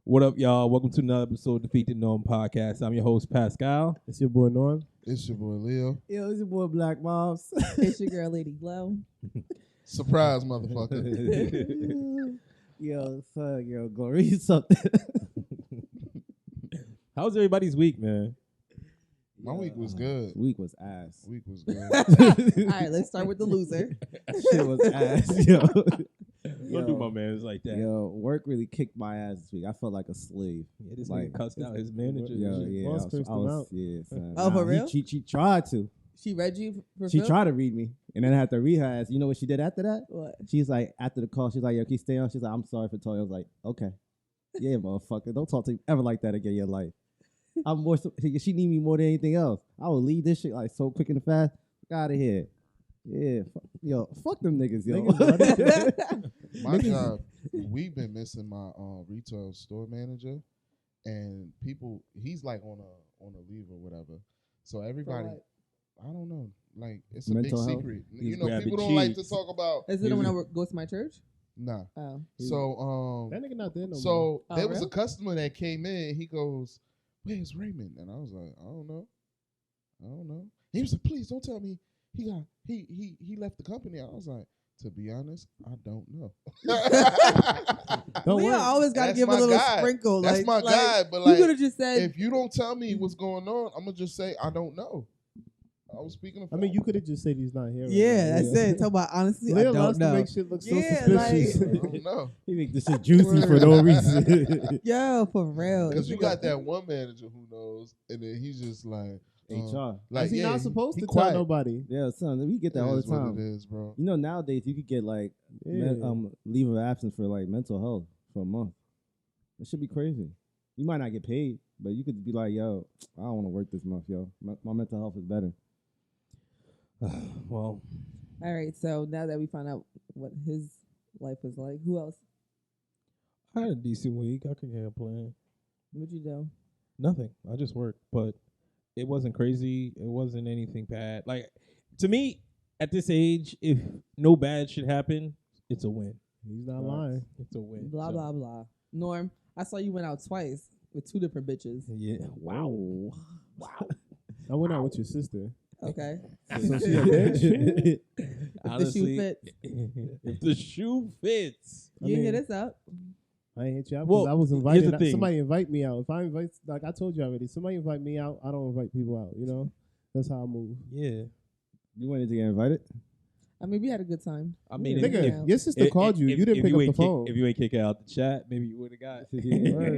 What up, y'all? Welcome to another episode of Defeat the Norm podcast. I'm your host, Pascal. It's your boy Norm. It's your boy Leo. Yo, it's your boy Black Mobs. It's your girl, Lady Glow. Surprise, motherfucker. Yo, son, yo, go read something. How's everybody's week, man? My week was good. Week was ass. Week was good. All right, let's start with the loser. Shit was ass, yo. Don't do my man like that. Yo, work really kicked my ass this week. I felt like a slave. Yeah, this Like, nigga cussed out his manager. Yo, and shit. yeah, Boss cursed him out. yeah, son. Oh, for real? She tried to. She read you for She Phil? tried to read me, and then I had to read her ass. You know what she did after that? What? She's like, after the call, she's like, yo, can you stay on? She's like, I'm sorry for talking. I was like, okay. Yeah, motherfucker. Don't talk to me ever like that again in your life. I'm more. She need me more than anything else. I will leave this shit like so quick and fast. Get out of here. Yeah, fuck them niggas, yo. My job, we've been missing my retail store manager, and people, he's like on a leave or whatever. So everybody, I don't know, like it's a Mental big health. secret. He's You know, grabbing people don't like to cheeks. talk about. Is it the one that goes to my church? Nah. Oh. So That nigga not there no more. so Oh, there was a really? customer that came in. He goes, "Where's Raymond?" And I was like, "I don't know." He was like, "Please don't tell me he left the company." I was like, "To be honest, I don't know." Don't Leo worry. always got to That's give a my little guy. sprinkle. That's my like, guy, but you like, could have just said, if you don't tell me what's going on, I'm gonna just say I don't know. I was speaking of. I mean, you could have just said he's not here. right yeah, now. that's it. Talk about honestly, Leo I don't loves to know. make shit look so Yeah, suspicious. I don't know He make this shit juicy for no reason. Yo, for real. because you got that one manager who knows, and then he's just like HR. like Is he yeah, not supposed he to quiet. tell nobody? Yeah, son, we get that It all the is what time. it is, bro. You know, nowadays you could get like Yeah. leave of absence for like mental health for a month. It should be crazy. You might not get paid, but you could be like, yo, I don't want to work this month, yo. My mental health is better. Well, All right, so now that we found out what his life was like, who else? I had a decent week. I can't complain. What'd you do? Nothing. I just worked, but it wasn't crazy. It wasn't anything bad. Like, to me, at this age, if no bad should happen, it's a win. He's not lying. It's a win. Blah, So, blah, blah. Norm, I saw you went out twice with 2 different bitches. Yeah. Wow. I went out with your sister. Okay. So she a bitch? Honestly, fits. if the shoe fits. You mean, hit us up. I ain't hit you out Well, because I was here's invited. the thing. Somebody invite me out. If I invite, like I told you already, somebody invite me out, I don't invite people out. You know, that's how I move. Yeah. You wanted to get invited? I mean, we had a good time. I mean, Nigga, your sister called you. You didn't pick up the phone. If you ain't kick her out the chat, maybe you would have got. Word.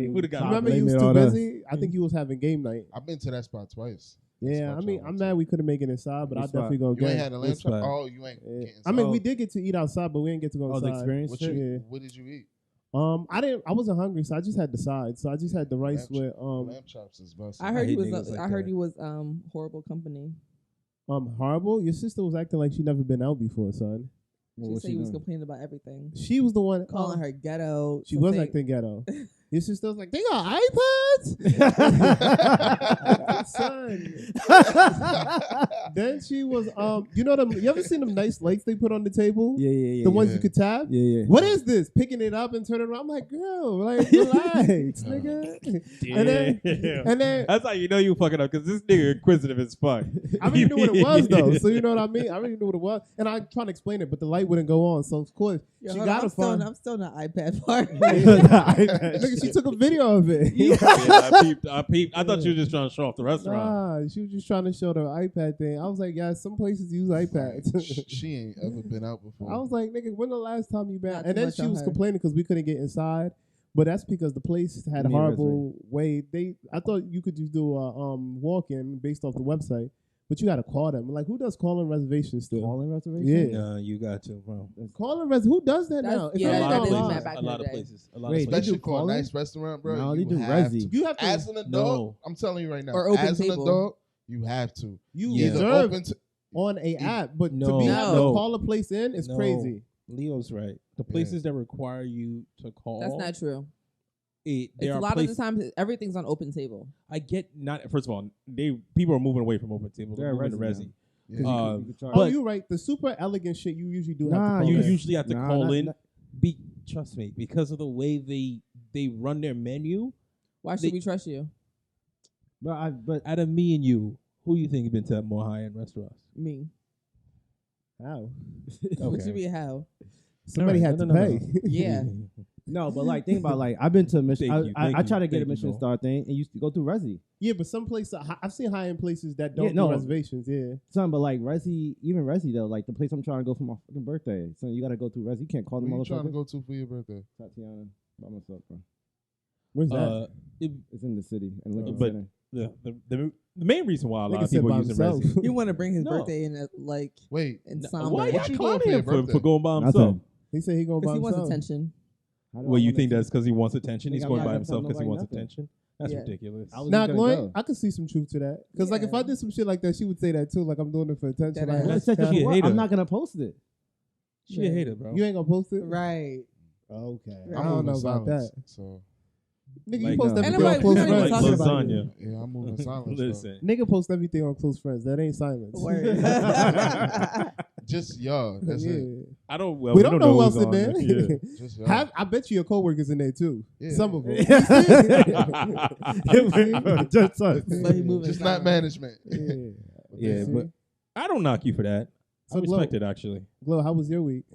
You would have got. Remember, blame you was it too on us. busy. I think you was having game night. I've been to that spot twice. Yeah, I mean, I'm mad we couldn't make it inside, but I Which definitely spot? gonna You ain't get. had a lamb It's chop. fine. Oh, you ain't. Yeah. Getting I mean, Oh. we did get to eat outside, but we didn't get to go Oh, inside. the experience What shit? you? What did you eat? I wasn't hungry, so I just had the sides. So I just had the rice with Lamb chops is busted. I heard hate he was. niggas like I heard that. he was horrible company. horrible. Your sister was acting like she never been out before, son. She said he was complaining about everything, She was the one calling her ghetto. She was acting ghetto. Your sister was like, "They got iPads." Son. Then she was you know them. You ever seen them nice lights they put on the table? Yeah. The ones you could tap. Yeah. What is this? Picking it up and turning around. I'm like, girl, like relax, nigga. And then That's how you know you fucking up because this nigga inquisitive as fuck. I already knew what it was though, so you know what I mean. I already knew what it was, and I trying to explain it, but the light wouldn't go on. So of course Yo, she hold got on, to find. I'm still in the iPad part. Nigga, she took a video of it. Yeah, I peeped. I thought you were just trying to show off the restaurant. Nah, she was just trying to show the iPad thing. I was like, yeah, some places use iPads. She ain't ever been out before. I was like, nigga, when the last time you been? Not And too then much she on was her. complaining because we couldn't get inside. But that's because the place had a Yeah, horrible way. I thought you could just do a walk-in based off the website, but you got to call them. Like, who does call-in reservations still? Calling reservation? Yeah. Nah, you got to, bro. Who does that That's- now? If yeah, you a ain't lot of that is online, mad back places. A in lot the of day. places. A lot Wait, of they places. Especially do for a calling? nice restaurant, bro. No, you they do have resi. to. you have to. As an adult, No. I'm telling you right now. Or open as table. an adult, you have to. you Either reserve open to. on a app, but to No. be No. able to call a place in is No. crazy. Leo's right. The places that require you to call. That's not true. There It's are a lot places, of the time everything's on open table. I get not. First of all, people are moving away from open tables. They're They're moving to resi resi. Yeah. You could charge. Oh, But- you're right. The super elegant shit you usually do Nah, have to call You in. usually have to Nah, call not- in. not- Trust me, because of the way they they run their menu. Why should we trust you? But Out of me and you, who you think has been to more high end restaurants? Me. How? What you mean how? Somebody had to pay. Yeah. no, but like think about like I've been to Michelin. Thank you, I thank try to you, get a thank you, Michelin Noel. star thing and used to go through Resi. Yeah, but some places I've seen high end places that don't Yeah, no. do reservations. Yeah. Son, but like Resi, even Resi though, like the place I'm trying to go for my fucking birthday. So you gotta go through Resi. You can't call them Where you trying to motherfuckers. go to for your birthday? Tatiana, by myself, bro. Where's that? It's in the city and Lincoln But- Center. The main reason why a lot Nigga of said people by using himself. Resi. You want to bring his No. birthday in like Wait, in No, somber. why What y'all you doing clowning for your him for birthday? going by Nothing. himself? He said he going by Because he wants himself. attention. How do I Well, you wanna think see- that's because he wants attention? He's Nigga, I'm going not by gonna himself tell because he wants nobody nothing. attention? That's Yeah. ridiculous. I was Nah, just gonna Glory, go. I could see some truth to that. Because like if I did some shit like that, she would say that too. Like I'm doing it for attention. That Like, ass. Well, let's it's such a She a count. what? hater. I'm not gonna post it. She a hater, bro. You ain't gonna post it? Right. Okay. Right. I don't know about that. So Nigga, Like, you post no. everything Anyway, on close we don't even friends. talk like about lasagna. yeah, I'm moving silence. Listen, Nigga post everything on close friends. That ain't silence. Word. Just y'all. That's yeah. it. I don't. Well, We don't know who else who's in on there. Yeah. Just y'all. I bet you your coworkers in there too. Yeah. Some of them. Just us. So he moving. Just not silent. management. Yeah. Yeah, See? but I don't knock you for that. I So, respect Glow. it actually. Glow, how was your week?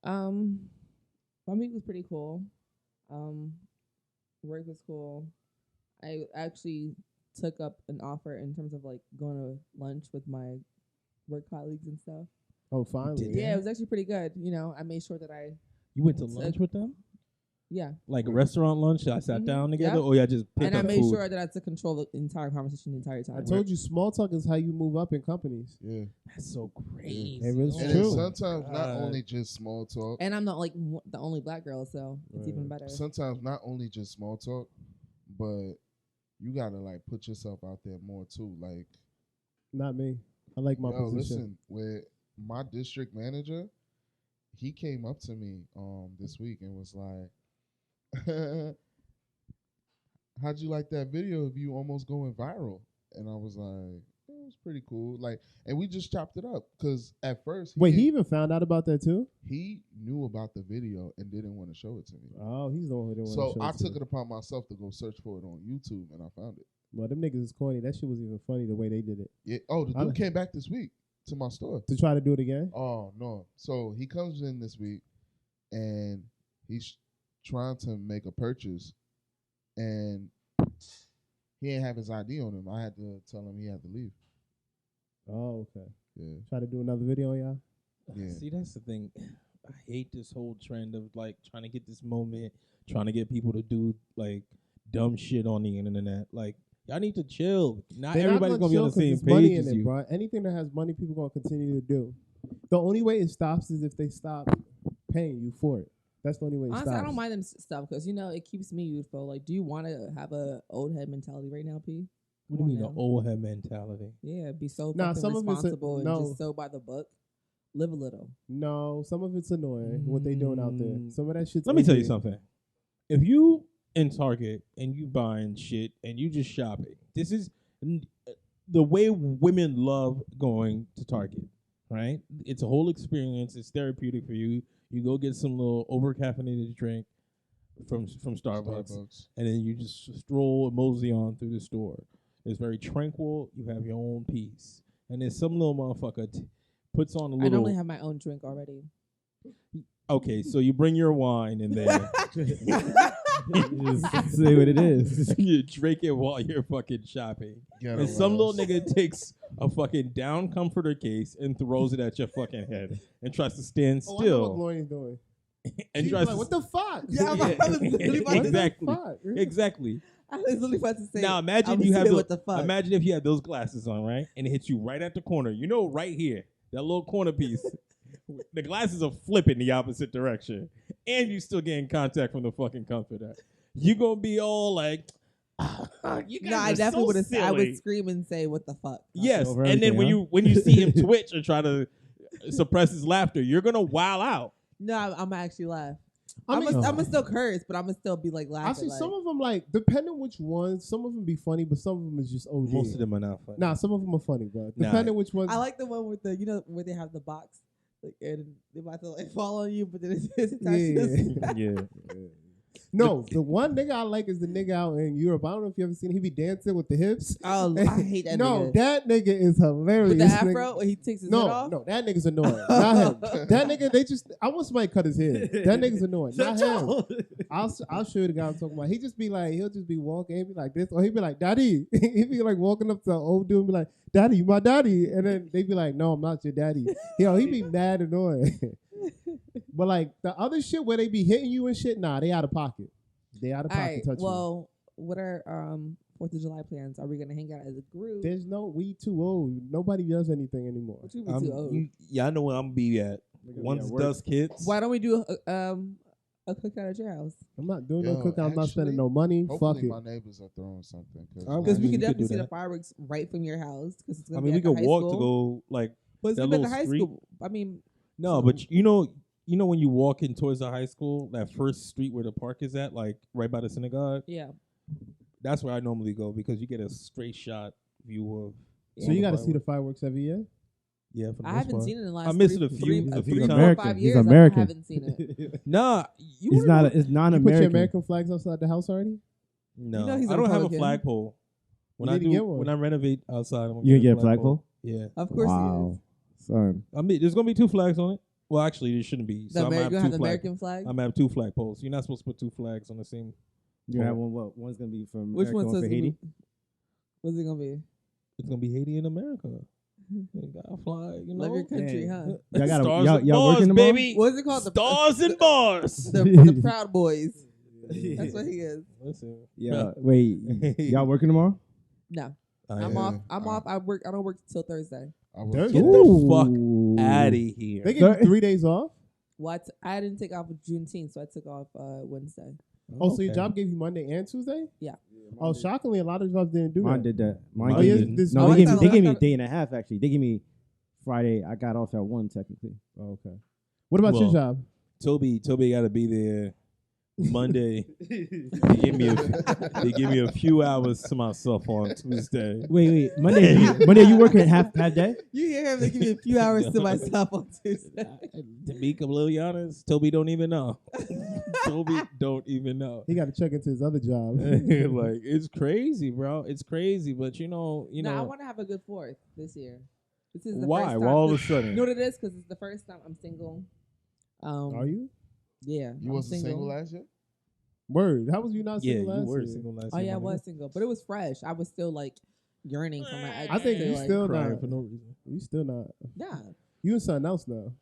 My week was pretty cool. Work was cool. I actually took up an offer in terms of like going to lunch with my work colleagues and stuff. Oh, finally. Yeah, it was actually pretty good. You know, I made sure that I You went to It's lunch a- with them, yeah, like a restaurant lunch. I sat Mhm. down together, Yep. or y'all just picked and I up made food. sure that I took control of the entire conversation the entire time. I told you, small talk is how you move up in companies. Yeah. That's so crazy. It was And true. it's sometimes not God. only just small talk. And I'm not like the only black girl, so it's even better. Sometimes not only just small talk, but you gotta like put yourself out there more too. Like, Not me. I like my yo, position. listen, with my district manager, he came up to me this week and was like, how'd you like that video of you almost going viral? And I was like, it was pretty cool. Like, and we just chopped it up because at first, Wait, he even found out about that too? he knew about the video and didn't want to show it to me. Oh, he's the one who didn't So want to show I to took you. it upon myself to go search for it on YouTube, and I found it. Well, them niggas is corny. That shit was even funny the way they did it. Yeah. Oh, the I- dude came back this week to my store. To try to do it again? Oh no! So he comes in this week, and he's trying to make a purchase, and he didn't have his ID on him. I had to tell him he had to leave. Oh, okay. Yeah. Try to do another video on y'all? Yeah. See, that's the thing. I hate this whole trend of like trying to get this moment, trying to get people to do like dumb shit on the internet. Like, y'all need to chill. Not They're everybody's not gonna be on the chill 'cause same there's money page in as it, you. bro. Anything that has money, people gonna continue to do. The only way it stops is if they stop paying you for it. That's the only way it Honestly, stops. I don't mind them stuff because you know it keeps me youthful. Like, do you want to have a old head mentality right now, P? What do you mean Come the on now. old head mentality? Yeah, be so Nah, fucking some of it's a- responsible and no. just so by the book. Live a little. No, some of it's annoying what they doing out there. Mm. Some of that shit's Let me tell you ugly. something. If you in Target and you buying shit and you just shopping, this is the way women love going to Target, right? It's a whole experience. It's therapeutic for you. You go get some little over caffeinated drink from Starbucks, and then you just stroll and mosey on through the store. It's very tranquil. You have your own peace, and then some little motherfucker puts on a I little. normally have my own drink already. Okay, so you bring your wine in there. Just say what it is. You drink it while you're fucking shopping. Ghetto And some little ass. nigga takes a fucking down comforter case and throws it at your fucking head and tries to stand Oh, I know what still. Gloria's doing. And She's tries like, to what the fuck? Yeah, I was literally about to- exactly. What the fuck? Exactly. I was literally about to say. Now imagine I'm you have saying the, what the fuck. imagine if you had those glasses on, right? And it hits you right at the corner. You know, right here, that little corner piece. The glasses are flipping the opposite direction, and you still getting contact from the fucking comforter. You gonna be all like, you guys No, I are definitely so would have. I silly. would scream and say, "What the fuck?" Yes, over and then everything, when you see him twitch and try to suppress his laughter, you're gonna wow out. No, I'm gonna actually laugh. I I'm mean, gonna still curse, but I'm gonna still be like I laughing. see like, some of them like depending which ones. Some of them be funny, but some of them is just OD. Most of them are not funny. Nah, some of them are funny, bro. Nah. Depending which ones. I like the one with the where they have the box, like and they're about to like fall on you, but then it's attached to Yeah. the yeah. No, the one nigga I like is the nigga out in Europe. I don't know if you ever seen. He be dancing with the hips. Oh, I hate that No, nigga. that nigga is hilarious. With the nigga. afro, when he takes his head off. No, that nigga's annoying. Not him. That nigga, they just. I want somebody to cut his head. That nigga's annoying. Not him. I'll show you the guy I'm talking about. He just be like, he'll just be walking, he'll be like this, or he'd be like, "Daddy." He'd be like walking up to an old dude and be like, "Daddy, you my daddy," and then they'd be like, "No, I'm not your daddy." Yo, he be mad annoying. But like the other shit where they be hitting you and shit, nah, they out of pocket. They out of pocket. Alright, Touch well, what are 4th of July plans? Are we gonna hang out as a you. group? There's no. We too old. Nobody does anything anymore. What you be too old? Yeah, I know where I'm gonna be at. Once dusk hits. Why don't we do a cookout at your house? I'm not doing no Yo, cooking. I'm not spending actually, no money. Fuck Hopefully it. my neighbors are throwing something. Because we You could could definitely do see the that. fireworks right from your house. Because it's I gonna mean, be we at the could high walk school. to go like But it's that gonna be at the little high street. school. I mean, no, but you know when you walk in towards the high school, that first street where the park is at, like right by the synagogue. yeah. That's where I normally go because you get a straight shot view of. So you got to see the fireworks every year. Yeah, for the I most haven't part. seen it in the last. I missed three, it a few- three, a few three, times. four, American. 5 He's years. American. I haven't seen it. Nah, you It's wanna not. go- It's You non-American. put your American flags outside the house already? No, You know he's I a don't have a Republican. flagpole. When You I need to get do, one. when I renovate outside, I'm gonna You gonna get a flagpole? Yeah, Of course Wow, son. I mean, there's gonna be 2 flags on it. Well, actually, there shouldn't be. he is. So The I'm gonna American, have have 2 the flag. American flag. I'm gonna have 2 flagpoles. You're not supposed to put 2 flags on the same. You gonna have one. What? One's gonna be from Which America, one one says for Haiti. What's it gonna be? It's gonna be Haiti in America. They gotta fly, you know. Love your country, Dang. huh? Y'all got Stars y'all, and y'all bars, working tomorrow? baby. What is it called? Stars and bars. The Proud Boys. That's what he is. Listen, Yeah. Wait. Y'all working tomorrow? No, I I'm am. off. I'm off. I don't work till Thursday. I was Thursday? Get the fuck Ooh. out of here. They give you 3 days off? What? I didn't take off Juneteenth, so I took off Wednesday. Oh, so your Okay. job gave you Monday and Tuesday? Yeah. Oh, shockingly, a lot of jobs didn't do Mine that. did that. Mine Oh, gave yeah, me, this no, Monday- they gave me, I they gave me a thought- day and a half actually. They gave me Friday. I got off at 1 technically. Oh, okay. What about your Well, job? Toby got to be there Monday. They give me a few hours to myself on Tuesday. Wait. Monday, you working half day? You hear him? They give me a few hours to myself on Tuesday. To be completely honest, Toby don't even know. Toby don't even know. He got to check into his other job. Like it's crazy, bro. It's crazy, but you No, I know want to have a good 4th this year. This is the why? first time. Why all of a You sudden? know what it is? Because it's the first time I'm single. Are you? Yeah. You I'm wasn't single last year? Word. How was you not Yeah, single you last were year? single last Oh year. yeah, I my was nigga. single, but it was fresh. I was still like yearning for my ex. I think to, you like, still Crying not. for no reason. You still not. Nah, You and something else now.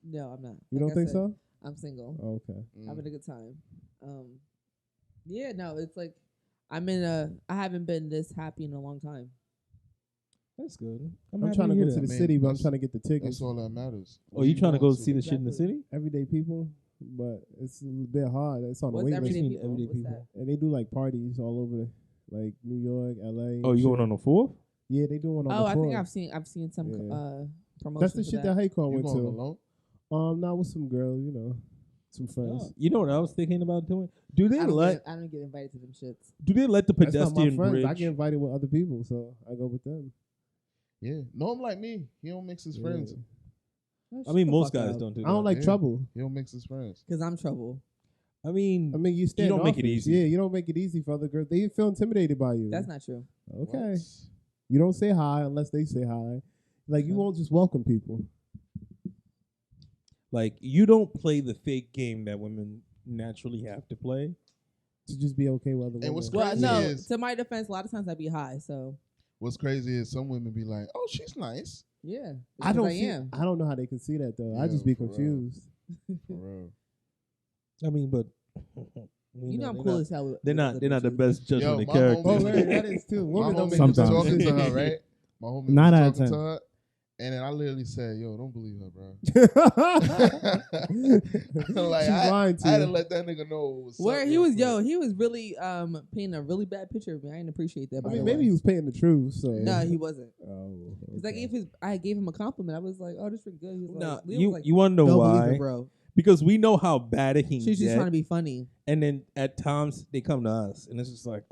no, I'm not. You Like don't I think said, so? I'm single, Oh, okay. having a good time. Yeah, no, it's like I haven't been this happy in a long time. That's good. I'm happy trying to hear go to that. the Man, city, but I'm that's- trying to get the tickets. That's all that matters. Oh, you trying to go see the shit in the Exactly. city? Everyday people, but it's a bit hard. It's on the What's wait everyday list. people? Everyday What's people. that? And they do like parties all over, like New York, LA. Oh, and you going shit. on the 4th? Yeah, they doing one on Oh, the I think 4th. I've seen some Yeah. promotions. That's the for shit that Haycon You went going to. alone? Not with some girl, you know, some friends. Oh, you know what I was thinking about doing? Do they I don't, let I don't get invited to them shits. do they let the That's not my pedestrian friends. bridge? I get invited with other people, so I go with them. Yeah. No, I'm like me. He don't mix his friends. I mean, most guys don't do that. I don't like Yeah. trouble. He don't mix his friends. Because I'm trouble. I mean, I mean, you stand don't make it office. easy. Yeah, you don't make it easy for other girls. They feel intimidated by you. That's not true. okay. What? You don't say hi unless they say hi. Like you won't just welcome people. like you don't play the fake game that women naturally have to play. To just be okay with other women. what's Well, crazy no. is- To my defense, a lot of times I be high. So What's crazy is some women be like, "Oh, she's nice." yeah, I don't. See, am. I don't know how they can see that though. I Yeah, just be for real. confused. For real. I mean, but You know I'm they're cool not- as hell. They're not. They're not the bitches. best judgment Yo, of my character. Oh, homie- man, that is too. My Women don't homie make was Sometimes. talking to her, right? My homie was 9 out of talking 10. to her, and then I literally said, "Yo, don't believe her, bro." Like, She's lying to I had to you. let that nigga know it was Where something he was, real quick. he was really painting a really bad picture of me. I didn't appreciate that. I By mean, the maybe way. he was paying the truth. So No, he wasn't. Oh, It's like okay. I gave him a compliment. I was like, "Oh, this is good." He was No, like, Leo you was like, you want to know "Don't believe why? it, bro." Because we know how bad it can She's just get, trying to be funny. and then at times they come to us, and it's just like,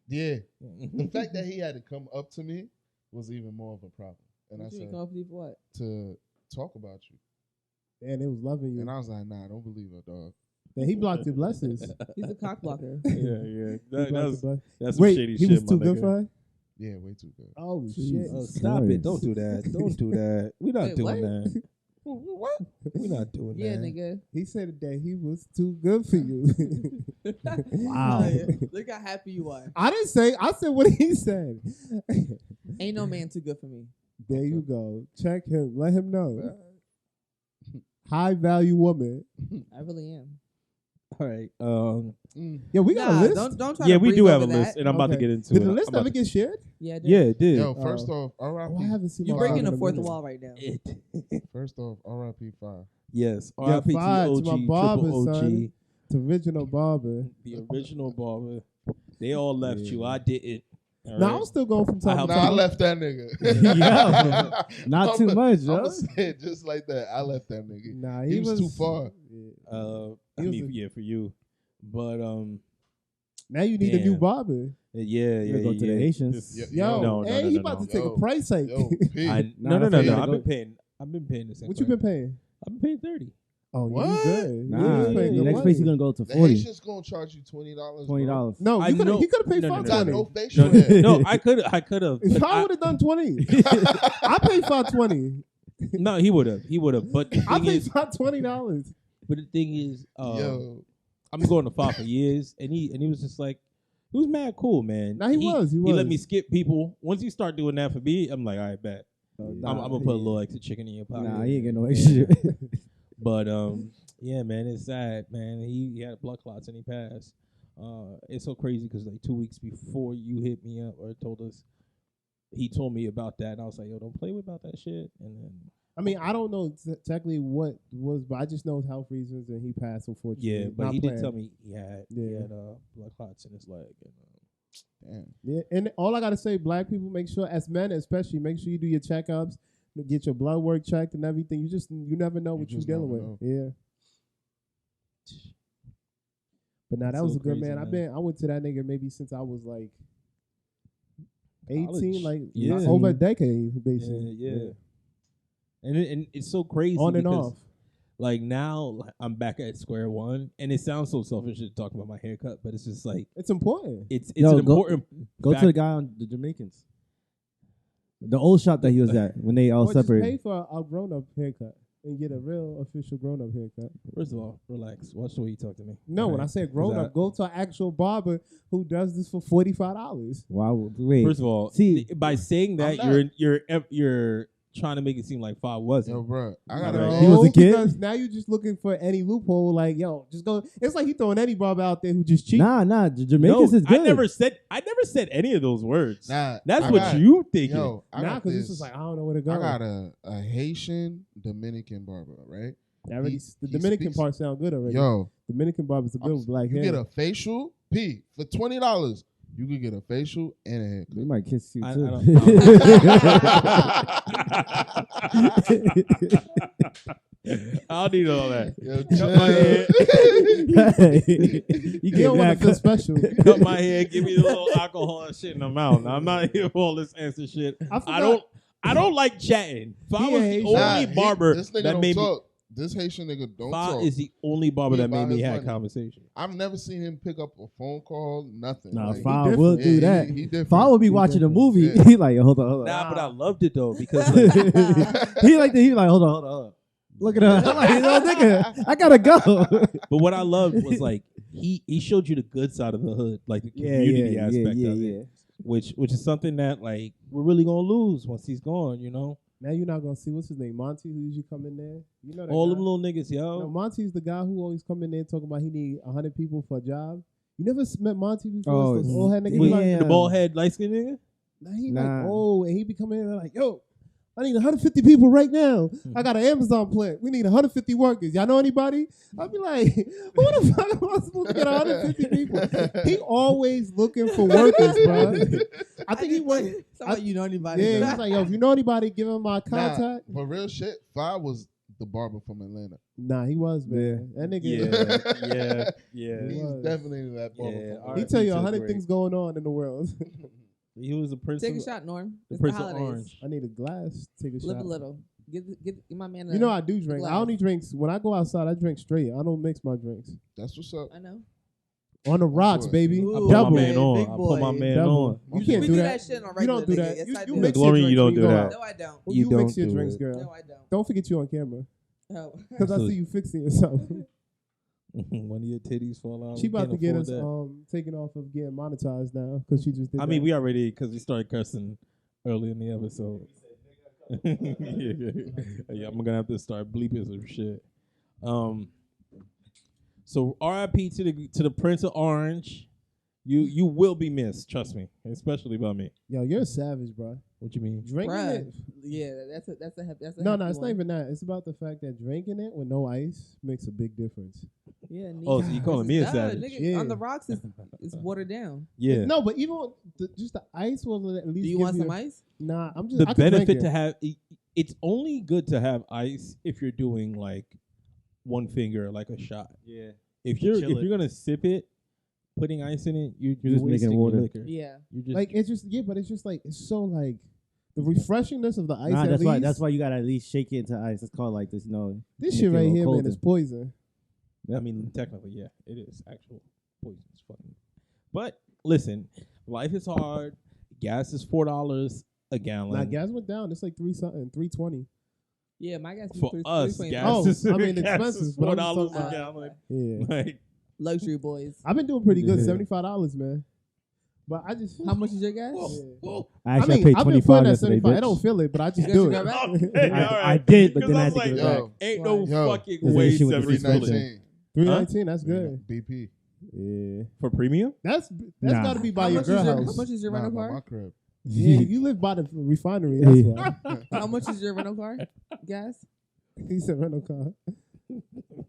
Yeah, the fact that he had to come up to me was even more of a problem. And I What you mean, said, come up with you for what? to talk about you. And it was loving you. And I was like, nah, don't believe her, dog. Then he blocked your blessings. He's a cock blocker. Yeah. He blocked your blessings. That's some Wait, shady he shit. was too my good nigga. for her? Yeah, way too good. Oh, shit. Jesus Stop Christ. it! Don't do that! Don't do that! We're not Wait, doing what? that. What? We're not doing Yeah, that. nigga. He said that he was too good for you. Wow. Oh, yeah. Look how happy you are. I didn't say. I said what he said. Ain't no man too good for me. There you go. Check him. Let him know. High value woman. I really am. All right. Yeah, we got a list. Don't try Yeah, to we breeze do have a over list, that. and I'm about to Okay. get into Did it. the list I'm about ever to- get shared? Yeah, I did. Yeah, it did. Yo, first off, Oh, I R.I.P. haven't seen You're my breaking phone the in a fourth minute. wall right now. First off, R.I.P. 5. Yes. Yeah, R.I.P. to five to OG, my barber, triple OG, son. The original barber. the original barber. They all left you. Yeah. I didn't. All Now right? I'm still going from time to helped Nah, I time. left that nigga. Yeah. Not too much, I'm yo. gonna say it just like that. I left that nigga. Nah, He was too far. Yeah. I He was mean, yeah, for you, but Now you need a new Damn. barber. yeah. Go to the Haitians. Yeah. Yo, No, hey, no, he no, about no. to take Yo, a price hike. Yo, P. No. Nah, I I've go- been paying the same. What you been paying? I've been paying 30. Oh, What? you good? Nah, you the paying good next money. place he's gonna go to the 40. Haitians gonna charge you $20. $20. No, I you could know- he could have paid no, no, You got no. no $520. facial No, hair. no, I could have. If I would have done 20, I paid $520. No, he would have. But the I thing paid is, $520. but the thing is, Yo, I'm going to FA for years, and he was just like, he was mad cool, man. Nah, he was. He let me skip people. Once you start doing that for me, I'm like, all right, bet. I'm gonna put a little extra chicken in your pocket. Nah, he ain't getting no extra. But yeah, man, it's sad, man. He had blood clots and he passed. It's so crazy because like 2 weeks before you hit me up or told us, he told me about that, and I was like, yo, don't play about that shit. And then I mean, I don't know technically what was, but I just know health reasons, and he passed, unfortunately. yeah, but Not he planned. did tell me he had Yeah. blood clots in his leg. And, damn. Yeah, and all I gotta say, black people, make sure, as men especially, make sure you do your checkups, get your blood work checked and everything. You never know what you're just dealing never with. Yeah. But now That's that was so a good crazy, man. I went to that nigga maybe since I was like 18, College. like Yeah. over a decade, basically. yeah. And it's so crazy On and because, off. like, now I'm back at square one, and it sounds so selfish to talk about my haircut, but it's just like It's important. it's Yo, an go- important. Go fact. to the guy on the Jamaicans. The old shop that he was at when they all Or just pay separated. for a grown-up haircut and get a real official grown-up haircut. First of all, relax. Watch the way you talk to me. No, when I Alright? say grown-up, go to an actual barber who does this for $45. Wow, wait. First of all, See- by saying that I'm you're trying to make it seem like Five wasn't. Yo, bro, I Right. gotta. He was a kid? Because now you're just looking for any loophole. Like, yo, just go. It's like he throwing any barber out there who just cheat. Nah, the Jamaicans is good. I never said any of those words. Nah, That's I what got- you thinking. Yo, I Nah, got because this. it's just like I don't know where to go. I got a Haitian Dominican barber, right? Already, the he Dominican speaks- part sound good already. Yo, Dominican barbers are good with black you hair. get a facial P for $20. You could get a facial and a haircut. They might kiss you I too. I don't need all that. Yo, Cut my hair, You You get don't want that to feel special. cut my hair, give me a little alcohol and shit in the mouth. Now, I'm not here for all this answer shit. I don't like chatting. If I He was a the Haitian. only barber this nigga that don't made me, talk. This Haitian nigga don't Fa talk. is the only barber He that made about me his have money. conversation. I've never seen him pick up a phone call, nothing. Nah, Like, Fa different. will yeah, do that. He different. Fa will be He watching a different. movie. Yeah. He like, hold on. Nah, but I loved it though because like, he like hold on. Look at her. I'm like, no, nigga, I gotta go. but what I loved was like he showed you the good side of the hood, like the community aspect of it, which is something that like we're really gonna lose once he's gone. You know, Now you're not gonna see what's his name, Monty, who usually come in there. You know that all guy? them little niggas, No, yo. Monty's the guy who always come in there talking about he need 100 people for a job. You never met Monty before? Oh, It's this old head nigga. Wait, He like, yeah. the bald head, light skinned nigga. he Nah. like, oh, and he be coming in there like, yo, I need 150 people right now. I got an Amazon plant. We need 150 workers. Y'all know anybody? I'll be like, who the fuck am I supposed to get 150 people? He always looking for workers, bro. I think he went. Somebody you know anybody? Yeah, though. he's like, yo, if you know anybody, give him my contact. But real shit, Fa was the barber from Atlanta. Nah, he was, man. That nigga. Yeah. He He's was. definitely that barber. Yeah, from all He right. tell you Pizza's 100 great. things going on in the world. He was the prince. Take a of, shot, Norm. The It's prince the of holidays. Orange. I need a glass. Take a Live shot. a little. Get my man. You know I do drink. I glass. only drink when I go outside. I drink straight. I don't mix my drinks. That's what's up. I know. On the rocks, Sure. baby. Ooh. I put Double. my man on. Big I put my boy. man Double. on. You can't We do do that. that shit on a You regular don't do nigga. that. Yes, You I you do. mix Glory, your you drinks don't when do go that. out. No, I don't. You You mix don't your do drinks, it. girl. No, I don't. Don't forget you on camera Oh. because I see you fixing yourself. One of your titties fall out. She We about to can't get afford us that. taken off of getting monetized now because she just did. I mean, that. we already because we started cursing early in the episode. Yeah, I'm gonna have to start bleeping some shit. So R.I.P. to the Prince of Orange. You will be missed, trust me, especially by me. Yo, you're a savage, bro. What you mean? Drinking Bruh. it. Yeah, that's a No, hefty it's not one. even that. It's about the fact that drinking it with no ice makes a big difference. Yeah. Oh, so you calling me a Duh, savage? Nigga, Yeah. On the rocks is watered down. Yeah. No, but even just the ice will at least. Do you give want some ice? Nah, I'm just. The I can drink benefit it. to have it's only good to have ice if you're doing like one finger, like a shot. Yeah. If you're Chill it. gonna sip it, putting ice in it, you're just making wasting your water. liquor. Yeah. You're just Like it's just but it's just like it's so like the refreshingness of the ice. Nah, at that's why. least, That's why you gotta at least shake it into ice. It's called like this, this make shit it a right little here, man, colder. is poison. I mean, technically, yeah, it is actual poison. It's funny. But listen, life is hard. Gas is $4 a gallon. Nah, gas went down. It's like 320. Yeah, my gas For us, gas Oh, is I mean, gas expenses, is but I'm just $4 talking a about- gallon. Yeah, Like, luxury boys. I've been doing pretty good. Yeah. $75, man. But I just How much is your gas? I actually I paid I've been 25 putting at yesterday, 75. I bitch. don't feel it, but I just You do got it. your gas? I did, but 'Cause then I I had was to give it like, back. Yo, ain't no Yo. fucking This way issue with the 319. 319, that's good. BP. Yeah, for premium. that's Nah. got to be by How your much girl is your, house. how much is your Nah, rental by my car? crib. Yeah, you live by the refinery. That's why. How much is your rental car? Gas? He said rental car.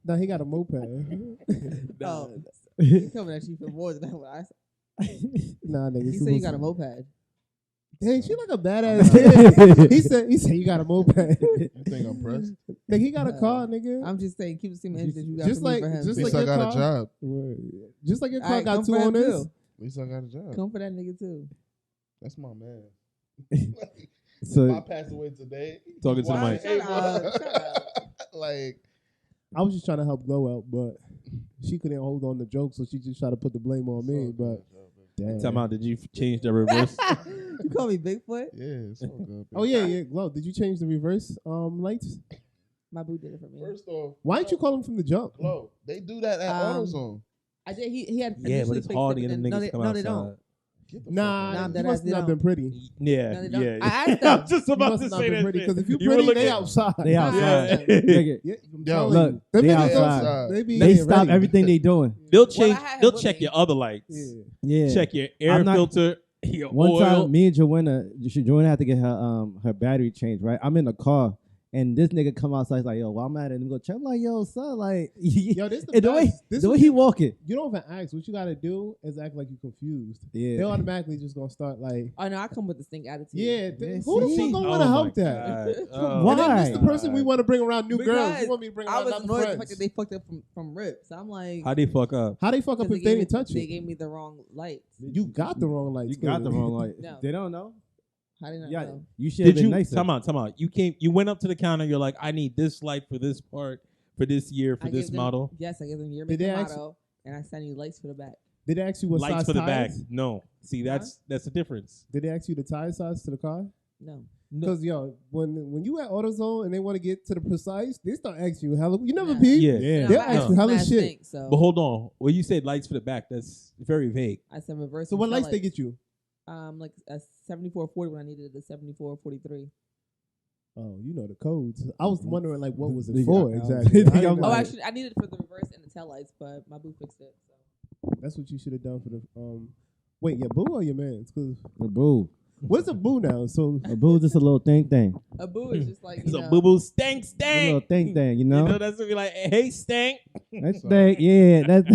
Nah, he got a moped. Oh, he coming at you for more than what I said. Nah, nigga. He said you got a moped. Dang, she like a badass kid. he said you got a moped. You think I'm pressed? Nigga, he got a car, nigga. I'm just saying, keep the same energy that you got Just for me like- for him. At just least like I your got a car. job. Just like your car Alright, got come two for him owners. too. At least I got a job. Come for that nigga too. That's my man. So- if I pass away today, Talking to the why mic. ain't Shut up, one? shut up. Like, I was just trying to help Glow out, but she couldn't hold on the joke, so she just tried to put the blame on me. But damn. Time out. Did you change the reverse? You call me Bigfoot? yeah, it's all good. Oh yeah, Glow. Did you change the reverse lights? My boo did it for me. First off, Why didn't you call him from the jump? Glow. They do that at AutoZone. I did. He had. Yeah, but initially it's fixed hard it, to get them but then- niggas to come no, outside. they don't. Get the Nah, Nah, you that must ass not they been pretty. Yeah, No, they don't. yeah. I asked I them. was just You about must to not say been that pretty shit. because if you You were pretty, they looking- outside. They outside. Nigga, Yeah, I'm Yo, telling look, you. Them they niggas don't- outside. They be they getting stop ready. everything they doing. They'll Well, I change. had They'll him check with your me. other lights. Yeah. Yeah. Check your air I'm not- filter. Your One oil. time, me and Joanna had to get her battery changed. Right, I'm in the car, and this nigga come outside. He's like, "Yo, why I'm at it?" And go check. I'm like, "Yo, son, like, Yo, this the and the way best. This the way what he you- walking, You don't even ask. What you gotta do is act like you confused. yeah, They automatically just gonna start like, Oh no, I come with the stink attitude. yeah. Yeah, Who the see? fuck gonna Oh want to my help that? God. Oh Why? And then this the person we God. want to bring around new girls. Because You want me to bring I around was other annoyed at the friends? fact that they fucked up from Rip. So I'm like, How they fuck up? How they fuck up 'cause if they gave didn't me- touch They it? gave me the wrong lights. You got the wrong lights. you got the clearly. wrong light. No. They don't know. How did I Yeah, know? you should have Did been you? nicer. Time out. You went up to the counter. You're like, I need this light for this part, for this year, for I this gave them- model. Yes, I gave them your Did make they and ask- model, and I sent you lights for the back. Did they ask you what Lights size for the back. tires? No. See, that's the difference. Did they ask you the tire size to the car? No. Because yo, when you at AutoZone and they want to get to the precise, they start asking you hella. You never Nah. peep. Yeah. Yeah. They'll my ask ass you hella mad shit. stink, so But hold on. Well, you said lights for the back. That's very vague. I said reverse. So and what tail lights they get you? Like a 7440 when I needed a 7443. Oh, you know the codes. I was wondering like what was it Nigga, for I- exactly. Nigga, I didn't I'm know. Oh, like- actually, I needed it for the reverse and the tail lights, but my boo fixed it. So. That's what you should have done for the Wait, your boo or your man's? Because A boo, what's a boo now? So a boo, just a little thing, A boo is just like, you It's know, a boo boo stank a stank. little thing, you You know. know that's gonna be like, hey stank. That's So- thing, yeah. That's.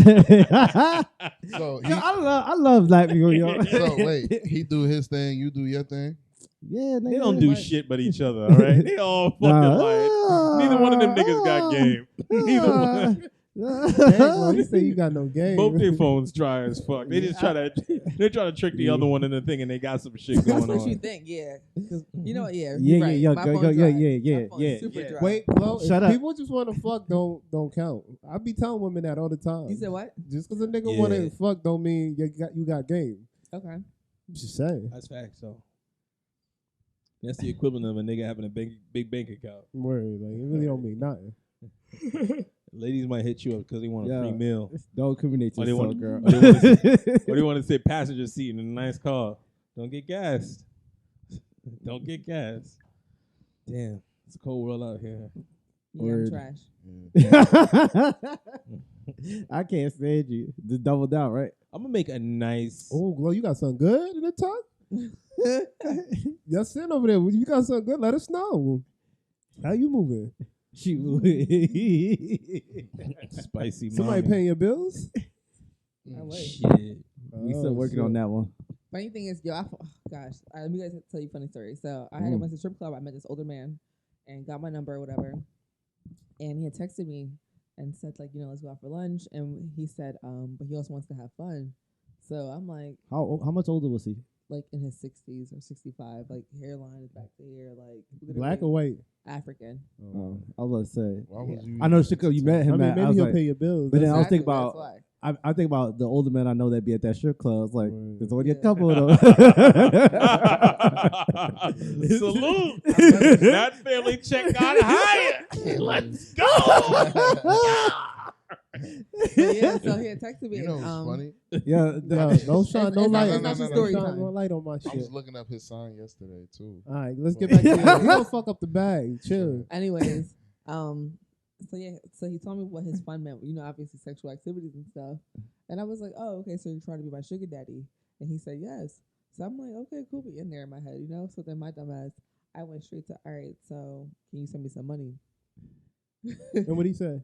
So, Yo, I love black people, yo. so wait, he do his thing, you do your thing. Yeah, They don't do shit but each other. All right, they all fucking Nah. like. Neither one of them niggas got game. Neither one. Bro, you say you got no game. Both their phones dry as fuck. They just they're trying to trick the other one in the thing, and they got some shit That's going what on. you think, yeah. 'Cause you know what? Yeah, Yeah, you're right. yeah, My go, phone's yeah, dry. yeah, My phone is yeah. super Yeah. dry. Wait, Flo, Shut if up. people just want to fuck, don't count. I be telling women that all the time. You said what? Just because a nigga Yeah. want to fuck don't mean you got game. Okay. I'm just saying. That's facts, though. That's the equivalent of a nigga having a big bank account. Word, like it really don't mean nothing. Ladies might hit you up because they want a Yeah. free meal. Don't incriminate Or they yourself, want- girl. or they want to sit passenger seat in a nice car. Don't get gassed. Don't get gassed. Damn, it's a cold world out here. Yeah, Word. I'm trash. I can't stand you. Just double down, right? I'm gonna make a nice. Oh, Glow, you got something good in the talk? Y'all sitting over there. You got something good? Let us know. How you moving? Spicy. Somebody mommy. paying your bills? I wish. Shit. We still working on that one. Funny thing is, yo, gosh, let me guys tell you a funny story. So I had went to strip club. I met this older man and got my number or whatever. And he had texted me and said, like, you know, let's go out for lunch. And he said, but he also wants to have fun. So I'm like, How much older was he? like in his 60s or 65, like hairline is back to here, like Black or white? African. I was about to say. Why would you I know Chico, you met him I mean, at. I maybe was he'll like, pay your bills. but then I was Exactly, thinking about. that's why. I think about the older men I know that be at that strip club. It's like Word. there's only a Yeah. couple of them. Salute. That family check got higher. Let's go. But yeah, so he had texted me. You know what's funny? Yeah, No, don't shine no it's light. not- no, Don't no, shine no. no light on my I shit. was looking up his sign yesterday too. All right, let's get back to it. You don't fuck up the bag. Chill. Anyways, so yeah, so he told me what his fun meant. You know, obviously sexual activities and stuff. And I was like, oh, okay, so you're trying to be my sugar daddy? And he said yes. So I'm like, okay, cool, be in there in my head, you know. So then my dumb ass, I went straight to, all right, so can you send me some money? And what he say?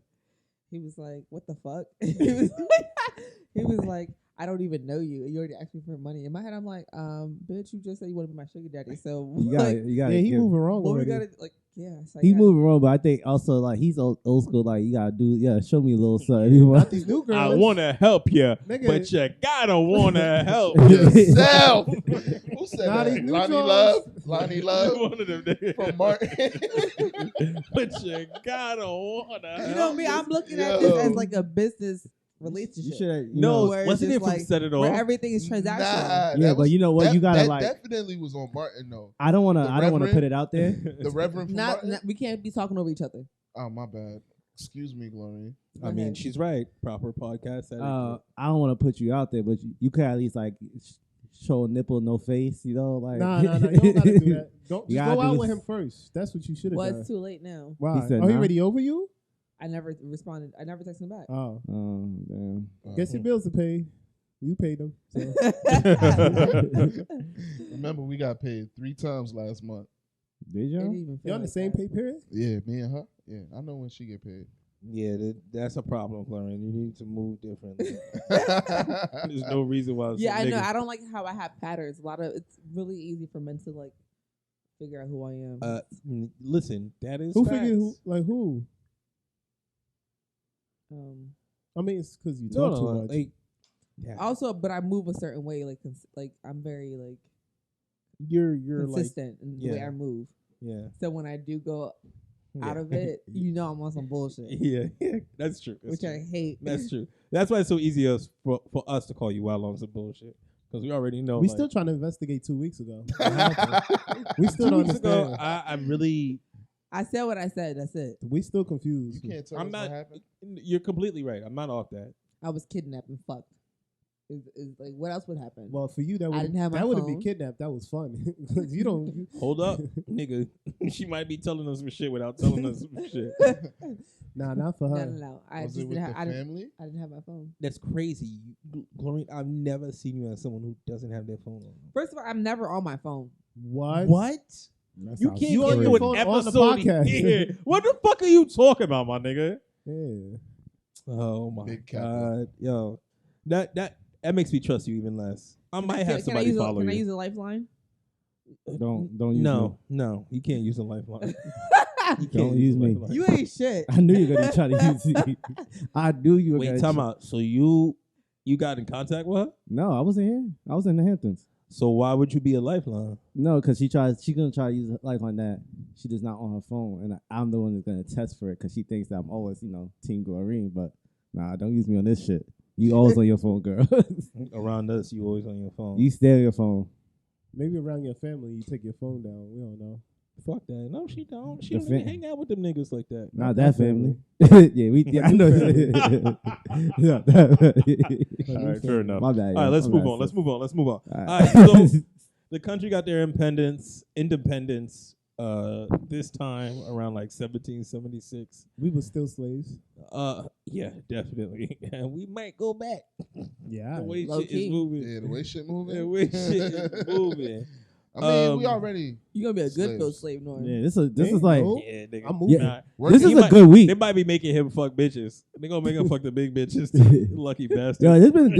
He was like, what the fuck? he was like, I don't even know you. You already asked me for money. In my head, I'm like, bitch, you just said you want to be my sugar daddy. So you got it. You got Yeah, it. he moving wrong what we already. gotta like? Yeah, so I He gotta- moving wrong, but I think also like he's old school. Like you gotta do, show me a little something. You Not want- these new girls. I want to help you, Nigga. but you gotta want to help Yourself. Who said Nah, that? these new Lonnie Jones. Love. Lonnie Love One of them niggas. from Martin. But you gotta want to help. You know me, I'm looking at this Yo. as like a business You relationship. should. No, Where it's wasn't just it from like- Set It where Off? everything is transactional. Nah, Yeah, that but you know what? You gotta that like. definitely was on Martin though. I don't want to. The I don't want to Reverend? put it out there. The Reverend from Martin. We can't be talking over each other. Oh my bad. Excuse me, Glory. I mean, she's right. Proper podcast. I don't want to put you out there, but you could at least like show a nipple, no face. You know, like Nah. You don't gotta do that. Don't You just gotta go do out this- with him first. That's what you should have Well, done. it's too late now. Why? He said He nah. already over you? I never responded. I never texted him back. Oh, Damn. guess your bills are paid. You paid them. So. Remember, we got paid 3 times last month. Did It y'all? didn't even feel You on the like same that. pay period? Yeah, me and her. Yeah, I know when she get paid. Yeah, that's a problem, Clarence. You need to move differently. There's no reason why. Yeah, some I know. niggas- I don't like how I have patterns. It's really easy for men to like figure out who I am. Listen, that is Who facts. figured who? Like who? Um, I mean, it's because you No, talk too no, much. like, yeah. also, but I move a certain way. Like I'm very like you're like, consistent in the way yeah. I move. yeah, So when I do go out Yeah. of it, you know I'm on some bullshit, yeah, that's true. That's which true. I hate. That's true. That's why it's so easy for us to call you out on some bullshit because we already know. we like, still trying to investigate 2 weeks ago. You We still 2 don't weeks ago, understand. I'm really. I said what I said. That's it. We still confused. can't tell I'm us not. what happened. You're completely right. I'm not off that. I was kidnapped and fucked. Is like what else would happen? Well, for you, that I didn't have my would have been phone. kidnapped. That was fun. 'Cause you don't. Hold up, nigga. She might be telling us some shit without telling us some shit. Nah, not for no, her. no, no. I Was just it with didn't the have. family? I didn't have my phone. That's crazy, Glory. I've never seen you as someone who doesn't have their phone on. First of all, I'm never on my phone. What? What? That You sounds can't You get on into your an phone on the episode podcast. here. What the fuck are you talking about, my nigga? Yeah. Oh my Big capital. god, yo, that makes me trust you even less. I might have somebody follow Can you. I use a lifeline? Don't use No, you can't use a lifeline. Don't use me. You ain't shit. I knew you were gonna try to use me. I knew you were Wait, gonna. time out. So you got in contact with her? No, I wasn't here. I was in the Hamptons. So why would you be a lifeline? No, because she gonna try to use a lifeline that she does not on her phone, and I'm the one that's gonna test for it because she thinks that I'm always, Team Glorine. But nah, don't use me on this shit. You always on your phone, girl. Around us, you always on your phone. You stay on your phone. Maybe around your family, you take your phone down. We don't know. Fuck that. No, she don't. She The don't even hang out with them niggas like that. Not that family. Yeah, I know. Yeah, All right, fair enough. My bad. All right, let's My move bad, on. Let's sis. move on. Let's move on. All All right, so the country got their independence this time around like 1776. We were still slaves. Yeah, definitely. And we might go back. Yeah. The way Low shit key. is moving. Yeah, the way shit moving. The way shit is moving. I mean, we Um, already. You gonna be a good Slaves. slave, Norm. Yeah, this is Ain't like no- Yeah, nigga. I'm moving. Yeah. Work this it. is He a might- good week. They might be making him fuck bitches. They gonna make him fuck the big bitches too. Lucky bastard. Yo, this been a,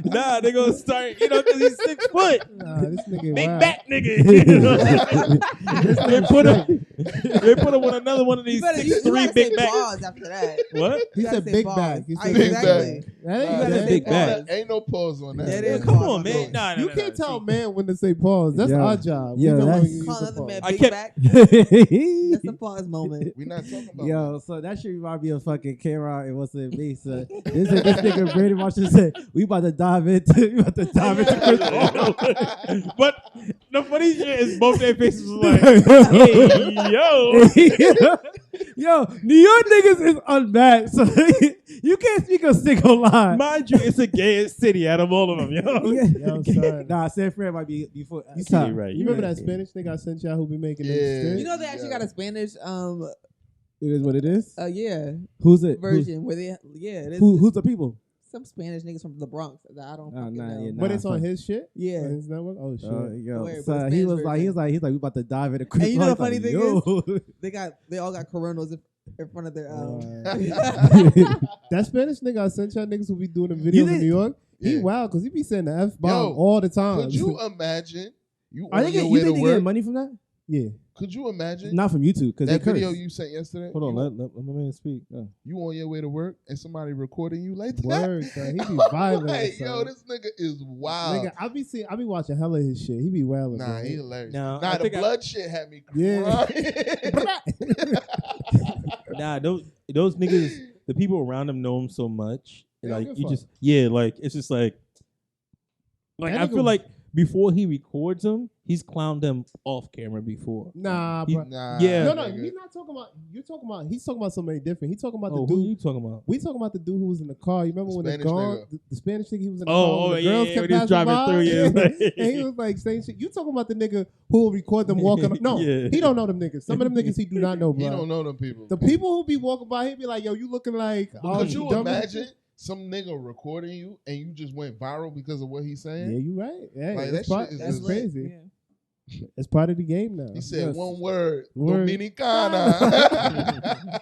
Nah, they gonna start, because he's 6 foot. Nah, this nigga Big wild. back nigga. they put him on another one of these You better 6'3" you gotta big say back. pause after that. What? He You gotta said say big pause. bag. He said Big Exactly. That ain't You gotta that. say big back. pause. Ain't no pause on that. That is Come pause. on, man. Nah, You can't tell man when to say pause. That's Yeah. our job. Yeah, We know that's- when you Call use the another man pause. I big kept- back. That's the pause moment. We not talking about. Yo, so that shit remind me of fucking K-Rock and what's it be, so this nigga Brady Marshall said, we about to dive into Chris Paul. But the funny shit is both their faces was like, hey, yo. Yo, New York niggas is unmatched, so you can't speak a single line. Mind you, it's the gayest city out of all of them, yo. Yo, son. Nah, San Fran might be before. You top. see, right. You remember that Spanish nigga I sent y'all who be making Yeah. them You sticks? know they actually got a Spanish It is what it is. yeah Who's it? version where they it is Who's the people? some Spanish niggas from the Bronx that I don't Oh, fucking nah, know. yeah, But it's on fuck. his shit? Yeah. On his network? Oh, shit. Yo, Wait, so but he Spanish was like, we about to dive into Chris And you know Paul. the funny He's thing like, yo. They all got coronas in front of their That Spanish nigga I sent y'all niggas who be doing the videos in did- New York, he Yeah. wild because he be saying the F-bomb Yo, all the time. Could you imagine? You Are on they your getting, way you to think they work? getting money from that? yeah. Could you imagine Not from YouTube because they that video curse. you sent yesterday? Hold on, You, let my man speak. you on your way to work and somebody recording you like that? Word, son. He be violent. Like, son. yo, this nigga is wild. Nigga, I be watching hella his shit. He be wilding. Nah, bro. he hilarious. Nah, Nah, I the think blood shit had me Yeah. crying. Nah, those niggas, the people around him know him so much. They don't Like give you a just, like it's just like That I nigga- feel like before he records them, he's clowned them off camera before. Nah, He- bro. Nah, Yeah. No, no, nigga. he's not talking about. You're talking about. He's talking about somebody different. He's talking about Oh, the who dude. you talking about? We talking about the dude who was in the car. You remember The when the Spanish gone, nigga. the Spanish nigga, he was in the car. Oh, when the yeah, girls yeah, kept when he was passing driving by, through, yeah. and he was like saying shit. You talking about the nigga who will record them walking? No, Yeah. he don't know them niggas. Some of them niggas he do not know, bro. He don't know them people. The people who be walking by, he be like, "Yo, you looking like?" Could you dumb as imagine shit. some nigga recording you and you just went viral because of what he's saying? Yeah, you right. Yeah, Like, that's, that shit is That's just- crazy. Yeah. It's part of the game now. He said Yes. one word, Word. Dominicana.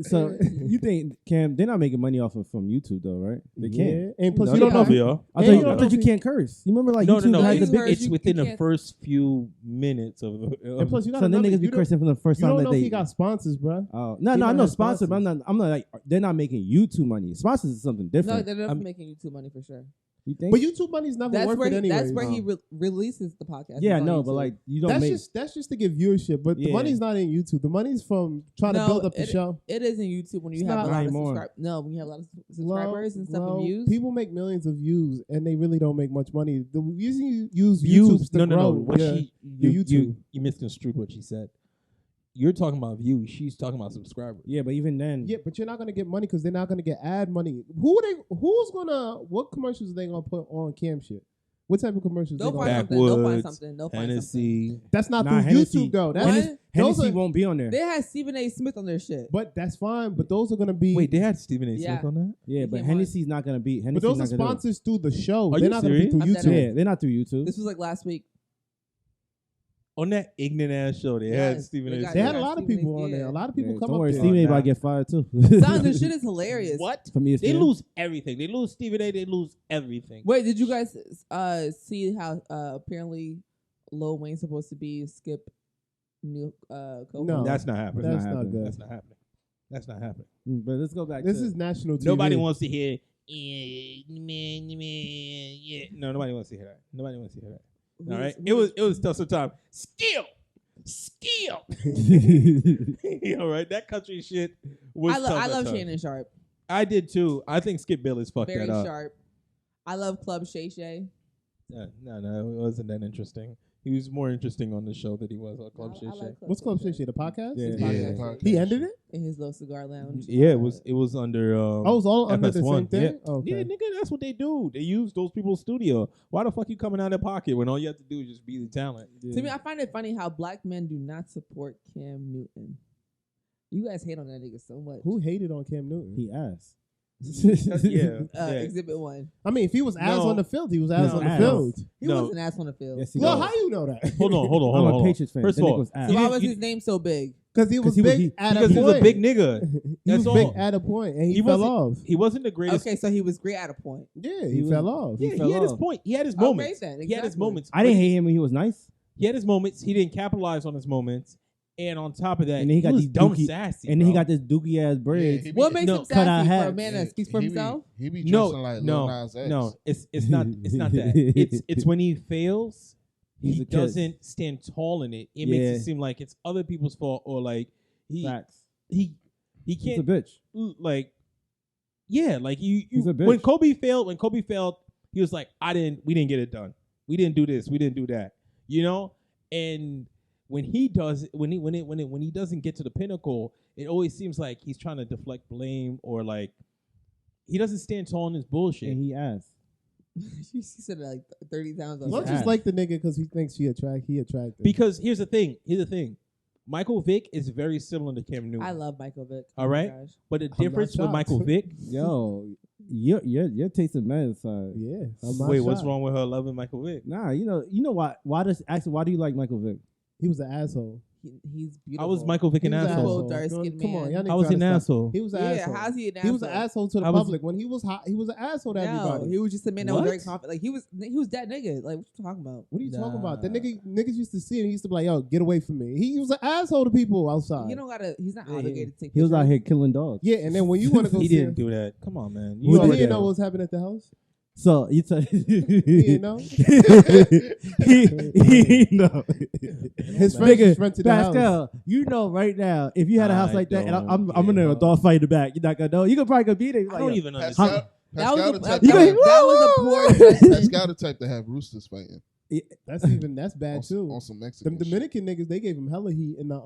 So you think Cam? They're not making money off of from YouTube though, right? They Yeah, can't. and plus No, you they don't know. have. If, Yeah. I And thought, you I don't thought you know- can't curse. You remember like No, YouTube had You the big. curse, It's you within the can't- first few minutes of. and plus you got So then niggas be you don't, cursing from the first you time don't that know they. if he got sponsors, bro. Oh He no, I might know have sponsor, but I'm not like they're not making YouTube money. Sponsors is something No, different. they're not I'm- making you money for sure. You think? But YouTube money's never That's worth where it anyway. that's where he releases the podcast. yeah, It's on no, but YouTube. like you don't That's make. just to give viewership. But the Yeah. money's not in YouTube. The money's from trying to No, build up the it- show. It is in YouTube when you It's have not a lot of anymore. subscribers. No, when you have a lot of subscribers and stuff Well, and views. people make millions of views and they really don't make much money. The reason you use YouTube to No. grow, What yeah, you, YouTube. you misconstrued what she said. You're talking about views. She's talking about subscribers. Yeah, but even then, yeah, but you're not gonna get money because they're not gonna get ad money. Who's gonna? What commercials are they gonna put on Cam shit? What type of commercials? They'll they find gonna something. They'll find Backwoods, something. They'll find something. Hennessy. That's not Nah, through Hennessy- YouTube though. That's What? those Hennessy are- won't be on there. They had Stephen A. Smith on their shit. But that's fine. But those are gonna be. Wait, they had Stephen A. Yeah. Smith on that? Yeah, He but came Hennessy's not gonna be. but Hennessy's those are not gonna do it. sponsors through the show. Are They're you not gonna be serious? through I'm dead YouTube. Yeah, they're not through YouTube. This was like last week. On that ignorant ass show, they had Yes, Stephen they A. got- They Smith. had a lot of Stephen A. people on there. Yeah. A lot of people Yeah, come don't up worry, there. Stephen A. Nah. about to get fired too. Son, this shit is hilarious. What? From They ESPN. lose everything. They lose Stephen A. They lose everything. Wait, did you guys see how apparently Lil Wayne's supposed to be Skip new co-host? No. That's not happening. That's not happening. good. That's not happening. That's not happening. But let's go back. This to, is national TV. Nobody wants to hear. Yeah. No, nobody wants to hear that. Nobody wants to hear that. All right. It was still some time. Skill. All right. That country shit was. I tough. love Shannon Sharp. I did too. I think Skip Bayless fucked Very that up. sharp. I love Club Shay Shay. No, it wasn't that interesting. He was more interesting on the show than he was on Club I Shay like Shay. Club What's Club Shay Shay Shay? The podcast? Yeah. His Yeah, podcast. podcast. He ended it? In his little cigar lounge. Yeah, it was under. Oh, it was all under the FS1. same thing? Yeah. Okay. Yeah, nigga, that's what they do. They use those people's studio. Why the fuck you coming out of their pocket when all you have to do is just be the talent? To me, I find it funny how black men do not support Cam Newton. You guys hate on that nigga so much. Who hated on Cam Newton? he asked. yeah. Exhibit 1. I mean, if he was ass No. on the field, he was ass No. on the Ass. field. He No. was an ass on the field. Yes, he Well, was. how you know that? Hold on. I'm a Patriots fan. First That of nigga all, was ass. So why You- was you- his name so big? Because he was he was- big he- at because a he point. was a big nigga. He That's was big all. at a point, and he, He fell wasn't- off. He wasn't the greatest. Okay, so he was great at a point. Yeah, He he was- fell off. Yeah, fell he had his off. point. He had his Okay, moments. then, He had his exactly. moments. I didn't hate him when he was nice. He had his moments. He didn't capitalize on his moments. And on top of that, And then he got was these dumb dookie- sassy. And then he bro. got this dookie ass braids. he be- What makes no, him cut out sassy for a hats. man that speaks for he himself? He be no, dressing like no, Lil Nas X. no. It's not that. It's when he fails. He's He a kid. doesn't stand tall in it. It makes Yeah. it seem like it's other people's fault or like he Facts. he He's a can't bitch. like yeah like He's a bitch. when Kobe failed he was like we didn't get it done, we didn't do this, we didn't do that, and when he does when he doesn't get to the pinnacle, it always seems like he's trying to deflect blame or like he doesn't stand tall in his bullshit. And he asked. She said it like 30 times. on Let's the- just ass. like the nigga because he thinks he attractive. Because here's the thing. Michael Vick is very similar to Cam Newton. I love Michael Vick. All right. Oh my gosh. But the not difference with shocked. Michael Vick. Yo, you're tasting medicine. Yeah. I'm not Wait, what's shocked. wrong with her loving Michael Vick? Nah, you know why? Why do you like Michael Vick? He was an asshole. He's I beautiful. was Michael Vick He an was an asshole. asshole. asshole. dark-skinned Come on, man. y'all niggas I was gotta an stop. asshole. He was an Yeah, asshole. how's he an He was an asshole? asshole to the I was- public. When he was hot, he was an asshole to everybody. No, he was just a man that was very What? confident. Like he was that nigga. Like what you talking about? What are you talking about? The Nah. niggas used to see him. He used to be like, "Yo, get away from me." He was an asshole to people outside. You don't gotta. He's not Yeah. obligated to take. He was out pictures. here killing dogs. Yeah, and then when you want to go He see didn't him, do that. Come on, man. you did didn't that. know what was happening at the house. So you tell You didn't know. he know. His friends Nigga, just rented the house. Pascal, you know right now, if you had a house I like that, and don't I'm gonna give a- dog fight in the back, you're not gonna know. You could probably go beat it. I don't even Pascal, understand. That was Pascal a, the that, type You to gonna- have- that was a poor judgment. Pascal the type to have roosters fighting That's bad on too. some Them Mexican shit. Dominican niggas, they gave him hella heat in the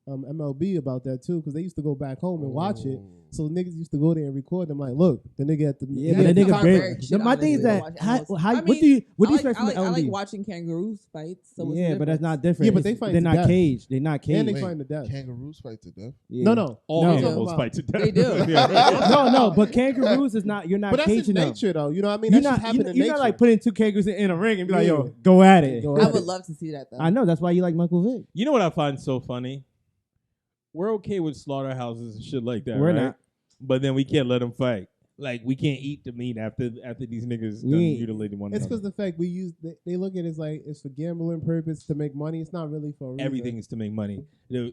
MLB about that too, because they used to go back home and watch it. Oh. So niggas used to go there and record them. Like, look, the nigga at the Yeah, Yeah, but that you nigga can't great. brag shit My on thing is niggas that watching how animals. how I what mean, do you I expect like, from the I like LMD? watching kangaroos fight. So what's Yeah, the but that's difference? not different. Yeah, but they It's- fight they're to not death. caged. They're not caged. and they Wait, find the death. Kangaroos fight to death. Yeah. No. All No. animals No. fight to death. They do. Yeah. no, but kangaroos is not. You're not But that's caging in them. nature, though. You know what I mean? You're That not. shit happen in You're nature. not like putting two kangaroos in a ring and be like, Yeah. "Yo, go at it." Go I at would it. love to see that though. I know that's why you like Michael Vick. You know what I find so funny? We're okay with slaughterhouses and shit like that, We're right? not. But then we can't let them fight. Like we can't eat the meat after these niggas We done ain't- mutilated one It's another. because the fact we use they look at it as like it's for gambling purpose to make money. It's not really for a reason. Everything is to make money.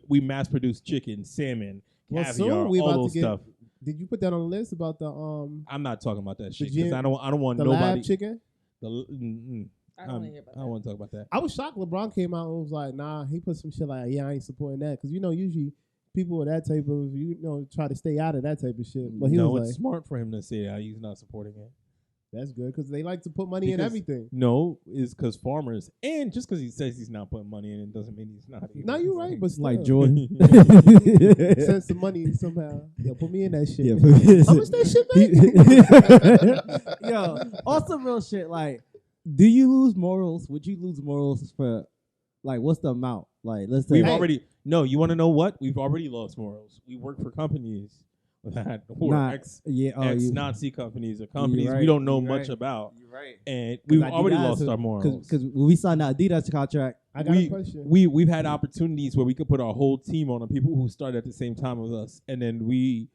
We mass produce chicken, salmon, Well, caviar, soon we all about those to get. stuff. Did you put that on the list about the I'm not talking about that shit gym- because I don't want the nobody. lab chicken? I I don't want to hear about don't that. want to talk about that. I was shocked. LeBron came out and was like, "Nah." He put some shit like, "Yeah, I ain't supporting that," because usually people with that type of try to stay out of that type of shit. But he No, was it's like, smart for him to say that he's not supporting it. "That's good," because they like to put money in Because- everything. No, it's because farmers, and just because he says he's not putting money in, it doesn't mean he's not. either. No, you're It's right, like- but still. Like Jordan. send some money somehow. Yo, put me in that shit. Yeah, How much that shit make? Yo, also real shit. Like, do you lose morals? Would you lose morals for, like, what's the amount? Like, let's say, We've Hey. already no. You want to know what? We've already lost morals. We work for companies that were Nah, ex Nazi companies or companies right, we don't know you're much right. about, You're right. and we've already lost our morals. Because when we signed the Adidas contract, I got a question. We've had opportunities where we could put our whole team on people who started at the same time as us, and then we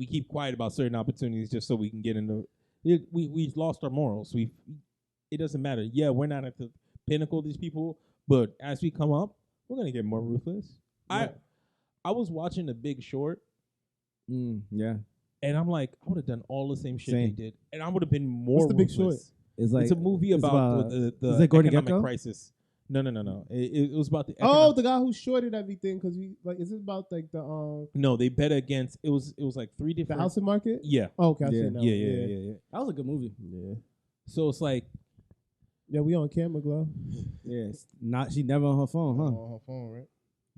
keep quiet about certain opportunities just so we can get into it. We've lost our morals. It doesn't matter. Yeah, we're not at the pinnacle of these people, but as we come up, We're gonna get more ruthless. Yeah. I was watching The Big Short, Yeah. and I'm like, I would have done all the same shit Same. they did, and I would have been more What's The Big ruthless. It's like It's a movie it's about the is it Gordon economic Gekko? crisis. No. It was about the Oh, the guy who shorted everything because he like. Is it about like the no, they bet against. It was like three the different. housing market? Yeah, Oh, okay, I Yeah. see it now. yeah. That was a good movie. Yeah. So it's like, Yeah, we on camera, Glow. Yeah. Not she never on her phone, huh? On her phone, right?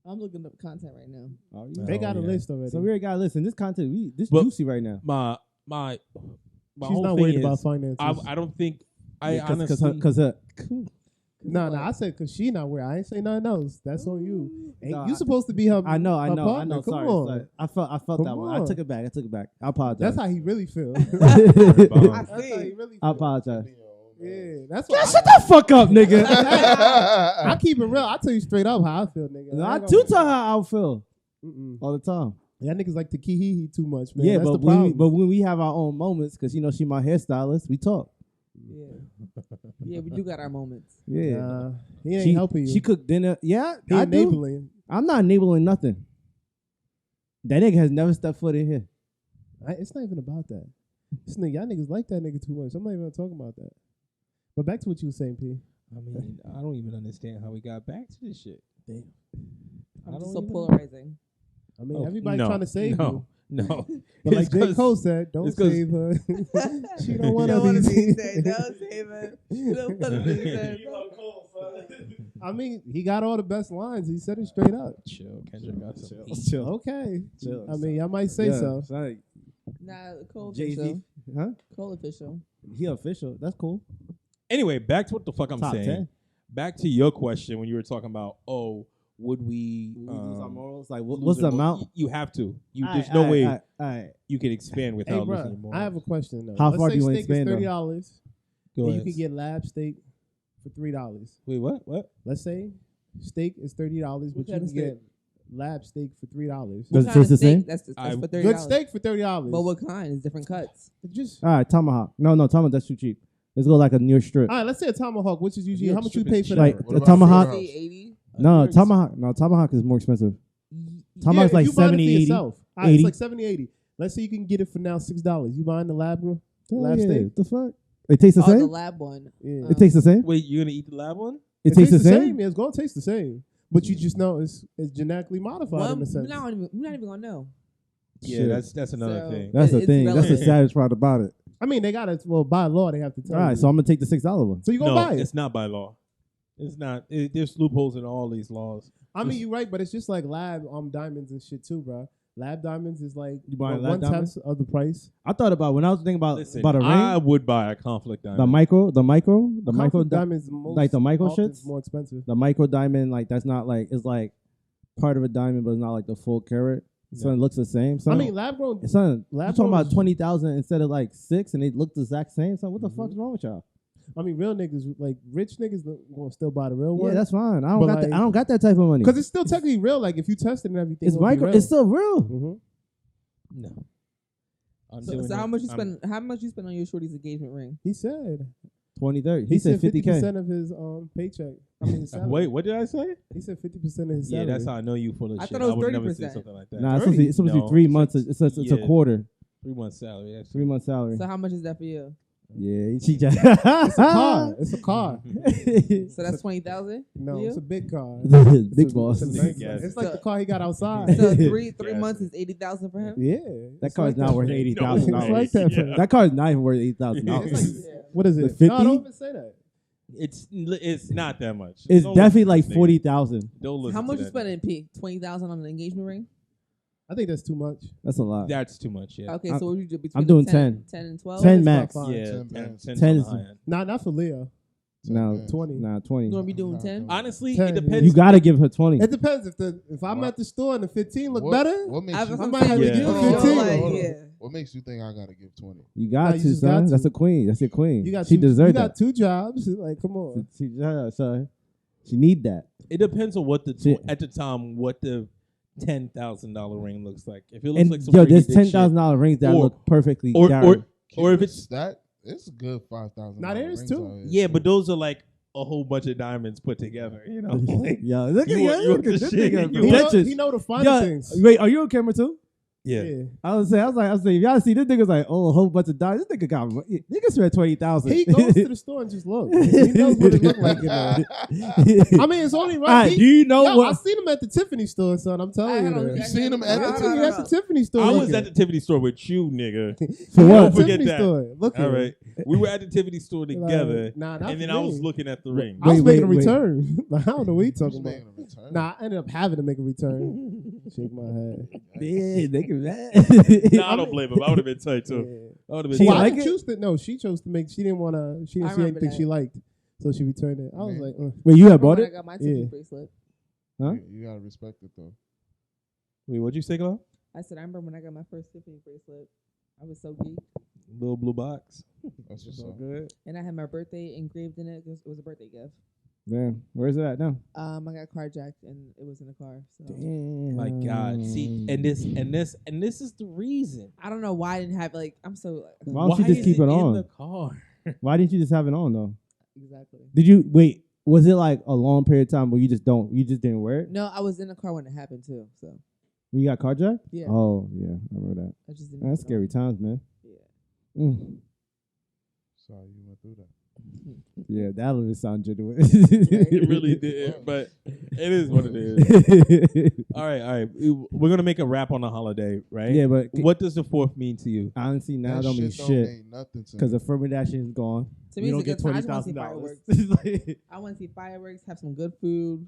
I'm looking up content right now. Oh, They got a yeah. list already. So we already got to listen. This content, this But- juicy right now. my She's whole not thing worried is, about finances. I don't think I honestly Because No, I said because she not worried. I ain't say nothing else. That's on you. Ain't No, you supposed to be her? I know. her partner. Come Sorry, on. sorry. I felt Come that one. I on. took it back. I apologize. That's how he really feel. I That's how he see. really feel. I apologize. Yeah, that's what. Shut the fuck up, nigga. I keep it real. I tell you straight up how I feel, nigga. I ain't do gonna- tell her how I feel Mm-mm. all the time. Y'all niggas like to key too much, man. Yeah, That's but the problem. when we have our own moments, because she my hairstylist, we talk. Yeah. Yeah, we do got our moments. Yeah, Nah, he ain't she, helping you. She cooked dinner. Yeah, he I do. enabling. I'm not enabling nothing. That nigga has never stepped foot in here. It's not even about that. This nigga, y'all niggas like that nigga too much. I'm not even talking about that. But back to what you were saying, P. I mean, I don't even understand how we got back to this shit. Damn. I'm I just don't so even- polarizing. I mean, Oh, everybody's no, trying to save you. No, But like It's J. 'cause- Cole said, don't it's 'cause- save her. She don't want Don't to wanna be be saved. saved. Don't save her. Don't wanna be saved. I mean, he got all the best lines. He said it straight up. chill. Kendrick got some heat. Chill. Okay. Chill. I mean, y'all might say so. Sorry. Nah, Cole Jay-Z. official. Huh? Cole official. He official. That's cool. Anyway, back to what the fuck I'm Top saying. 10. Back to your question when you were talking about, would we We lose our morals. Like, lose what's the our mor- amount? You have to. There's no way All right. you can expand Hey, without bro, losing your morals. I have a question though. How Let's far say do you wanna steak expand, is though? $30, Go and you ahead. can get lab steak for $3. Wait, what? What? Let's say steak is $30, but What you kind can of get lab steak for $3. Does it What kind taste the of steak? same? That's I- for $30. Good steak for $30. But what kind? It's different cuts. Just All right, tomahawk. No, tomahawk. That's too cheap. Let's go like a near strip. all right. Let's say a tomahawk, which is usually New how York much you strip pay is for Like that. What a about tomahawk. 60, 80. No, tomahawk. No, tomahawk is more expensive. Tomahawk's if like you buying it 70, for 80. yourself. All right, 80. it's like 70, 80. Let's say you can get it for now $6. You buying the lab, bro? Lab yeah, steak? the fuck? It tastes the Oh, the same? lab one. Yeah. It tastes the same? Wait, you're gonna eat the lab one? It tastes the same? Yeah, it's gonna taste the same, but you just know it's genetically modified One, in a we're sense. not even gonna know. Yeah, Shit. that's another So- thing. That's the It's thing. That's the relative. saddest part about it. I mean, they gotta by law they have to tell All right, you. so I'm gonna take the $6 one. So you gonna No, buy it? it's not by law. It's not. There's loopholes in all these laws. I mean, you're right, but it's just like lab diamonds and shit too, bro. Lab diamonds is like You buying lab 1/10 diamonds? of the price. I thought about when I was thinking about Listen, a ring, I would buy a conflict diamond. the micro, Conflict diamonds, like the micro often shits? more expensive. the micro diamond, like that's not like it's like part of a diamond, but it's not like the full carat. So Yeah. it looks the same. So I mean, lab grown. son, you lab talking grown about is- 20,000 instead of like 6, and they look the exact same. So what the Mhm. fuck's wrong with y'all? I mean, real niggas like rich niggas gonna still buy the real one. Yeah, that's fine. I don't But got like- that. I don't got that type of money. because it's still technically real. Like if you test it and everything, It's it'll be micro. real. It's still real. Mhm. No. I'm So, doing so how it. much you I'm- spend? How much you spend on your shorty's engagement ring? He said 20, 30. He said 50K. 50% of his paycheck. I mean, his salary. Wait, what did I say? He said 50% of his Yeah, salary. that's how I know you full of I shit. thought it was I would never say 30%. something like that. Nah, it's supposed to be, it's supposed to be No, 3 it's months. a- It's a yeah. quarter. 3 months salary. That's 3 months salary. So how much is that for you? Yeah, she just. It's a car. It's a car. So that's 20,000. No, You? it's a big car. Big It's a- boss. It's, a nice Yes. car. It's like the car he got outside. So three Yes. months is 80,000 for him. Yeah. That it's car is like not that. worth No $80,000. It's like that. Yeah. That car is not even worth $80,000. It's It's, like, what is The it? 50? No, don't even say that. It's not that much. it's Don't definitely listen like to this nigga. 40,000. Don't listen How much to you that spending, P? 20,000 on an engagement ring? I think that's too much. That's a lot. nigga. That's too much. Yeah. Okay, I'm- so what would you do between I'm doing 10 and 12? 10 It's max. about fine. Yeah, 10 10, bands. 10 10 on is- the high end. Not for Leah. No, bands. 20. Nah, 20. You want to be doing 10? Honestly, 10, it yeah. depends. You gotta give her 20. It depends if I'm What? at the store and the 15 look What- better. What makes I you? was I gonna might say have you to do, get the you know, 15. like, Hold on. yeah. What makes you think I gotta give 20? You Nah, got you to, just got son. to. That's a queen. That's your queen. You got she two, deserves you that. got 2 jobs. Like, come on. Son. She need that. It depends on what Shit. at the time what the $10,000 ring looks like. If it looks And like some yo, freaky there's dick shit, $10,000 rings that Or- look perfectly or guaranteed. or if it's that, it's a good $5,000. Nah, there is rings too. out here. yeah, but those are like a whole bunch of diamonds put together. You know, like, Yo, look You want- you want at the this shit, nigga. you He want- know, he know the finer Yo, things. wait, are you on camera too? yeah. I was saying, if y'all see this nigga's like, oh, a whole bunch of diamonds. This nigga got, nigga spent 20,000. He goes to the store and just look. He knows what it look like in there. I mean, it's only right. Do you know I what? seen him at the Tiffany store, son. I'm telling you. You seen him at the Tiffany? At the Tiffany store. I was looking. at the Tiffany store with you, nigga. For what? Don't forget Tiffany that. store. Look All right, we were at the Tiffany store together, Nah, not and then for I me. was looking at the ring. I was Wait, making a wait. return. I don't know what he Who's talking about. making a return? Nah, I ended up having to make a return. Shake my head. Yeah, nigga, man. Nah, I don't blame him. I would have been tight too. Yeah. I would have been. She Well, tight. I like didn't it? choose to. No, she chose to make. She didn't want to. She I didn't see remember anything that. she liked, so she returned it. I was Man. like, Wait, you had Remember bought when it? I got my Tiffany Yeah. bracelet. Huh? You gotta respect it though. Wait, what'd you say, Glo? I said I remember when I got my first Tiffany bracelet. I was so geeked, Little blue box. That's what's So up. good. and I had my birthday engraved in it because it was a birthday gift. Damn, where's it at now? I got carjacked and it was in the car. So Damn. My God. See, and this is the reason. I don't know why I didn't have I'm so Why don't you just is keep it in on? the car? Why didn't you just have it on though? exactly. Did you wait? Was it like a long period of time where you just didn't wear it? No, I was in the car when it happened too. So When you got carjacked? yeah, Oh yeah, I remember that. I just didn't. That's have it on. scary times, man. Yeah. Mm. Sorry you went through that. Yeah, that would sound genuine. It really did, but it is what it is. All right. We're gonna make a wrap on the holiday, right? Yeah, but What does the 4th mean to you? honestly, now That don't mean shit shit mean nothing to because me. affirmative action is gone. To me, You it's don't a get good time. I just want to see $20,000. fireworks. I want to see fireworks, have some good food.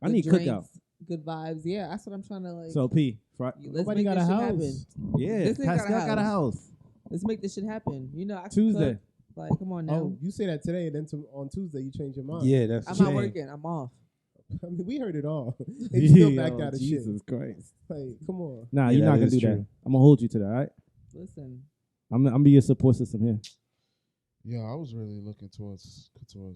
I good need drinks, cookout. good vibes. Yeah, that's what I'm trying to like. So P, let's Nobody make got this a shit house. happen. yeah, This nigga Pascal got a house. Let's make this shit happen. You know, I can Tuesday. cook. Like, come on now. oh, you say that today, and then on Tuesday you change your mind. Yeah, that's I'm the not thing. working. I'm off. I mean, we heard it all. And you still backed out of shit. Jesus Christ. Like, come on. Nah, Yeah, you're not that gonna is do that. true. I'm gonna hold you to that. All right. Listen, I'm gonna be your support system here. Yeah, I was really looking towards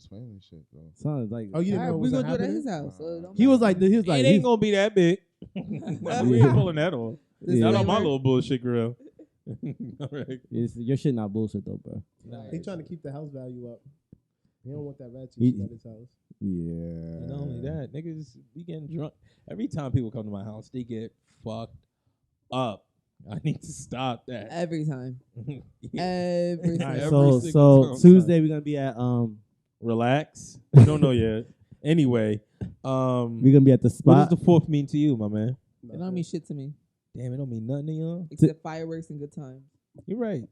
family shit though. Son, like, Oh, you all didn't right, know it we was gonna do it at happening? his house. So don't he was matter. like, It ain't gonna be that big. We ain't pulling that on. This Yeah. Not on my flavor- little bullshit grill. All right. your shit not bullshit though, bro. He trying to keep the house value up. He don't want that ratchet He- shit at his house. Yeah. And not only that, niggas be getting drunk. Every time people come to my house, they get fucked up. I need to stop that. every time. Yeah. Every All time. right, every So single time. Tuesday we're gonna be at Relax. We don't know yet. Anyway, we're gonna be at the what spot. does the 4th mean to you, my man? It don't mean shit to me Damn, it don't mean nothing to you. except fireworks and good times. You're right.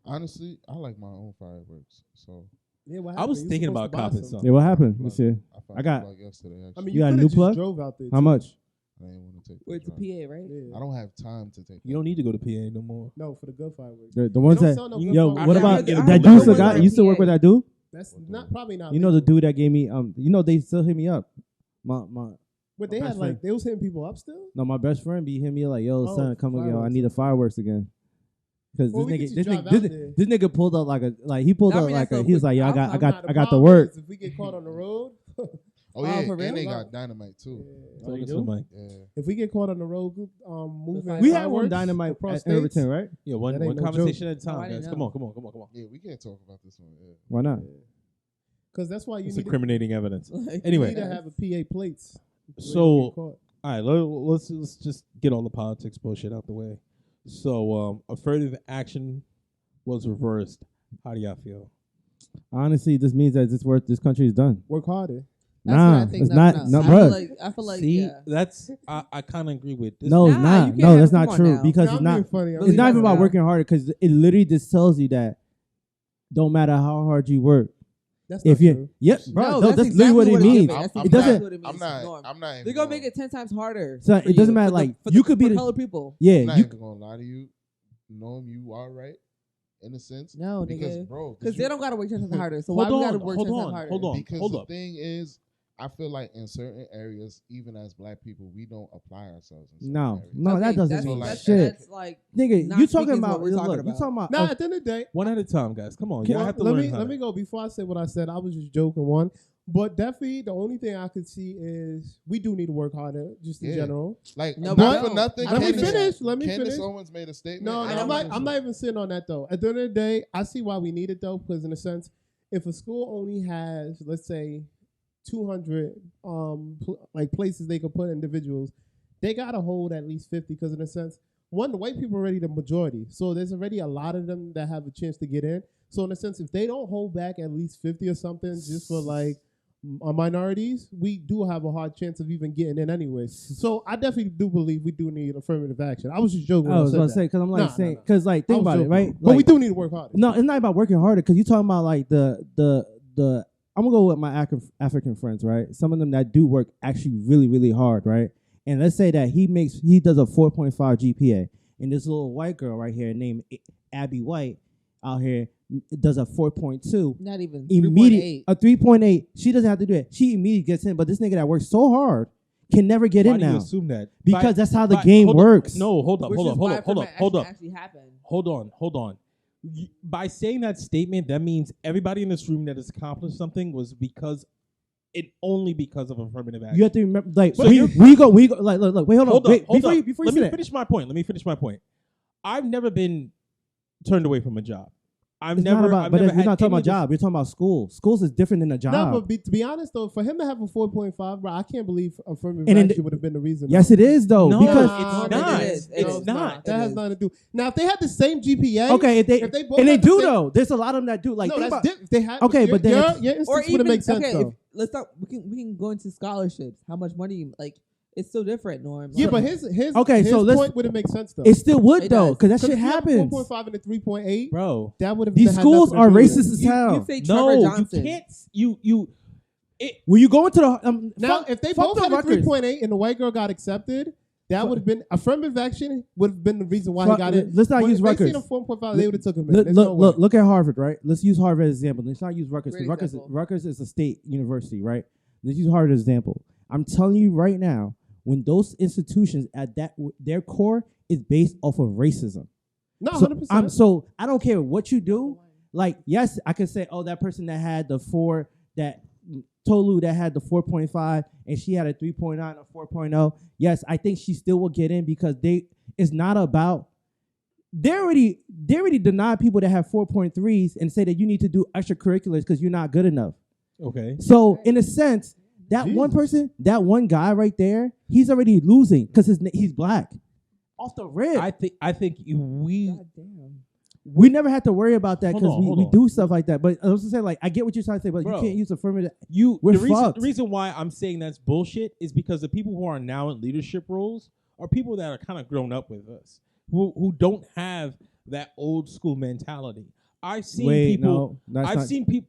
Honestly, I like my own fireworks. So Yeah, what I was happened? You thinking supposed about to buy copping some. something. Yeah, what happened plug. this year? found I got- a plug yesterday. I Actually, mean, You got a coulda new just plug? drove out there. How too. much? I didn't want to take. Wait, the it's a drive. PA, right? Yeah. I don't have time to take. You don't need to go to PA no more. No, for the good fireworks. The ones They that don't sell no you- good yo, fireworks. what I about heard- I that heard dude? the Still ones got that you still are work with PA. that dude? That's not probably not. You know the legal. dude that gave me you know they still hit me up. My But they my had best like friend. they was hitting people up still. No, my best friend be hitting me like, yo, Oh, son, come again. I fireworks. need the fireworks again. Because Well, we this could just nigga, drive out there. this nigga pulled up he pulled I up mean, like that's so he was quick. like, yo, I I'm got not- the problem work. is if we get caught on the road, Oh Oh, yeah, for real? and they got dynamite too. Oh, you Talking to do? Mike. Yeah. if we get caught on the road, moving. We had one fireworks dynamite across at states, Everton, right? Yeah, one That ain't no conversation at a Oh, time, I didn't guys. know. Come on. Yeah, we can't talk about this one. Yeah. Why not? Because that's why you It's need, incriminating evidence. Like, you Anyway. need to have a PA plates. So, all right, let's just get all the politics bullshit out the way. So, affirmative action was reversed. How do y'all feel? Honestly, this means that this country is done. Work harder. that's what I Nah, think, it's that's not. enough. No, I bro. feel like See, yeah. that's I kind of agree with this. No, it's Nah, you not. can't No, have- that's come not on true now. because Nah, it's I'm not. being funny. Really It's not even doesn't about matter. working harder because it literally just tells you that don't matter how hard you work. That's If not you, true. yep, bro, No, that's that's literally what exactly it what it means. is. That's It exactly doesn't. what it means. I'm not. Norm. I'm not. Even They're gonna make it 10 times harder. So for it doesn't you, matter, for like, the, you could be for the- colored people. Yeah, I'm not you even gonna lie to you. Knowing you are right, in a sense. No, Because nigga. bro, Because they don't gotta work 10 times harder. So Hold why we on, gotta work 10 times harder? hold on. Because the up. thing is, I feel like in certain areas, even as black people, we don't apply ourselves. In certain no, areas. no, that Okay, doesn't that's, mean like- shit. That's like Nigga, not you speaking talking to what about we're talking look, you about. talking about Nah, at the end of the day, One at a time, guys. Come on, Can- y'all have to let learn me how let to- me go before I say what I said. I was just joking one, but definitely the only thing I could see is we do need to work harder, just in Yeah. general. Like, No, not but- for nothing. I Let me don't Candace- finish. Let me Candace finish. Owens made a statement. No, and I'm not even sitting on that though. At the end of the day, I see why we need it though, because in a sense, if a school only has, let's say, 200 like places they could put individuals, they gotta hold at least 50 because in a sense, one, the white people are already the majority, so there's already a lot of them that have a chance to get in. So in a sense, if they don't hold back at least 50 or something just for like minorities, we do have a hard chance of even getting in anyway. So I definitely do believe we do need affirmative action. I was just joking. I was gonna say because I'm like saying because like think about it, right? But we do need to work harder. No, it's not about working harder because you're talking about like the. I'm gonna go with my African friends, right? Some of them that do work actually really, really hard, right? And let's say that he does a 4.5 GPA, and this little white girl right here named Abby White out here does a 4.2. Not even immediate 3.8. She doesn't have to do it. She immediately gets in, but this nigga that works so hard can never get in now. Why do you assume that? Because that's how the game works. No, hold up. Actually happened. Hold on. By saying that statement, that means everybody in this room that has accomplished something was only because of affirmative action. You have to remember, like, so we go, like, look, wait, hold on. Before Let me finish my point. I've never been turned away from a job. We're not talking about job. We're talking about school. Schools is different than a job. No, but to be honest though, for him to have a 4.5, bro, I can't believe affirmative action would have been the reason. Yes, it is though. No, because it's not. That has nothing to do. Now, if they had the same GPA, okay, if they both and they do though. There's a lot of them that do. Like, no, that's different. They had okay, but then your instance would make sense though. Let's talk. We can go into scholarships. How much money? Like, it's still different, Norm. Yeah, but his okay, so point would have make sense though. It still would though, because that shit happens. 4.5 and a 3.8, bro. That would have. These schools are racist as hell. You say Trevor Johnson. You can't. When you go into the now, if they both had a 3.8 and the white girl got accepted, that would have been affirmative action. Would have been the reason why he got in. Let's not use Rutgers. If they seen a 4.5, they would have took him. Look at Harvard, right? Let's use Harvard as an example. Let's not use Rutgers because Rutgers is a state university, right? Let's use Harvard as an example. I'm telling you right now. When those institutions at their core is based off of racism. No, 100%. So I don't care what you do. Like, yes, I can say, oh, that person that had the 4, that Tolu that had the 4.5 and she had a 3.9 or 4.0. Yes, I think she still will get in because it's not about. They already deny people that have 4.3s and say that you need to do extracurriculars because you're not good enough. Okay. So in a sense. That one person, that one guy right there, he's already losing because he's black. Off the rip. I think we never had to worry about that because we do stuff like that. But I was saying, like, I get what you're trying to say, but you can't use affirmative. The reason why I'm saying that's bullshit is because the people who are now in leadership roles are people that are kind of grown up with us, who don't have that old school mentality. I've seen people.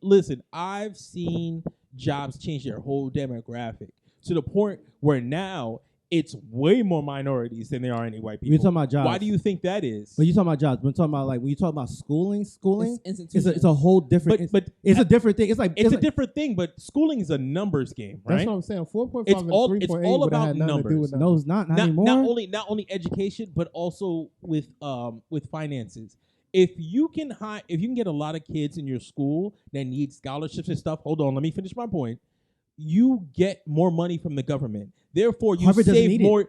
Listen, I've seen jobs change their whole demographic to the point where now it's way more minorities than there are any white people. We're talking about jobs. Why do you think that is? But you're talking about jobs. We're talking about like when you talk about schooling, it's a whole different. But it's a different thing. It's a different thing. But schooling is a numbers game, right? That's what I'm saying. 4.5 and 3.8 it's all about numbers. No, it's not anymore. Not only education, but also with finances. If you can get a lot of kids in your school that need scholarships and stuff, hold on, let me finish my point. You get more money from the government. Therefore, you save more.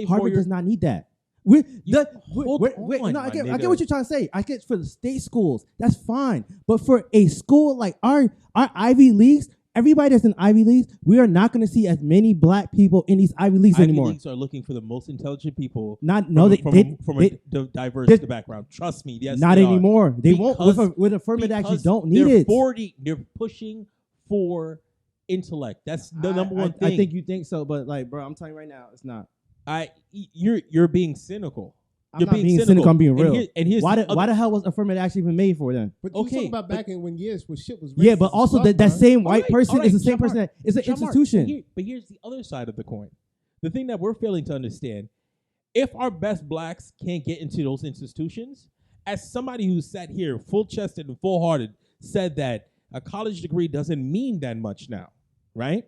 Harvard does not need that. I get what you're trying to say. I get for the state schools, that's fine. But for a school like our Ivy Leagues, everybody that's in Ivy Leagues, we are not going to see as many black people in these Ivy Leagues anymore. Ivy Leagues are looking for the most intelligent people from a diverse background. Trust me. Yes, not anymore. They won't. With affirmative action, don't need it. They're pushing for intellect. That's the number one thing. I think you think so, but like, bro, I'm telling you right now, it's not. You're being cynical. I'm not being cynical. I'm being real. Why the hell was affirmative action even made for then? But you talking about back in when years when shit was racist. Yeah, but also that same white person is the same person that is an institution. But here's the other side of the coin. The thing that we're failing to understand: if our best blacks can't get into those institutions, as somebody who sat here full-chested and full-hearted said that a college degree doesn't mean that much now, right?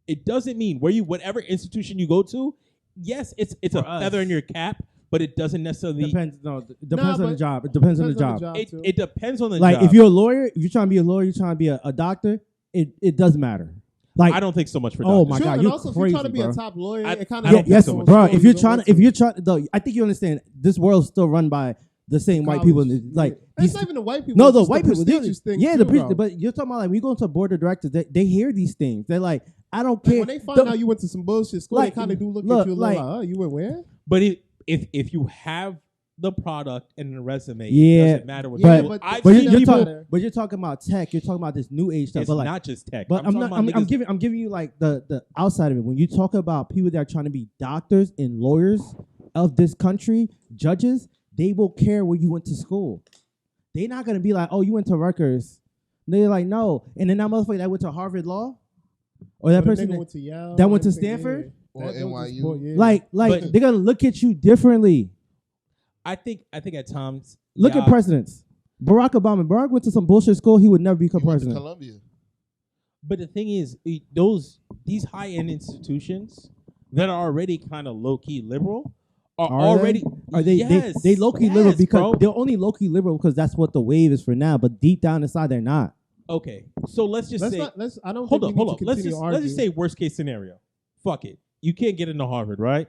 It doesn't mean whatever institution you go to. Yes, it's a feather in your cap. But it doesn't necessarily depends on the job. It depends on the job. It depends on the job. Like if you're a lawyer, if you're trying to be a lawyer, you're trying to be a doctor. It doesn't matter. Like I don't think so much for. Oh doctors. my god, and you're also, crazy, if you're trying to be bro. a top lawyer, it kind of yes, bro. If you're trying, though, I think you understand. This world's still run by the same white people. Like it's not even the white people. No, it's the just white people. prestigious thing. Yeah, too, but you're talking about like when you go into board of directors, they hear these things. They're like, I don't care. When they find out you went to some bullshit school, Like, they kind of do look look, at you like, like, oh, you went where? But if you have the product and the resume, Yeah, it doesn't matter what. yeah, you do. but I've But seen people. you're talking about tech. You're talking about this new age stuff. It's But like, not just tech. but I'm giving you like the outside of it. When you talk about people that are trying to be doctors and lawyers of this country, judges, they will care where you went to school. They're not gonna be like, oh, you went to Rutgers. They're like, no. And then that motherfucker that went to Harvard Law, or that person that went to Yale, that went to Stanford, Or NYU. like But- they're gonna look at you differently. I think at times. Look at presidents. Barack Obama. Barack went to some bullshit school. He would never become He went to president. Columbia. But the thing is, these high end institutions that are already kind of low key liberal are already. Are they? Yes, they low key yes, liberal because bro. they're only low key liberal because that's what the wave is for now. But deep down inside, they're not. Okay, so let's just say. I don't Hold think up, we hold need up. to Let's continue just say worst case scenario. Fuck it. You can't get into Harvard, right?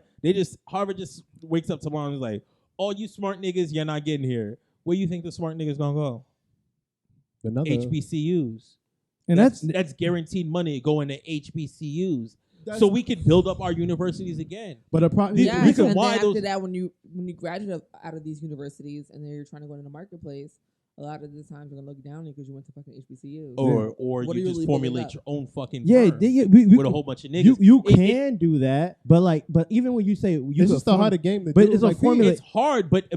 Harvard just wakes up tomorrow and is like, all you smart niggas, you're not getting here. Where you think the smart niggas gonna go? Another HBCUs. And that's guaranteed money going to HBCUs. So we could build up our universities again. But a problem. The Yeah, reason and why then those- after that, when you graduate out of these universities and then you're trying to go into the marketplace, a lot of the times you're gonna look down because you went to fucking HBCU. Or What are you you just really formulate building your own fucking yeah, firm we with a whole bunch of niggas. You It- can do that, but even when you say you it's just a form- harder game to but do. it's a like, formula. It's hard, but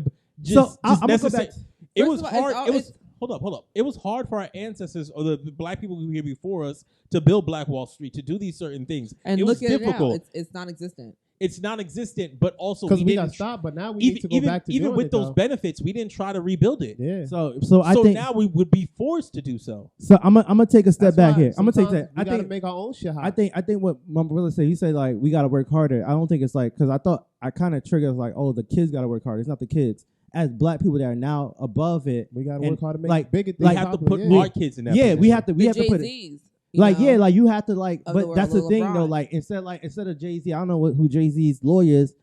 just, So, just I'm gonna go necessary. back. It First was of all, hard. Hold up. It was hard for our ancestors or the black people who were here before us to build Black Wall Street, to do these certain things. And it look was at difficult. it now; it's non-existent. It's non-existent, but also because we got didn't stopped, but now we even need to go back to even doing with it, those though. benefits, we didn't try to rebuild it. Yeah. So I think now we would be forced to do so. so. I'm gonna take a step That's back why here. I'm gonna take sometimes that. We I gotta think make our own shit hot. I think what my brother said. He said like we gotta work harder. I don't think it's like because I thought I kind of triggered like oh the kids gotta work harder. It's not the kids. As black people that are now above it, we gotta and work hard to make like- bigger things. We have to put popular, our kids in that. yeah, position. we have to The put it. Jay-Z's, Like yeah, like you have to like, of the but world, that's the Lil thing though. LeBron. Like instead of Jay-Z, I don't know who Jay-Z's lawyer is.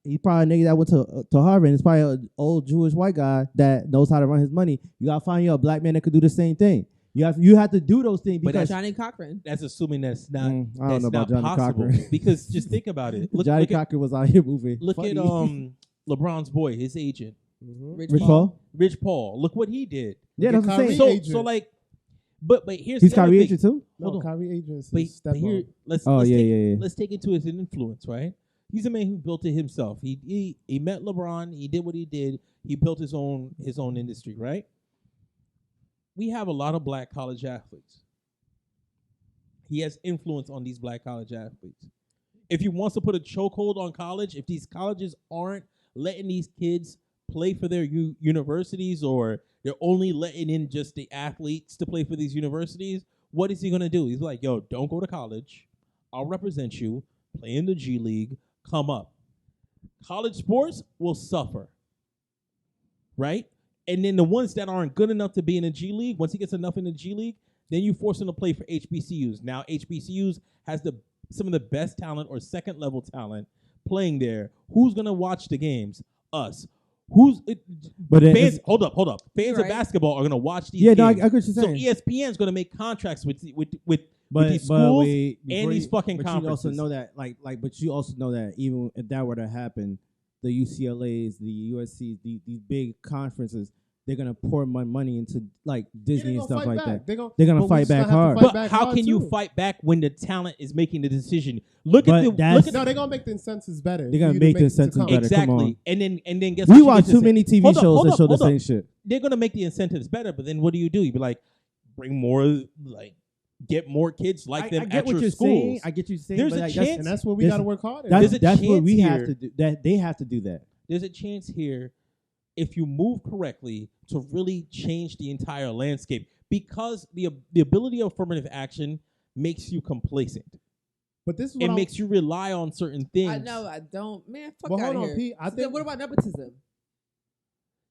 He's probably a nigga that went to Harvard. It's probably an old Jewish white guy that knows how to run his money. You gotta find you a black man that could do the same thing. You have to do those things But because Johnny Cochran. That's assuming that's not. I don't that's know about not Johnny possible. Cochran. Because just think about it. Johnny Look at Cochran was out here moving. look funny. at LeBron's boy, his agent, Rich Rich Paul. Paul. Rich Paul. Look what he did. Yeah, that's what I'm Kyrie saying. agent. So like, but here's He's the other Kyrie thing. agent too. No, Hold on. Kyrie agents. But Step here, let's Oh let's yeah, take, yeah. let's take it to his influence, right? He's a man who built it himself. He met LeBron. He did what he did. He built his own industry, right? We have a lot of black college athletes. He has influence on these black college athletes. If he wants to put a chokehold on college, if these colleges aren't letting these kids play for their universities, or they're only letting in just the athletes to play for these universities, what is he going to do? He's like, yo, don't go to college. I'll represent you. Play in the G League. Come up. College sports will suffer, right? And then the ones that aren't good enough to be in the G League, once he gets enough in the G League, then you force him to play for HBCUs. Now HBCUs has some of the best talent or second level talent playing there. Who's gonna watch the games? Us. But fans? Hold up. Fans You're of right. basketball are gonna watch these Yeah, games. no, I get what you're So saying. ESPN is gonna make contracts with these schools wait, and before these fucking but conferences. you also know that, but you also know that even if that were to happen, the UCLA's, the USC's, these big conferences, they're gonna pour money into like Disney and stuff like that. They're gonna fight back hard. But how can you fight back when the talent is making the decision? Look at But the look at No, they're gonna make the incentives better. They're gonna for you to make the it to incentives come. better. Come on. exactly, and then guess We what watch you get to too many say? TV Hold up, shows hold that up, show the hold up. same shit. They're gonna make the incentives better, but then what do? You be like, bring more, like, get more kids like I them get at what your you're schools. saying. I get what you're saying. There's but a like, chance- And that's what we There's- gotta work hard at. There's a That's what chance we have here. to do. That they have to do that. There's a chance here, if you move correctly, to really change the entire landscape, because the ability of affirmative action makes you complacent. But this is It what makes you rely on certain things. I know. I don't. Man, fuck Well, out hold of on, here. Pete. I So then think- what about nepotism?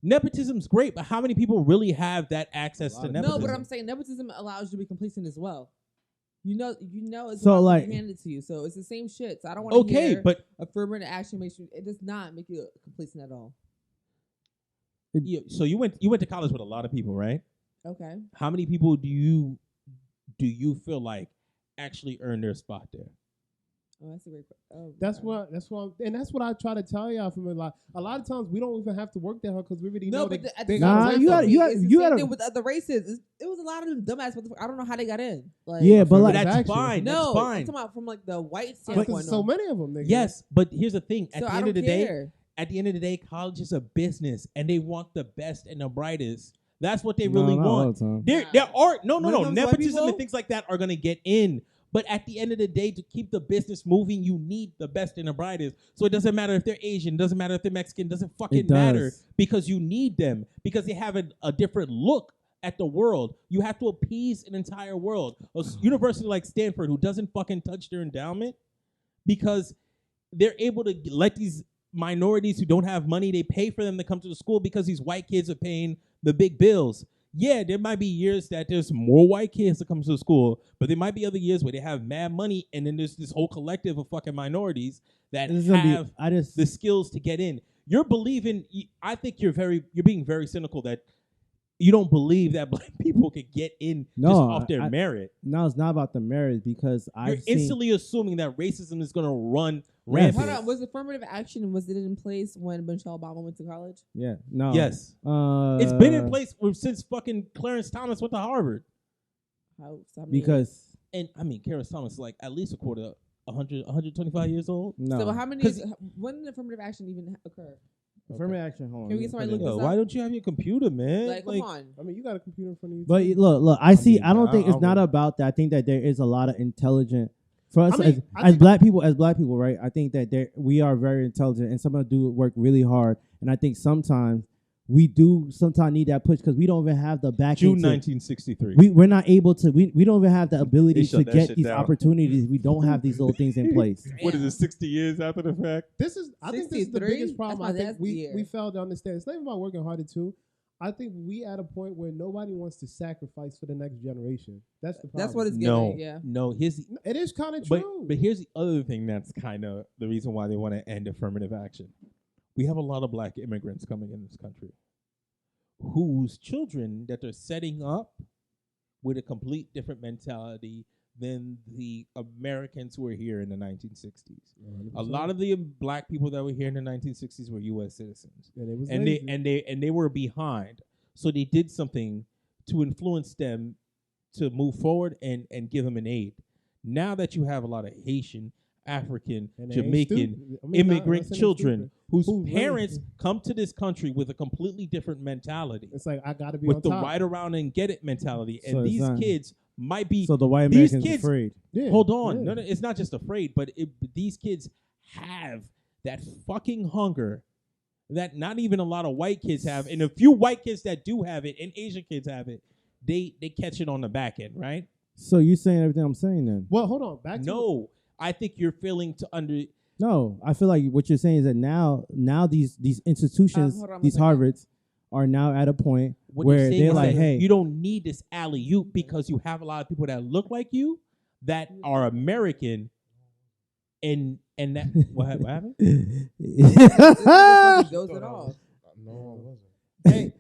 Nepotism's great, but how many people really have that access to nepotism? No, but I'm saying nepotism allows you to be complacent as well. You know, it's So, about like- being handed to you. So it's the same shit. So I don't want to okay, hear but affirmative action makes you. It does not make you complacent at all. So you went to college with a lot of people, right? Okay. How many people do you feel like actually earned their spot there? Oh, that's a great. That's what and that's what I try to tell y'all from a lot of times we don't even have to work that hard because we already know but they Nah, got you had gotta with other races. It was a lot of them dumbass motherfuckers. I don't know how they got in. Like, yeah, but like that's action. fine. no, That's fine. I'm talking about from like the white Because standpoint. so many of them. Nigga. Yes, but here's the thing. At So the I end don't of the day, care. college is a business, and they want the best and the brightest. That's what they No, really not all want. the time. There are no. When it comes to white Nepotism people? and things like that are gonna get in. But at the end of the day, to keep the business moving, you need the best and the brightest. So it doesn't matter if they're Asian, doesn't matter if they're Mexican, doesn't fucking It does. matter because you need them because they have a different look at the world. You have to appease an entire world. A university like Stanford, who doesn't fucking touch their endowment because they're able to let these minorities who don't have money, they pay for them to come to the school because these white kids are paying the big bills. Yeah, there might be years that there's more white kids that come to the school, but there might be other years where they have mad money, and then there's this whole collective of fucking minorities that This is gonna have be, the skills to get in. You're believing. I think you're being very cynical that you don't believe that black people could get in No, just off their merit. No, it's not about the merit because You're I've seen. instantly assuming that racism is going to run Yes. rampant. Hold on, was affirmative action was it in place when Michelle Obama went to college? Yeah, no. Yes, it's been in place since fucking Clarence Thomas went to Harvard. Because And I mean, Clarence Thomas is like at least 125 years old. no. So how many? When did affirmative action even occur? Affirmative action. Hold on. Can we get somebody to look Yo, this why up? don't you have your computer, man? Like, come on. I mean, you got a computer in front of you. But too. look. I see. mean, I don't think it's I'll not wait. about that. I think that there is a lot of intelligent for us I mean, I as think- black people, right? I think that we are very intelligent, and some of us do work really hard. And I think sometimes we do need that push because we don't even have the backing. June to- 1963. We're not able to. We don't even have the ability They to shut that get shit these down. opportunities. We don't have these little things in place. What is it? 60 years after the fact? I think this is the 63? biggest problem. That's I my think dad's we year. failed to understand. It's not even about working harder too. I think we at a point where nobody wants to sacrifice for the next generation. That's the problem. That's what it's No, giving. Yeah. no. It is kind of But true. here's the other thing that's kind of the reason why they want to end affirmative action. We have a lot of black immigrants coming in this country whose children that they're setting up with a complete different mentality than the Americans who were here in the 1960s. A lot of the black people that were here in the 1960s were U.S. citizens, and they were behind. So they did something to influence them to move forward and give them an aid. Now that you have a lot of Haitian, African, And they ain't Jamaican stupid. I mean, immigrant not saying children stupid. whose Who really- parents come to this country with a completely different mentality, It's like I got to be with on the top. ride around and get it mentality, So and it's these not- kids might be. So the white These Americans kids- afraid. Yeah, Hold on, yeah. no, it's not just afraid, but these kids have that fucking hunger that not even a lot of white kids have, and a few white kids that do have it, and Asian kids have it, they catch it on the back end, right? So you saying everything I'm saying then? Well, hold on. Back to No, I think you're failing to under. No, I feel like what you're saying is that now these institutions, Hold on these one second. Harvards, are now at a point What where you're saying they're is like, that hey, you don't need this alley oop because you have a lot of people that look like you that are American, and that what happened? He goes it off. No, I wasn't. Hey,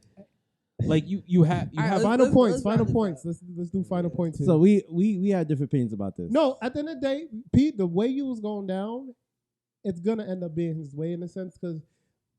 Like you have All right, final let's- points. let's Final round this points. up. Let's do final points. Here. So we have different opinions about this. No, at the end of the day, Pete, the way you was going down, it's gonna end up being his way in a sense because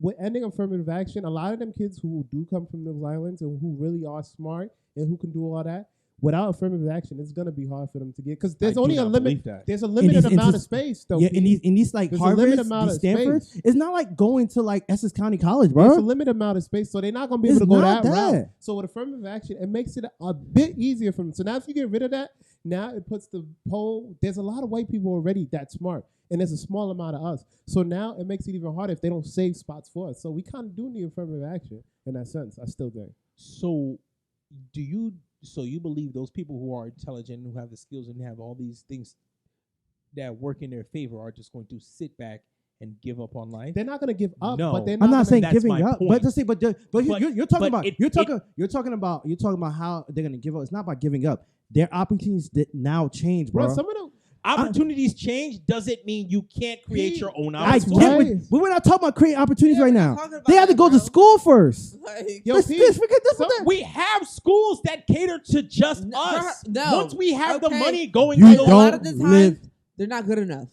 with ending affirmative action, a lot of them kids who do come from those islands and who really are smart and who can do all that, without affirmative action, it's gonna be hard for them to get because there's I only do a not limit. believe that. There's a limited these amount of inter- space, though. Yeah, Pete. in these like There's a limited Harvards, amount these of Stanfords, space. it's not like going to like Essex County College, There's a bro. limited amount of space, so they're not gonna be It's able to go not that route. that. So with affirmative action, it makes it a bit easier for them. So now, if you get rid of that, now it puts the poll. There's a lot of white people already that smart, and there's a small amount of us. So now it makes it even harder if they don't save spots for us. So we kind of do need affirmative action in that sense. I still think. So you believe those people who are intelligent, who have the skills, and have all these things that work in their favor are just going to sit back and give up on life? They're not gonna give up, No. but they're not. I'm not saying that's giving my up, point. but just say, but But- you're talking but about it- you're talking about how they're gonna give up. It's not about giving up. Their opportunities that now change, bro. bro. Some of them. opportunities change doesn't mean you can't create your own I opportunities. get, but we're not talking about creating opportunities Yeah, right we're now. not talking about They have to that, go to bro. school first. Like, Yo, Let's Pete, forget this. We have schools that cater to just No, us. no. Once we have the Okay. money going, You to a those- lot don't of the live- time, they're not good enough.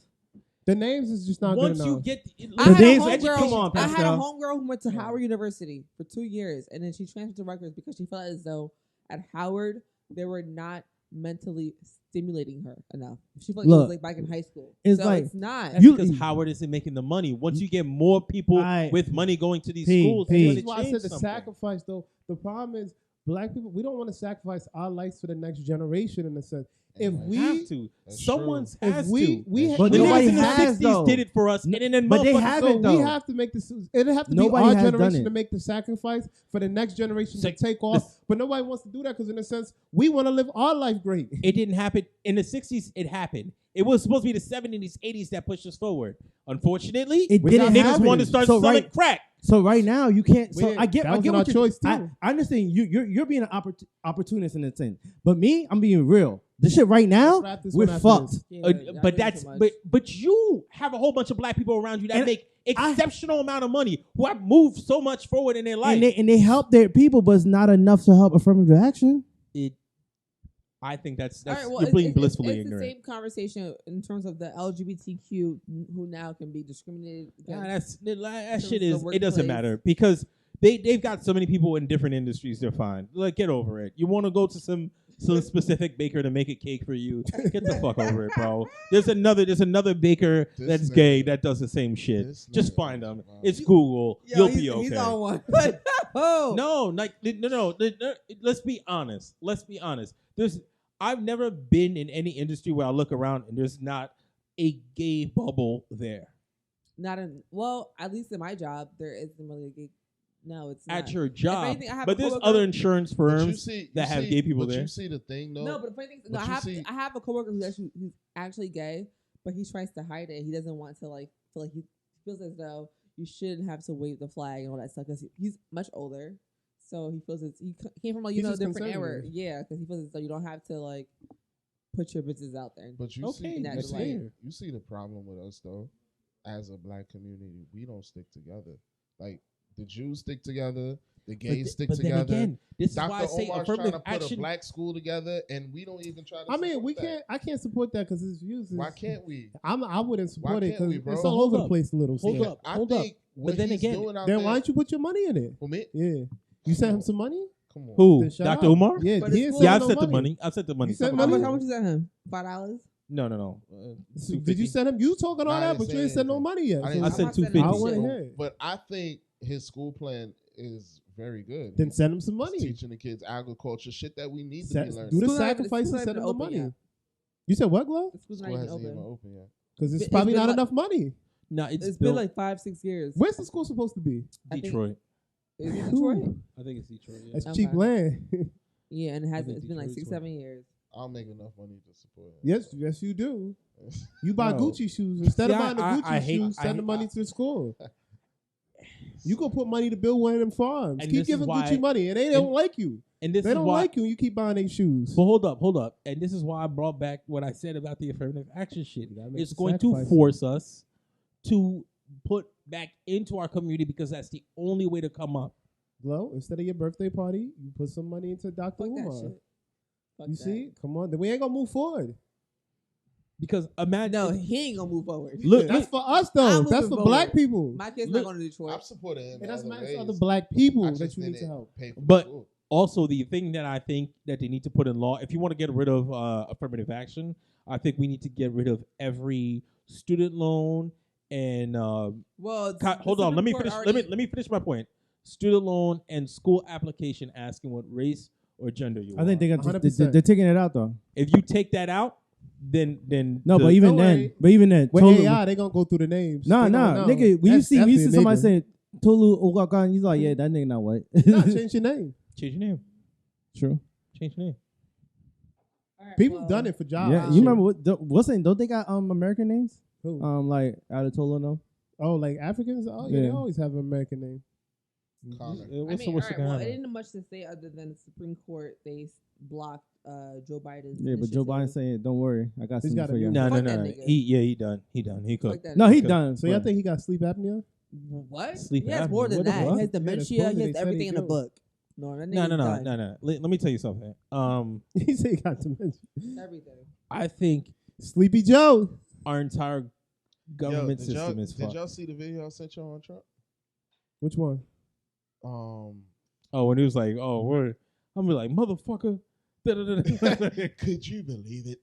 The names is just not once good you enough. get I had, a names- homegirl, come on, I had a Pascal. homegirl who went to Howard University for 2 years, and then she transferred to Rutgers because she felt as though at Howard they were not mentally stimulating her enough. She felt like it Look, was like back in high school. it's So like- it's not. That's You- because Howard isn't making the money. Once you get more people with money going to these P, schools, P. it's This going is to why I change said the something. sacrifice, though. The problem is, black people, we don't want to sacrifice our lives for the next generation in a sense. If That's we, have to. That's Someone's if has we, to. we, But The nobody niggas in the has, 60s though. did it for us, and then But they motherfuckers- have so it, though. we have to make this. It have to Nobody be our has done generation it. to make the sacrifice for the next generation So to take off. this- But nobody wants to do that because, in a sense, we want to live our life great. It didn't happen in the 60s. It happened. It was supposed to be the 70s, 80s that pushed us forward. Unfortunately, It We didn't got niggas happen. wanted to start So selling right, crack. so right now you can't. So We- I get. that I was get our what you're. choice, I too. understand you're being an opportunist in a sense, but me, I'm being real. The shit right now, Let's wrap this we're one after fucked. this. Yeah, But y'all doing that's too much. but you have a whole bunch of black people around you that And make exceptional amount of money who have moved so much forward in their life. And they help their people, but it's not enough to help affirmative action. I think that's All right, well, you're being it's blissfully the ignorant. same conversation in terms of the LGBTQ who now can be discriminated Nah, against. that terms shit of is. the It doesn't workplace. matter because they've got so many people in different industries. They're fine. Like, get over it. You want to go to some specific baker to make a cake for you? Get the fuck over it, bro. There's another baker This that's nigga- gay that does the same shit. this Just nigga find is them. wild. It's Google. Yo, You'll he's, be okay. he's on one. Oh. No, like no. Let's be honest. I've never been in any industry where I look around and there's not a gay bubble there. Not in at least in my job, there isn't really a gay. No, it's not. At your job. anything, I have But a there's coworker- other insurance But you firms see- that you have see- gay people but there. you see the thing, though. No, but the funny thing is, no, But you see- I have a coworker who's actually gay, but he tries to hide it. He doesn't want to like feel like he feels as though you shouldn't have to wave the flag and all that stuff because he's much older. So he feels he came from like He's a just different era. conservative. Yeah, because he feels as though you don't have to like put your business out there. But you Okay, see, that's you see, fair. you see the problem with us though, as a black community, we don't stick together. Like the Jews stick together, the gays stick but together. then again, this is Dr. why I say Omar's trying to affirmative put a action. black school together, and we don't even try to. I mean, support we that. can't. I can't support that because his views. Why can't we? I wouldn't support it can't we, because bro? it's all Hold over the up. place. A little. Hold still. up. I Hold think up. what But then he's again, doing out Then there, why don't you put your money in it? for me? Yeah, you sent him some money. Come on. Who? Then shut Dr. up. Umar? Yeah, But he it's ain't cool. Yeah, sent I've no sent the money. money. I've sent the money. You sent How money? much you sent him? $5. No. Did you send him? You talking all Nah, I that, didn't but you say ain't sent no anything. money yet. I So didn't- I I'm sent not sending $250. I him want to shit. hear it. But I think his school plan is very good. Then send him some He's money. teaching the kids agriculture, shit that we need to Set- be learning. do the School's not even- sacrifice school's and not send even him the open money. yet. You said what, Glow? The school's not School even hasn't even open. open yet. Because it's It's probably been not like- enough money. No, It's built been like 5-6 years. Where's the school supposed to be? I think- Detroit. Is it Ooh. Detroit? I think it's Detroit. Yeah. That's Okay. cheap land. Yeah, and it has think it's been like Detroit's 6-7 years. I'll make enough money to support it. yes, you do. You buy No. Gucci shoes instead of See, buying the I- Gucci I hate- shoes. I Send the hate- money to the school. You go put money to build one of them farms. And Keep this is giving why- Gucci money, and they don't like you. And this They is don't why. like you. And you keep buying their shoes. But hold up. And this is why I brought back what I said about the affirmative action shit. You gotta make It's the going to sacrifice. force us to put back into our community because that's the only way to come up. Glow, instead of your birthday party, you put some money into Dr. Fuck that Umar. shit. Fuck You that. see? Come on. Then we ain't going to move forward. Because imagine. No, he ain't gonna move forward. Look, That's for us, I'm though. moving That's for forward. black people. My kid's Look, not going to Detroit. I've supported him. It doesn't other matter. It's ways. other black people I that just you need didn't to help. pay for the But- school. also the thing that I think that they need to put in law, if you want to get rid of affirmative action, I think we need to get rid of every student loan and Well, hold on, let me finish my point. Student loan and school application asking what race or gender you are. I think they're 100%. they're taking it out though. if you take that out, then No, the- but even Don't then, worry. With Tolu- AI, they going to go through the names. Nah, They gonna know. nigga. When That's you see definitely somebody nigga. say Tolu Ogakan, he's like, yeah, that nigga not white. Nah, change your name. change your name. True. Change your name. People done it for jobs. Yeah, you remember what's saying? Don't they got American names? Who? Like Adetola, no. Oh, like Africans? Oh, yeah, they Yeah. always have an American name. comment. What's I mean, what's all right, gonna well, it happen? didn't much to say other than the Supreme Court they blocked Joe Biden's. Yeah, but Joe Biden initiative. saying, "Don't worry, I got He's something got a for you." new- No, Fuck that nigga. He done. He Fuck cooked. that No, nigga. he Could- done. So y'all but- think he got sleep apnea? What? Sleep He has apnea. more than What the that. He fuck? has dementia. supposedly He has they said everything he in a do. book. No, that No. nigga's done. Let me tell you something. He said he got dementia. Everything. I think Sleepy Joe. our entire government Yo, system is did fucked. y'all see the video I sent y'all on Trump? Which one? Oh, when he was like, "Oh, word," I'm like, "Motherfucker." Could you believe it?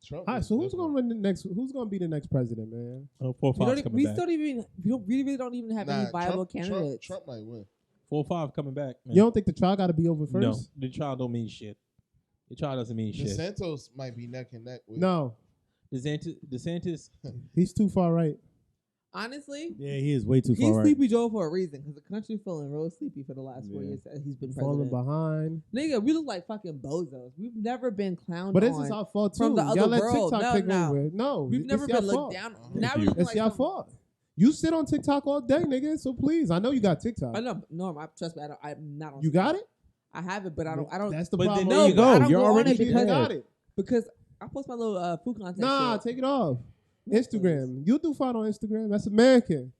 Trump. All right, is so who's different. gonna run the next? Who's gonna be the next president, man? Oh, We 4-5 don't, coming we back. still even we don't really don't even have any viable candidates. Trump might win. 4-5 coming back. Man. You don't think the trial got to be over first? No, the trial don't mean shit. The trial doesn't mean shit. DeSantis might be neck and neck with. No, DeSantis, he's too far right. Honestly, Yeah, he is way too he's far right. Sleepy Joe for a reason because the country's feeling real sleepy for the last 4 years that he's been Falling president. behind. Nigga, we look like fucking bozos. We've never been clowned But on. this is our fault too. from the Y'all other let world. TikTok No, take no. over. No, We've it's never your been looked fault. down. Thank Now you. we look It's like your some- fault. You sit on TikTok all day, nigga. So please, I know you got TikTok. I know, Norm. Trust me. I'm not on. You got it. I have it, but I don't. That's the But problem. then no, there you go. I don't You're go on already it because got it. I post my little food content. Nah, shit. take it off. Instagram. You do fine on Instagram. That's American.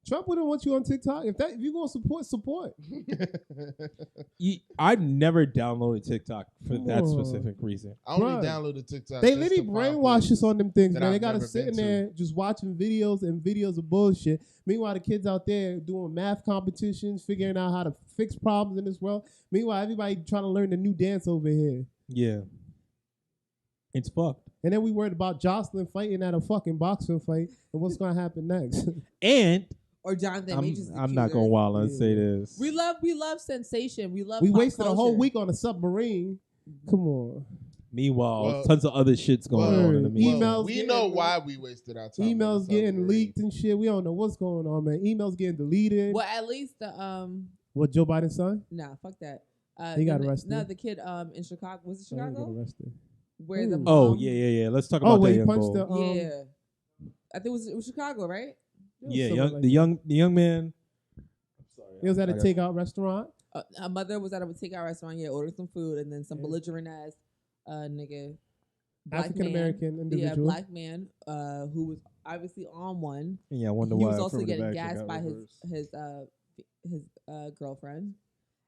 Trump wouldn't want you on TikTok. If you're gonna support. I've never downloaded TikTok for Come that on. specific reason. I only Bruh. downloaded TikTok. They just literally to find brainwash us places on them things, that man. They I've gotta never sit in been to. there just watching videos of bullshit. Meanwhile, the kids out there doing math competitions, figuring out how to fix problems in this world. Meanwhile, everybody trying to learn the new dance over here. Yeah, it's fucked. And then we worried about Jocelyn fighting at a fucking boxing fight and what's gonna happen next. And Or Jonathan Majors. I'm not gonna wild and say this. We love sensation. We love. We pop wasted a whole culture. week on a submarine. Come on. Meanwhile, Well- tons of other shit's going on in the Well, meantime. emails we getting know leaked. why we wasted our time. on Emails the getting submarine. leaked and shit. We don't know what's going on, man. Emails getting deleted. Well, at least the What, Joe Biden's son? Nah, fuck that. He got the- arrested. No, the kid in Chicago. Was it Oh, he got Chicago? arrested. Where the Oh mom- yeah. Let's talk Oh, about wait, that he punched info. the yeah. I think it was Chicago, right? Yeah, something like the young man. He was at a I got- takeout restaurant. Her mother was at a takeout restaurant. Yeah, ordered some food, and then some belligerent ass nigga, black African American man, individual. black man, who was obviously on one. Yeah, I wonder He why. was also affirmative getting action gassed got by reversed. his girlfriend,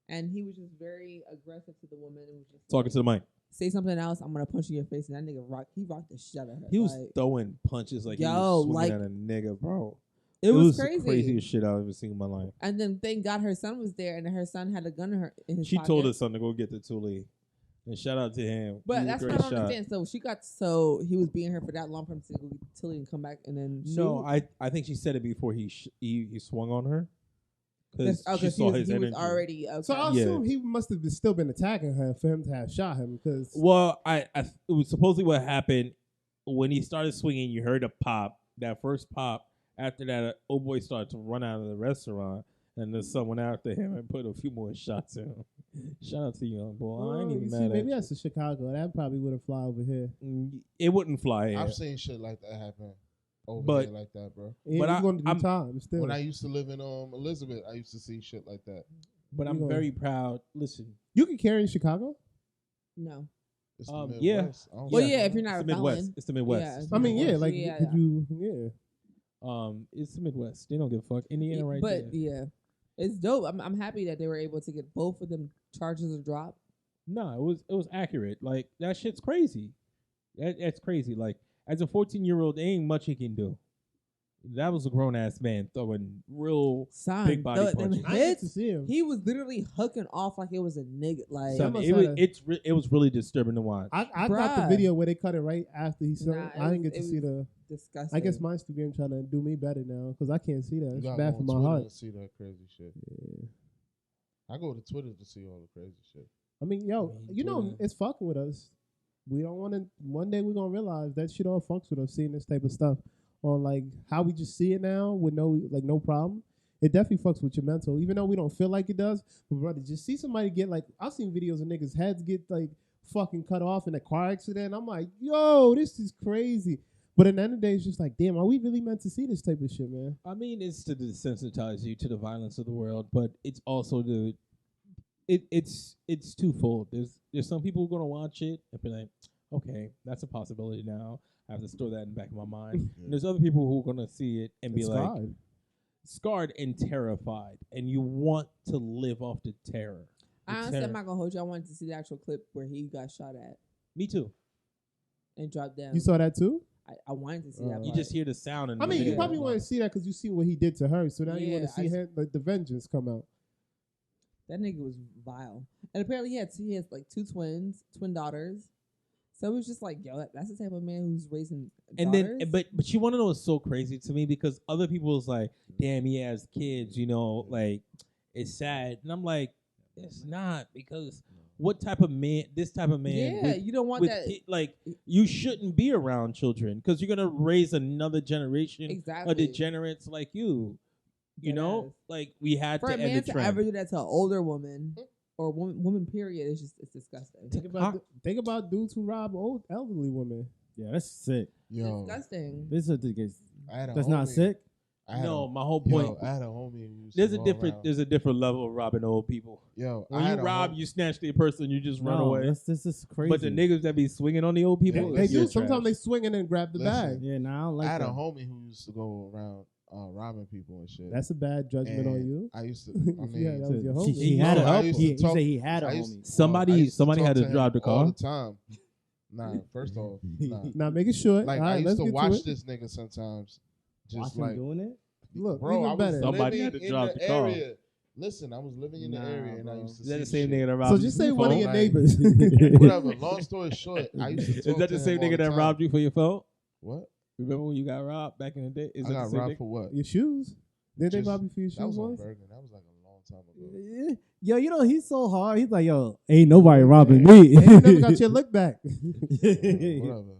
and he was just very aggressive to the woman. And was just Talking like, to the mic. say something else, I'm gonna punch you in your face. And that nigga rocked the shit out of her. He was Like, throwing punches like he Yo, was swinging like- at a nigga, bro. it was the crazy. craziest shit I've ever seen in my life. And then thank God her son was there, and her son had a gun in his She pocket. told her son to go get the Thule. And shout out to him. But He was that's a what I great don't shot. understand. He was beating her for that long for him to go till he come back and then No, shoot. I think she said it before he swung on her. Because Oh, she saw his he energy. was already okay. So I Yeah. assume he must have still been attacking her for him to have shot him. Because Well, it was supposedly what happened when he started swinging. You heard a pop. That first pop. After that, old boy started to run out of the restaurant, and then someone after him and put a few more shots in him. Shout out to you, young boy. I ain't even mad maybe at that's in Chicago. That probably wouldn't fly over here. you. It wouldn't fly here. I've seen shit like that happen over But- here like that, bro. Yeah, But he's going to do I'm- time still. When I used to live in Elizabeth, I used to see shit like that. But I'm You very proud. Listen, You can carry in Chicago. no. It's yeah. Midwest. I don't Well, see yeah, it. if you're not it's the a Midwest. felon. It's the Midwest. Yeah, It's I mean, Midwest. yeah, like Yeah, could yeah. you? Yeah. It's the Midwest. They don't give a fuck. Indiana, right But there. yeah, it's dope. I'm happy that they were able to get both of them charges dropped. No, it was accurate. Like that shit's crazy. That's crazy. Like as a 14-year-old, there ain't much he can do. That was a grown ass man throwing real Son, big body them punches. I get to hits, see him. he was literally hooking off like it was a nigga. Like Son, must it was have- it was really disturbing to watch. I got the Bruh. video where they cut it right after he said. Nah, I didn't get it to see was the. disgusting. I guess my Instagram trying to do me better now because I can't see that. You It's gotta bad go for on my Twitter heart. and see that crazy shit. Yeah. I go to Twitter to see all the crazy shit. I mean, yo, mean, you know, Twitter. it's fucking with us. We don't want to. One day we're gonna realize that shit all fucks with us. Seeing this type of stuff on like how we just see it now with no problem. It definitely fucks with your mental, even though we don't feel like it does. But brother, just see somebody get like I've seen videos of niggas' heads get like fucking cut off in a car accident. I'm like, yo, this is crazy. But at the end of the day, it's just like, damn, are we really meant to see this type of shit, man? I mean, it's to desensitize you to the violence of the world, but it's also it's twofold. There's some people who are gonna watch it and be like, okay, that's a possibility now. I have to store that in the back of my mind. And there's other people who are gonna see it and be like scarred and terrified, and you want to live off the terror. I honestly, I'm not gonna hold you. I wanted to see the actual clip where he got shot at Me too. and dropped down. You saw that too? I wanted to see that. You part. just hear the sound. And I mean, the you video. probably want to see that because you see what he did to her. So now you want to see him, like, the vengeance come out. That nigga was vile, and apparently he has like twin daughters. So it was just like, yo, that's the type of man who's raising And daughters. then, but you want to know what's so crazy to me, because other people was like, damn, he has kids, you know, like it's sad, and I'm like, it's not, because what type of man? This type of man, yeah, you don't want that. Like, you shouldn't be around children because you're gonna raise another generation Exactly. of degenerates like you. You know, like we had For to a end man the to trend. ever do that to an older woman or woman period, it's disgusting. Think about dudes who rob old elderly women. Yeah, that's sick. Yo, Disgusting. This is I had a that's not homie- sick. I had No, a- my whole point. Yo, I had a homie who used There's to a go different. around- There's a different level of robbing old people. Yo, When I you had a rob, hom- you snatch the person, you just run No, away. this is crazy. But the niggas that be swinging on the old people, They you're do. Sometimes trash. they swing and then grab the Listen. bag. Yeah, nah, I don't like I had that. a homie who used to go around robbing people and shit. That's a bad judgment on And you. I used to. I Yeah, mean, that was your He, homie. he had No, I a used he, to he talk- said he had a I used- homie. I used Somebody talk had to him drive the all car. the time. Nah, first off, nah. Now make it short. Like All I right, used let's to get watch to it. this nigga sometimes. Just Watch like, him doing it. Look, bro, even I was better. Somebody living had to in drive the the car. area. Listen, I was living in the Nah, area and I bro. used to Is that the see same shit. nigga that robbed So you? just for say your one of phone? your Like- neighbors. Whatever. Long story short, I used to talk Is that to the same him all nigga that time. robbed you for your phone? What? Remember when you got robbed back in the day? Is I that got the same robbed nigga? for what? Your shoes? Did they Just- rob you for your That was shoes on once? Bergen. That was like a long time ago. Yeah. Yo, you know he's so hard. He's like, yo, ain't nobody robbing me. Hey, you never got your look back. Whatever.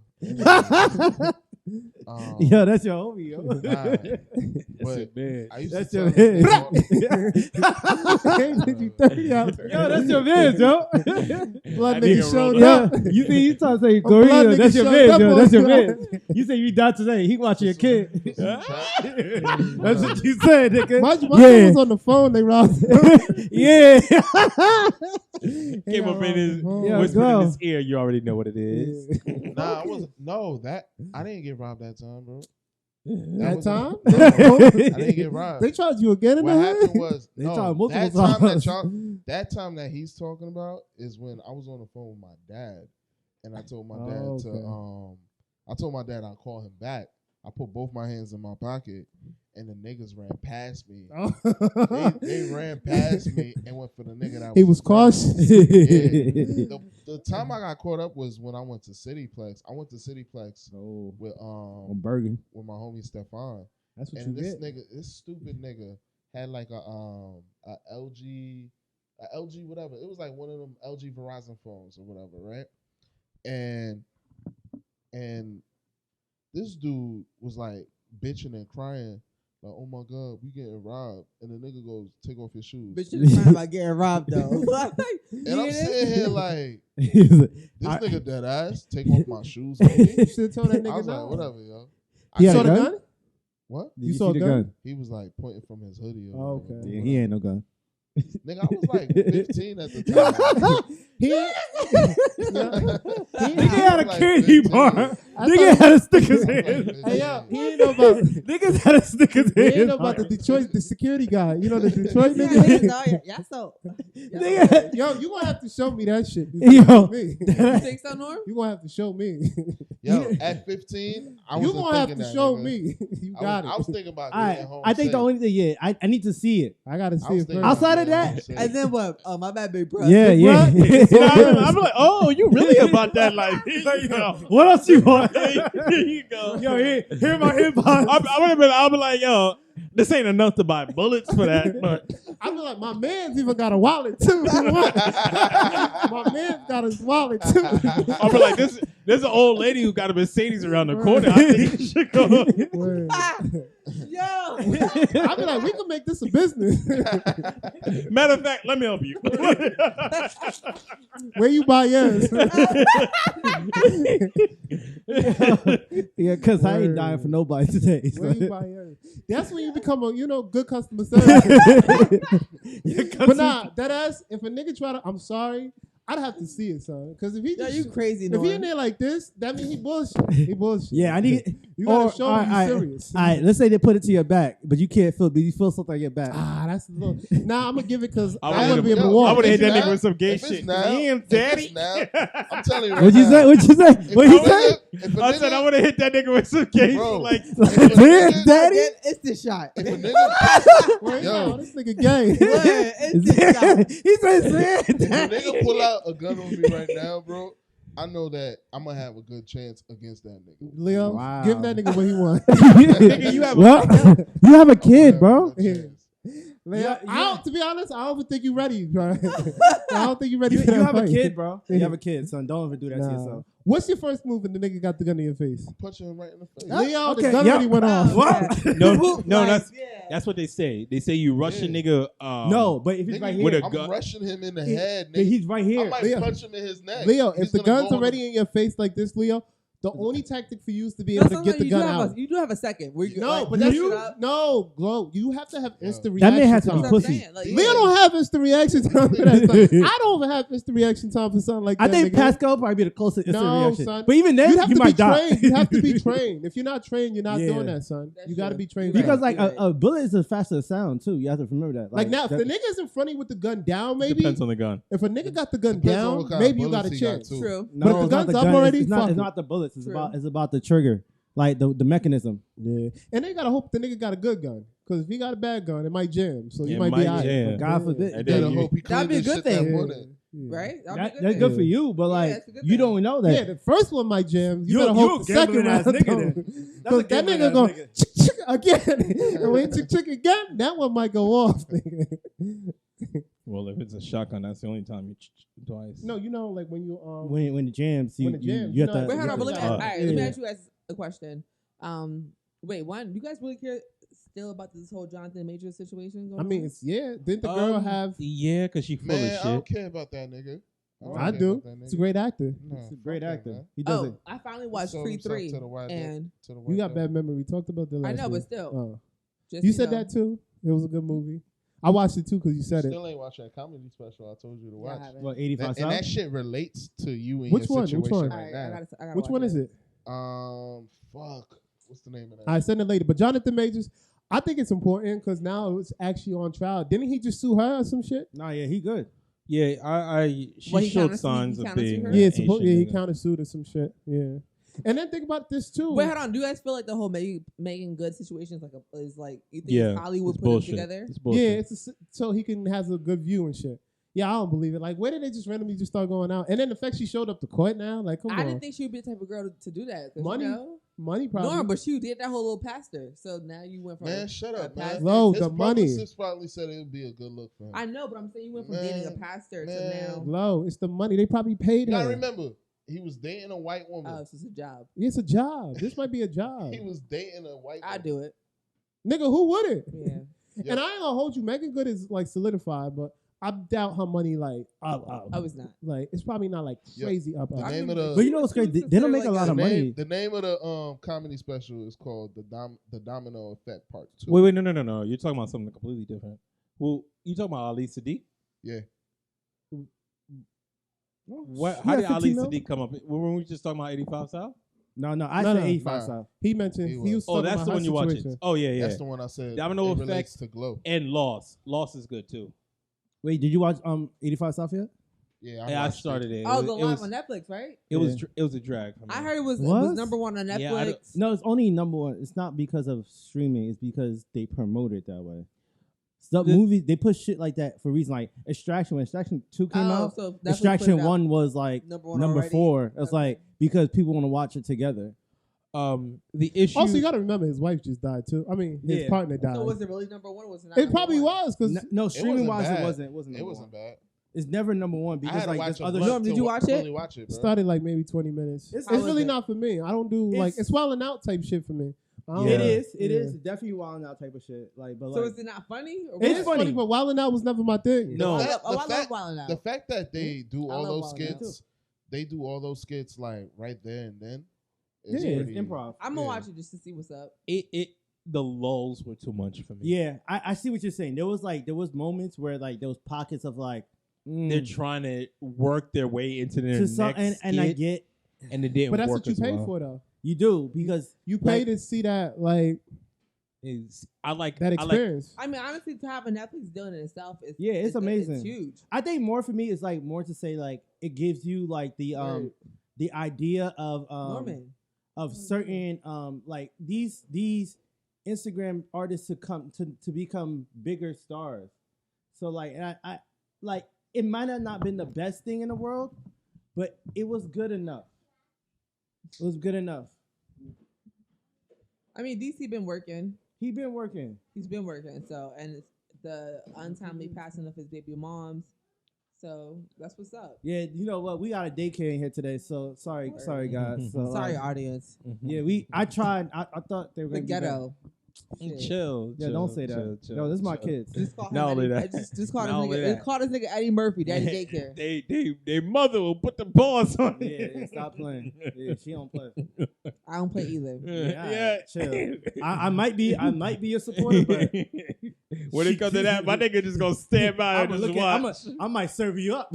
Yo, that's your homie, yo. Nah, That's but it, man. I used That's to your tell him man. Hey, did you 30 out there? Yo, that's your man, yo. Blood That nigga nigga showed rolled Yeah, up. you see, you trying to say blood Gorilla, nigga that's your showed man, up yo. on That's your you. man. You say you died today. He watching your kid. That's what you said, nigga. My son Yeah. was on the phone. They robbed him. Yeah. Came up in his, Yeah, whispered go. in his ear. You already know what it is. Nah, I wasn't. No, that I didn't get robbed that time, bro. That was- time? No, I didn't get robbed. They charged you again in What the head? happened was They no, tried multiple that time times. that time that he's talking about is when I was on the phone with my dad, and I told my dad Oh, to okay. I told my dad I'd call him back. I put both my hands in my pocket, and the niggas ran past me. They ran past me and went for the nigga that He was cautious. cautious. The time I got caught up was when I went to Cityplex. I went to Cityplex Oh, with on Bergen. with my homie Stefan. That's what And you this get. nigga, this stupid nigga had like a LG whatever. It was like one of them LG Verizon phones or whatever, right? And this dude was like bitching and crying, like, "Oh my god, we getting robbed!" And the nigga goes, "Take off your shoes." Bitch, you're crying about getting robbed though. And I'm sitting here like, He's like, this I- nigga dead ass. Take off my shoes. homie. You should have told that I nigga was no. like, whatever, yo. He You had saw a the gun? gun? What? Did You see saw the a gun? He was like pointing from his hoodie. Or Oh, whatever. okay. Yeah, he ain't no gun. Nigga, I was like 15 at the time. He Nigga had a Like candy 15. bar. I Nigga thought- had a stick his Like hand. 15. Hey, yo, he ain't know about Niggas had a stick his he ain't hand. know about the Detroit, the security guy. You know the Detroit Yeah, nigga? niggas, y'all so. Nigga. Yo, you gonna have to show me that shit. Yo. Me. You think so, Norm? You gonna have to show me. Yo, at 15, I was You gonna have thinking to that, show nigga. me. You got I was it. thinking about I getting home. I think the safe. only thing, yeah, I need to see it. I gotta I see was it thinking first. Outside about of getting that, home safe. And then what? Oh, my bad, big bro. Yeah, yeah. I'm like, oh, you really about that life? Here you go. What else you want? Here you go. Yo, here my inbox. I'll be like, yo, this ain't enough to buy bullets for that, but I be like, my man's even got a wallet too. My man's got his wallet too. I'll be like, there's an old lady who got a Mercedes around the corner. I think you should go. Word. Yo. I be like, we can make this a business. Matter of fact, let me help you. Where you buy yours? Yeah, because I ain't dying for nobody today. Where you buy yours? That's when you become a good customer service. But nah, that ass. If a nigga try to, I'm sorry. I'd have to see it, son. Because if he Yo, just, you crazy, if Norm. he in there like this, that means he bullshit. He bullshit. Yeah, I need. You gotta or- show all him right, you serious. All right, let's say they put it to your back, but you can't feel. But you feel something on your back. That's a little. Nah, I'm gonna give it because I I would've want to be hit able to him- walk. I would have hit that If it's nigga with some gay if it's shit. now- Damn, if it's daddy. now, I'm telling you right What'd you now, say? What'd you say? if What a he say? nigga- if a I said I nigga- would have hit that nigga with some gay Bro. shit. Like, if a nigga- Daddy? It's the shot. If a nigga, Wait, Yo. no, this nigga gay. It's the shot. He said, if a Daddy. nigga pull out a gun on me right now, bro, I know that I'm gonna have a good chance against that nigga. Leo, Wow. give that nigga what he wants. nigga, you have Well, you have a kid, bro. I'm gonna have a good chance. Leo, Yeah, I don't, to be honest, I don't even think you ready, bro. I don't think you ready You for that have a fight. kid, bro. You have a kid, son. Don't ever do that to Nah. yourself. What's your first move when the nigga got the gun in your face? Punch him right in the face. Leo, okay, the gun yeah. already went off. What? no, Like, that's yeah. that's what they say. They say you rush a nigga. No, but if he's Nigga, right with here, a I'm gun. rushing him in the He- head, then nigga. he's right I here. might Leo. punch him in his neck. Leo, He's if the gonna gun's go on already in your face like this, Leo, the only tactic for you is to be able to get the gun out. You do have a second. Where you, No, like, but that's you. no, Glow. You have to have instant That reaction man has to time. be That's what I'm pussy. saying. Like, Leo don't have instant reaction time for that stuff. I don't have instant reaction time for something like I that. think nigga. Pascal probably be the closest instant No, reaction. son. But even then, You have you to be might die. trained. You have to be trained. If you're not trained, you're not Yeah. doing that, son. That's You got to true. be trained. You're Because for that. like a bullet is a faster sound too. You have to remember that. Like now, if that- the nigga's in front of you with the gun down, maybe Depends on the gun. if a nigga got the gun Depends on down, what kind of maybe you got a bullets he got, chance. too. True. no, but if the it's not gun's up gun, already, it's not, fuck it's it. not the bullets. It's True. about the trigger, like the mechanism. Yeah, and they gotta hope the nigga got a good gun, because if he got a bad gun, it might jam. So you It might be might alright. jam. God forbid. And You then better you- hope he That'd cleaned be a this good shit that thing. morning. Yeah. Right? That'd That, be a that's good good thing. for you, but Yeah, like that's a good you thing. don't know that. Yeah, the first one might jam. You You- better you hope a the second gambling ass round nigga don't. then. Because that gambling nigga ass go nigga. again, and when he chick again, that one might go off. nigga. Well, if it's a shotgun, that's the only time you twice. No, you know, like when you When it jams, you, When it jams, you have you to. know, Wait, hold on. But let me, all right, let me yeah. ask you guys a question. Wait, one, do you guys really care still about this whole Jonathan Major situation going I mean, on? it's didn't the girl have? Yeah, because she full Man, of I shit. don't care about that nigga. don't I care do. about that It's a nigga. great actor. Nah, He's a great fuck that, actor. man. He does Oh, it. I finally watched Sold Creed himself 3. to the white And to the You white got devil. bad memory. We talked about that I last know, but week. still. Oh. just, You said know, that too. It was a good movie. I watched it too because you said it. Still ain't watching a comedy special. I told you to Yeah, I watch. haven't. What 85 and South? that shit relates to you and Which your one? Which situation one? All right right, I now. gotta Which watch one is it? Fuck. What's the name of that? I send it later. But Jonathan Majors, I think it's important because now it's actually on trial. Didn't he just sue her or some shit? Nah, yeah, he good. Yeah, she What, he showed countersued- signs he of countersued being. her? an Yeah, Asian he nigga. countersued or some shit. Yeah. And then think about this too. Wait, hold on. Do you guys feel like the whole Megan Good situation is like you think Yeah, Hollywood it's put bullshit. them together? It's bullshit. Yeah, so he can has a good view and shit. Yeah, I don't believe it. Like, where did they just randomly just start going out? And then the fact she showed up to court now, like, come I on, didn't think she would be the type of girl to do that. 'Cause, Money, you know, money probably. no, but she did that whole little pastor. So now you went from Man, shut up, man. pastor. Low, His the money. publicist probably said it would be a good look for him. I know, but I'm saying you went from Man, dating a pastor man. to now. Low, it's the money. They probably paid You gotta her. remember, he was dating a white woman. Oh, so it's a job. It's a job. This might be a job. He was dating a white woman. I do it. Nigga, who wouldn't? Yeah. Yeah. And I ain't gonna hold you. Megan Good is like solidified, but I doubt her money like up. I was not. Like it's probably not like Yeah. crazy up. The up. name of But the you know what's She was crazy? They don't considered make a like lot a- of money. the name of the comedy special is called the Domino Effect Part 2. Wait, no. You're talking about something completely different. Well, you talking about Ali Sadiq? Yeah. What? He How had did Ali 15 mil? Sadiq come up? When we just talking about 85 South? No, I No, said no. 85 Nah. South. He mentioned He he was. was. Oh, talking that's about the her one you watching. situation. Oh yeah. That's the one I said. Domino it relates Effect. to Glow. And Lost. Lost is good too. Wait, did you watch 85 South yet? Yeah, Yeah, I watched started it. Oh, It the was- live on Netflix, right? It was Yeah. dr- it was a drag for me. I heard it was What? number one on Netflix. Yeah, I don't- No, it's only number one. It's not because of streaming. It's because they promote it that way. So The- movies they push shit like that for a reason. Like Extraction, when Extraction 2 came out, so Netflix Extraction put it out 1 was like number one number already? 4. It's Okay. like because people want to watch it together. The issue. Also, you got to remember his wife just died too. I mean, his Yeah. partner died. So was it really number one? Or was it not? It number probably one? was because No, streaming wise, bad. it wasn't. It wasn't. It number wasn't one. bad. It's never number one I because had to like watch there's a other. bunch Norm, did to you watch it? really watch it, bro. started like maybe 20 minutes. It's- It's How was really it? not for me. I don't do like It's- it's swelling out type shit for me. Oh, It Yeah. is. It Yeah. is definitely wilding out type of shit. Like, but So like, is it not funny? Or It's what? funny. but Wildin' Out was never my thing. No. I The love, fact- I love Wildin' Out. The fact that they do I all love those Wild 'N Out. skits, they do all those skits like right there and then. yeah, it's improv. I'm gonna yeah. watch it just to see what's up. The lulls were too much for me. Yeah, I see what you're saying. There was moments where like there was pockets of like They're trying to work their way into their to next some, and I skit, get and it didn't But that's work what you as pay well. for, though. you do because You pay like, to see that, like I like that experience. I mean, honestly, to have a Netflix deal in itself is Yeah, it's amazing. It's huge. I think more for me is like more to say like it gives you like the idea of Norman. of certain like these Instagram artists to become bigger stars. So like and I like it might have not been the best thing in the world, but it was good enough. It was good enough. I mean, DC been working. He been working. He's been working. So, and it's the untimely passing of his baby moms. So that's what's up. Yeah, you know what? We got a daycare in here today, so sorry guys. So, Sorry, audience. yeah, I tried. I thought they were The gonna be better. ghetto. Shit. Chill. Yeah, don't say that. chill, No, this is my chill. kids. Just call him Not only Eddie, that. just call Not only this nigga. that. Call this nigga Eddie Murphy, Daddy Daycare. They mother will put the paws on Yeah, it. yeah, stop playing. Yeah, she don't play. I don't play either. Yeah, chill. I might be a supporter, but when it comes to that, my nigga just gonna stand by and I'ma just look at, watch. I might serve you up.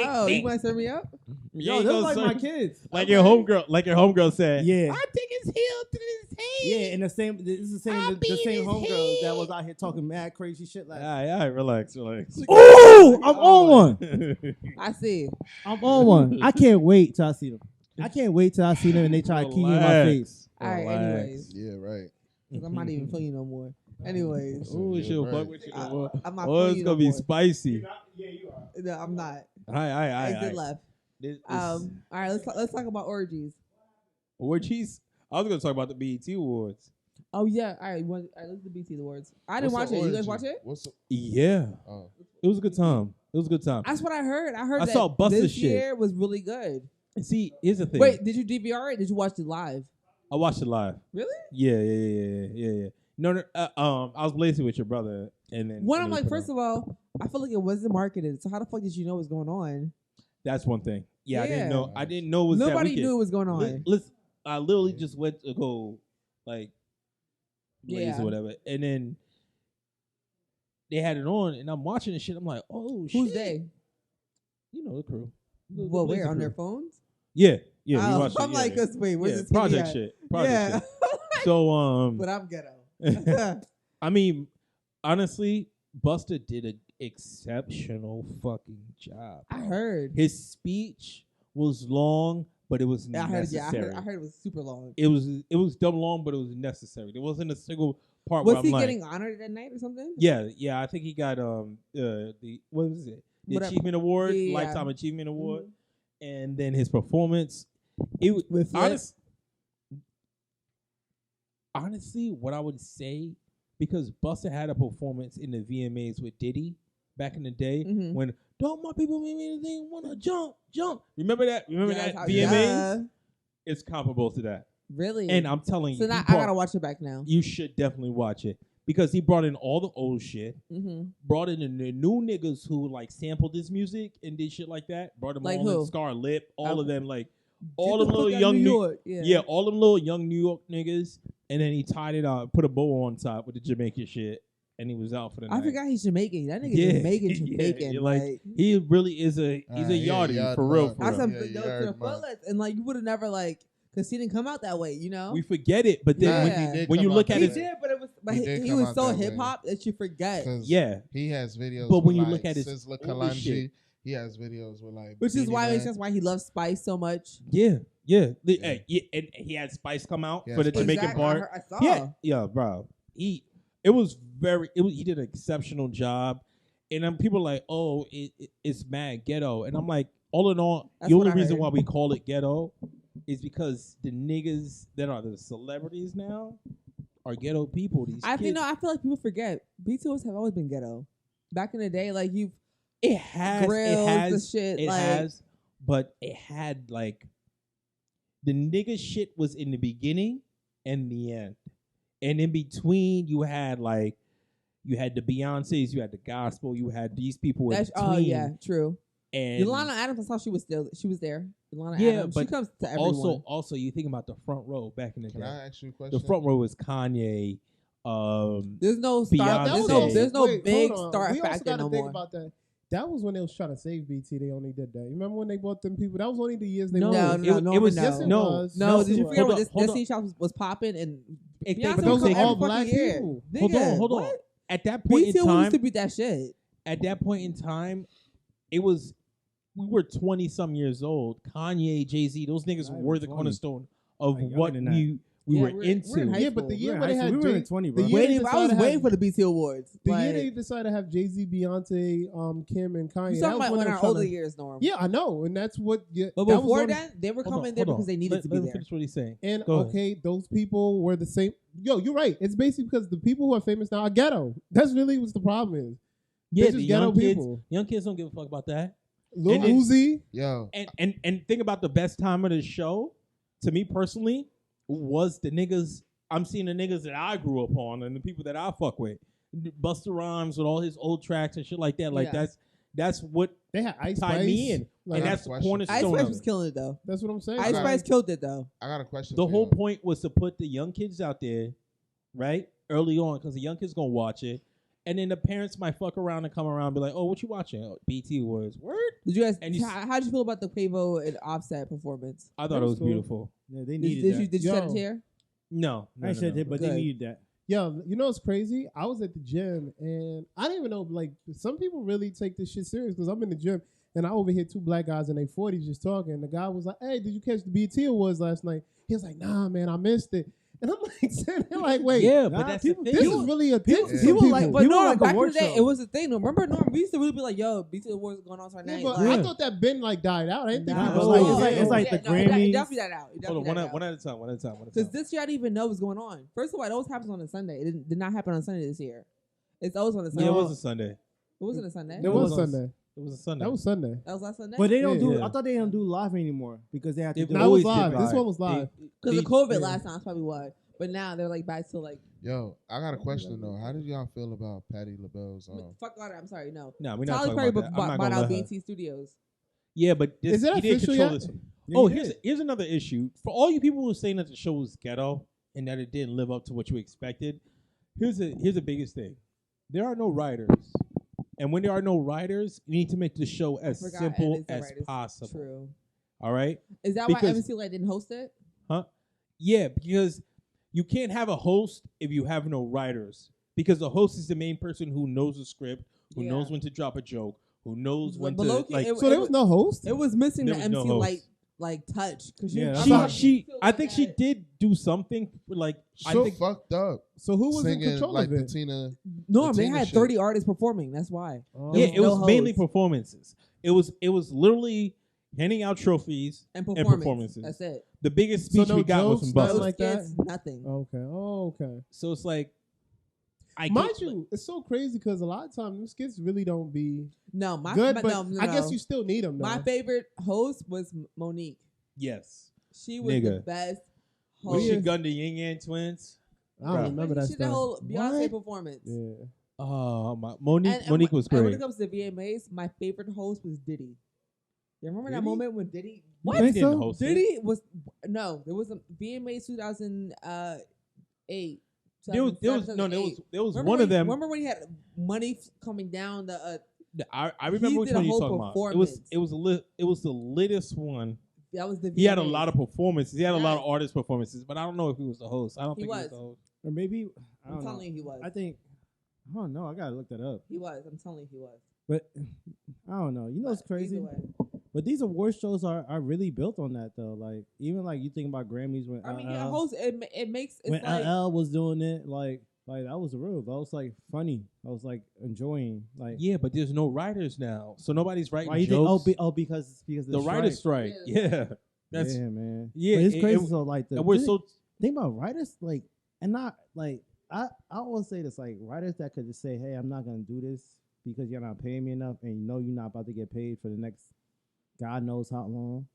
Oh, you want to serve me up? You Yo, ain't those gonna like serve- my kids. Like your homegirl said. Yeah, I take his heel to his head. yeah, and the same homegirl that was out here talking mad crazy shit like. All right, relax. Ooh, I'm on one. I see. I'm on one. I can't wait till I see them. I can't wait till I see them and they try to key me in my face. All right, anyways. Yeah, right. 'Cause I'm not even feeling you no more. Anyways. Ooh, Yeah, she'll right. fuck with you no more. I'm not Oh, feeling it's you gonna no be more. spicy. No, I'm not. I Exit left. All right, let's talk about orgies. Orgies. I was gonna talk about the BET Awards. Oh yeah, all right. Let's do BT Awards. I didn't watch it. You guys watch it? Yeah, Oh, it was a good time. That's what I heard. I heard I that saw Busta this shit. year was really good. See, here's the thing. Wait, did you DVR it? Did you watch it live? I watched it live. Really? Yeah. No. I was lazy with your brother, and then One, I'm like, first of all, I feel like it wasn't marketed. So how the fuck did you know what was going on? that's one thing. Yeah, I Yeah. didn't know. I didn't know it was that Nobody weekend. knew what was going on. Listen, I literally just went to go like Blaze Yeah. or whatever, and then they had it on, and I'm watching the shit. I'm like, oh shit. Who's they? You know the crew. The Well, Blaze where on crew. their phones? Yeah. We Oh, watched it. I'm like, yeah. wait, where's Yeah, this video project at? shit. Project Yeah, shit. So but I'm ghetto. I mean, honestly, Buster did an exceptional fucking job. I heard. His speech was long, but it was I heard. necessary. Yeah, I heard it was super long. It was dumb long, but it was necessary. There wasn't a single part Was where he I'm like, getting honored that night or something? yeah. I think he got the what was it? The Whatever. Achievement Award, Yeah. Lifetime Achievement Award, and then his performance. It was With Flip? honestly, what I would say, because Busta had a performance in the VMAs with Diddy back in the day Mhm. when don't my people make me they wanna jump. Remember that? Remember Yes, that I- VMAs? yeah. It's comparable to that. Really? And I'm telling so you, now he I brought- gotta watch it back now. you should definitely watch it because he brought in all the old shit, Mm-hmm. brought in the new niggas who like sampled this music and did shit like that. Brought them Like all who? in, Scar Lip, all of Okay. them, like all them little young New New York. yeah, all them little young New York niggas, and then he tied it up, put a bow on top with the Jamaican shit, and he was out for the night. I forgot he's Jamaican. That nigga Yeah. Jamaican. Yeah, Jamaican. you're like, he really is he's a yardie yard for real. man. For that's real. some Yeah, no, you to heard the mine. fullest. And like you would have never like because he didn't come out that way, you know. We forget it, but then Yeah. when you look at he it, did, but it was but He he, did he come was out so that way. hip hop that you forget. yeah, he has videos. But when with, you like, look at his Sizzla older Kalonji, shit- he has videos with like, Which is Beanie why Man. it's just why he loves Spice so much. yeah. Yeah. And he had Spice come out He for had the Spice. Jamaican Exactly, part. I saw. Yeah, bro. He did an exceptional job, and then people are like, oh, it's mad ghetto, and I'm like, all in all, That's the what only I reason heard. why we call it ghetto is because the niggas that are the celebrities now are ghetto people. These I think kids, I feel like people forget B2s have always been ghetto. Back in the day, like you it has, grills it has, and shit. it like has, but it had like the nigga shit was in the beginning. and the end. And in between, you had the Beyoncés, you had the gospel, you had these people in between. Oh yeah, true. And Yolanda Adams, I thought she was there. Yolanda Yeah, Adams, she but comes to everyone. also, you think about the front row back in the Can day. I ask you a question? The front row was Kanye. There's no star. Beyonce. There's no Wait, big hold on. star We also factor gotta no think more. about that. That was when they was trying to save BT. They only did that. You remember when they bought them people? That was only the years they No, won. No, it was no. Yes, it no, was. No, Yes, did it you was. forget Hold when on, hold Destiny Child was popping and If they- Beyonce But would those come are all every black fucking year. people. Hold on. What? At that point BT in used time, to beat that shit. we were 20 some years old. Kanye, Jay-Z, those niggas Not were even the 20. cornerstone of Like, what younger than that. we Yeah, were we're in into. high Yeah, but school. the year We where they had we were in Jay, 20, the bro. year they I was decided to waiting have- for the BT Awards. the Like, year they decided to have Jay-Z, Beyonce, Kim, and Kanye. you that talking was about when when they our were trying older to- years, Norm. Yeah, I know, and that's what. Yeah, But that was before on- that, they were Hold on, coming there hold on. because they needed to be Let him there. finish what he's saying. And Go ahead. okay, those people were the same. Yo, you're right. It's basically because the people who are famous now are ghetto. That's really what the problem is. Yeah, They're the just young ghetto kids, people. young kids don't give a fuck about that. Lil And it's- Uzi. Yo, And think about the best time of the show. To me personally, was the niggas. I'm seeing the niggas that I grew up on and the people that I fuck with. Busta Rhymes with all his old tracks and shit like that. Like Yeah. that's what They had Ice tied Spice. me in, Like, and that's the question. cornerstone Ice Spice of was it. killing it though. that's what I'm saying. Ice got- Spice killed it though. I got a question. The for whole y'all. point was to put the young kids out there, right, early on, because the young kids gonna watch it, and then the parents might fuck around and come around and be like, "Oh, what you watching?" Oh, BT was word. Did you guys? And you How'd you feel about the Quavo and Offset performance? I thought it was cool. beautiful. Yeah, they Did, needed did that. you did you shed a Yo. tear? No, I said it, but Good. they needed that. Yo, you know what's crazy? I was at the gym and I didn't even know, like, some people really take this shit serious because I'm in the gym and I overhear two black guys in their 40s just talking. And the guy was like, "Hey, did you catch the BT Awards last night?" He was like, "Nah, man, I missed it." And I'm like, sitting there like, wait, Yeah, Nah, but that's people- the this thing. is really a thing. Yeah. for some People like- people. But People no, like back in the award day, shows. it was a thing. Though. Remember, Norm, we used to really be like, "Yo, BT Awards going on tonight." Yeah, but Like, I thought that Ben like died out. I didn't think Nah, people it's like, like- it's like- it's like the no, it Grammys. definitely that out. Hold on, one at a time. One at a time. Because this year I didn't even know what's going on. First of all, it always happens on a Sunday. It did not happen on Sunday this year. It's always on a Sunday. Yeah, it was a Sunday. It wasn't a Sunday. It was It was- Sunday. It was a Sunday. That was Sunday. That was last Sunday. But they don't Yeah. do. Yeah. I thought they don't do live anymore because they have to It do. No, it always was did live. This live. one was live. because of They- COVID yeah. last time, that's probably why. But now they're like back to like, Yo, I got a question though. How did y'all feel about Patti LaBelle's? fuck all that. I'm sorry, no. No, we're not Tyler talking Perry about that. I'm not bought gonna out let her. BT Studios. Yeah, but this, Is it he didn't official control yet? this. Yeah, Oh, he here's another issue for all you people who are saying that the show was ghetto and that it didn't live up to what you expected. Here's the biggest thing: there are no writers, and when there are no writers, you need to make the show as Forgot simple Evan's the as writers. possible. True. All right? Is that Because- why MC Light didn't host it? Yeah, because you can't have a host if you have no writers. Because the host is the main person who knows the script, who Yeah. knows when to drop a joke, who knows when But to low-key, like. So there was no host. It was missing There the was no MC host. Light like touch. Cause Yeah, you, that's she, why- she, I think she did do something like. So I think fucked up. So who was in Singing control like of the it? Tina. No, they Tina had shit. 30 artists performing. That's why. Oh. yeah, was it was no mainly host. performances. It was literally handing out trophies. And And performance. performances. That's it. The biggest So speech no we got was jokes, from nothing Busta. like that? It's nothing. Okay. Oh, okay. So it's like, Mind you, it's so crazy because a lot of times them skits really don't be No, my good, but but no, no, I guess no. you still need them. Though. My favorite host was Monique. yes. She was the Nigga. best When host. she gunned the Yin Yang Twins. I don't Bruh. remember that She did stuff. the whole Beyonce What? performance. Yeah. Oh my, Monique was And when great. it comes to VMAs, my favorite host was Diddy. You remember that Diddy? moment when Diddy? What? He think didn't so? host it. Diddy was no. There was a VMA 2008. There was 2008. there was Remember one when, of them. Remember when he had money coming down the? I he remember which did a one you're whole talking about. performance. It was the littest one. That was the. He had a VMAs. lot of performances. He had a lot of Yes. artist performances, but I don't know if he was the host. I don't He think he was. was the host. Or maybe I I'm don't know. telling you, he was. I think I don't know. I gotta look that up. He was. I'm telling you, he was. But I don't know. You know what's But crazy? either way. But these award shows are really built on that though. Like even like you think about Grammys when I mean, LL, yeah, host. It makes it's when like LL was doing it, like that was real. That was like funny. I was like enjoying. Like Yeah, but there's no writers now, so nobody's writing why you think? jokes. Because of the writers strike. Yeah. Yeah, that's yeah, man. yeah, but it's it- crazy. it- so like the and we're so think about writers like and not like I always say this like writers that could just say, hey, I'm not gonna do this because you're not paying me enough, and you know you're not about to get paid for the next God knows how long.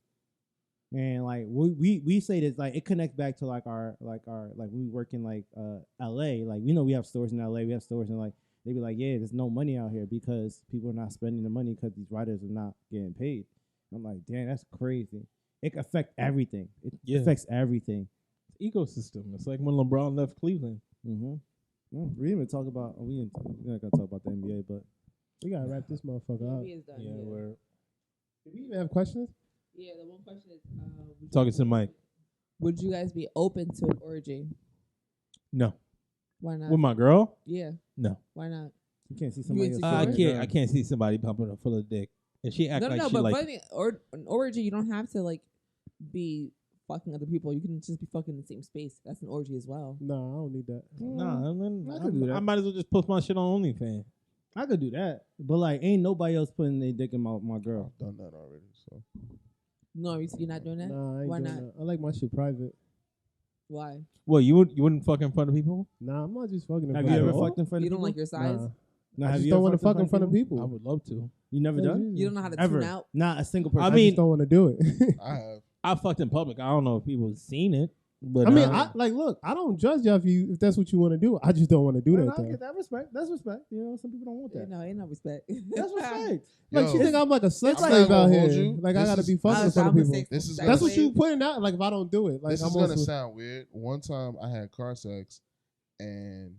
And like we say this, like it connects back to like our like we work in like LA, like we know we have stores in LA, we have stores in like they be like, yeah, there's no money out here because people are not spending the money because these writers are not getting paid. I'm like, damn, that's crazy. It affects everything. It affects everything. Ecosystem. It's like when LeBron left Cleveland. Mm-hmm. We didn't even talk about we're not gonna talk about the NBA, but we gotta wrap this motherfucker up. Yeah, we're. Did we even have questions? Yeah, the one question is Talking to the mic. would you guys be open to an orgy? No. Why not? With my girl? Yeah. No. Why not? you can't see somebody else. I can't see somebody pumping her full of dick. And she act like she but like funny, an orgy, you don't have to like be fucking other people. You can just be fucking in the same space. That's an orgy as well. No, I don't need that. Nah, I could do that. I might as well just post my shit on OnlyFans. I could do that, but like, ain't nobody else putting their dick in my girl. I've done that already. So No, you're not doing that? Nah, I ain't Why doing not? that. I like my shit private. Why? Well, you wouldn't fuck in front of people? Nah, I'm not just fucking in Have front you of ever people. fucked in front of You people? don't like your size? Nah. No, I have just you don't ever want to fucked fuck in front of I people. would love to. You never Yeah, done? You don't know how to Ever? tune out? Not a single person. I I mean- just don't want to do it. I have. I fucked in public. I don't know if people have seen it, but I mean, look, I don't judge y'all if that's what you want to do. I just don't want to do that. I Though. get that respect. That's respect. You know, some people don't want that. No, ain't no respect. That's respect. Like Yo, she think I'm like a sex I'm slave not out gonna here. hold you. Like I This gotta is- be fucking in I'm front of a people. sex This is sex That's what you slave. putting out. Like if I don't do it, like This I'm is gonna also, sound weird. One time I had car sex, and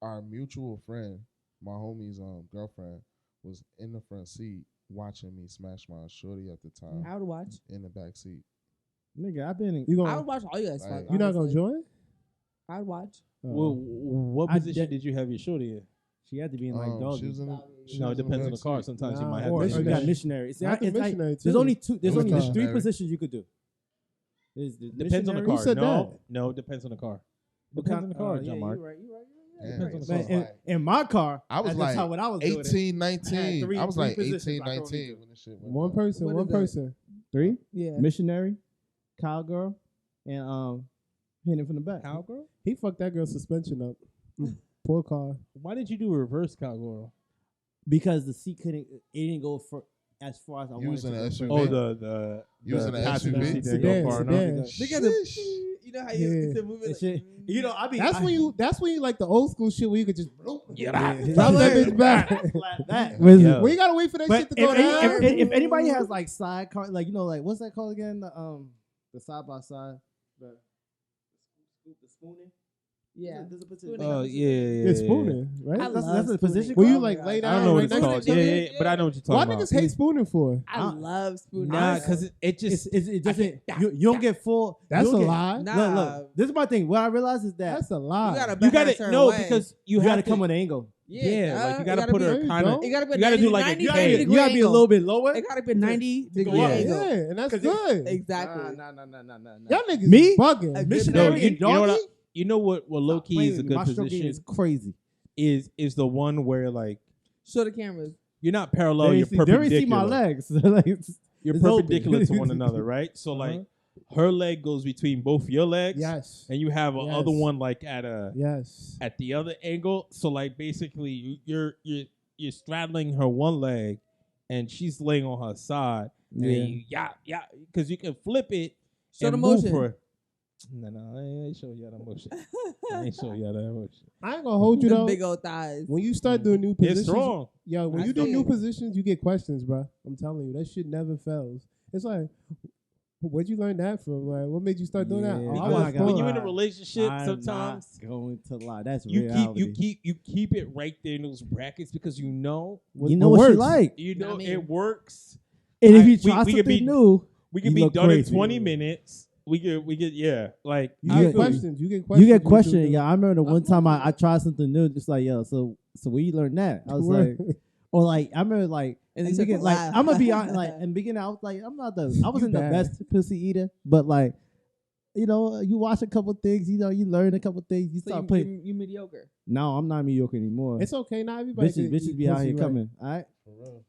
our mutual friend, my homie's girlfriend, was in the front seat watching me smash my shorty at the time I would watch. in the back seat. Nigga, I've been in. you I gonna would watch all you guys. Like, fuck, you're not gonna honestly. join? I'd watch. well, what I position did- did you have your shorty in? She had to be in like She doggy. was in the, she No, it was in depends on the back car. seat. Sometimes you Nah, might have or to. you You got got missionary. It's, Not the it's like, missionary, there's too. only two. There's Which only car? there's three Missionary. positions you could do. There's the Depends on the missionary. car. Who said No, it depends on the car. What Depends kind- on the car, yeah, John Mark. You're right. Yeah, Depends on the so car. it's Man, like in my car, I was that's like how what I was doing. 18, I had 19. three- I was three like positions 18, I could only 19 do. when this shit went One down. person, What one is that? person. Three Yeah. missionary, cowgirl, and hitting from the back. Cowgirl? He fucked that girl's suspension up. Poor car. Why did you do a reverse cowgirl? Because the seat couldn't. It didn't go for as far as I wanted Using to an go. SUV. Oh, the Using an passenger SUV? seat didn't go far enough. Sedan. Look at the. Sheesh. You know how Yeah. you said moving And like, shit. You know, I be. That's when you like the old school shit where you could just Yeah. drop that bitch back. that. Yeah. When you gotta wait for that shit But to go down. if anybody has like side car, like you know, like what's that called again? The side by side, the spooning. yeah. There's a position. Oh, yeah. It's spooning, right? I That's love the position. When you called? like lay I down don't know what right it's next to called. each Yeah, other. yeah, but I know what you're Why talking about. niggas hate spooning for? I love spooning. Nah, because it just It doesn't. You don't get full. That's you don't a get- lie. Nah. Look, this is my thing. What I realize is that That's a lie. You gotta you bend got a to certain no way. because you have gotta to come with an angle. Yeah, like you gotta gotta put be- her you kind don't. of. You gotta be You gotta do 90 like a 90 You gotta, Hey, be, you gotta be a little bit lower. It gotta be 90 degree Yeah, angle. and that's 'Cause good. Exactly. Nah. Y'all niggas Me? bugging. A Missionary No, you and know what? doggy. You know what? Low key is a good My stroking position is crazy. is the one where like Show the cameras. you're not parallel, you're They already see my perpendicular. legs. Like, You're it's open. perpendicular to one another, right? So like her leg goes between both your legs, Yes. and you have a Yes. other one like at Yes. the other angle. So like basically you're straddling her one leg, and she's laying on her side. And then you, because you can flip it. Show and the move motion. her. No, I ain't show you that motion. I ain't show you that motion. I ain't gonna hold you Them though. big old thighs. When you start doing new positions, It's strong. yo, when I you do see new it. positions, you get questions, bro. I'm telling you, that shit never fails. It's like, where'd you learn that from? Like, what made you start doing that? Yeah, Oh, I Because was like when born. you're in a lie. relationship, I'm sometimes not going to lie. That's you reality. keep it right there in those brackets because you know You know what she like. you know know what I mean? it works. And if I- you we- try we could something be- new, We can You be look done crazy. in 20 minutes. We get yeah. Like You I get feel you. questions. You get questions. you get do questioned. it. Yeah, I remember the one Of time course. I tried something new. Just like, yo, so where you learn that? I was like, or like, I remember like, And in they the beginning, took a like laugh. I'm gonna be honest, like in the beginning, I was like, I wasn't the bad. best pussy eater, but like, you know, you watch a couple things, you know, you learn a couple things, you So start playing. you mediocre. No, I'm not mediocre anymore. It's okay. Not everybody. Bitches be out here coming. All right. For real.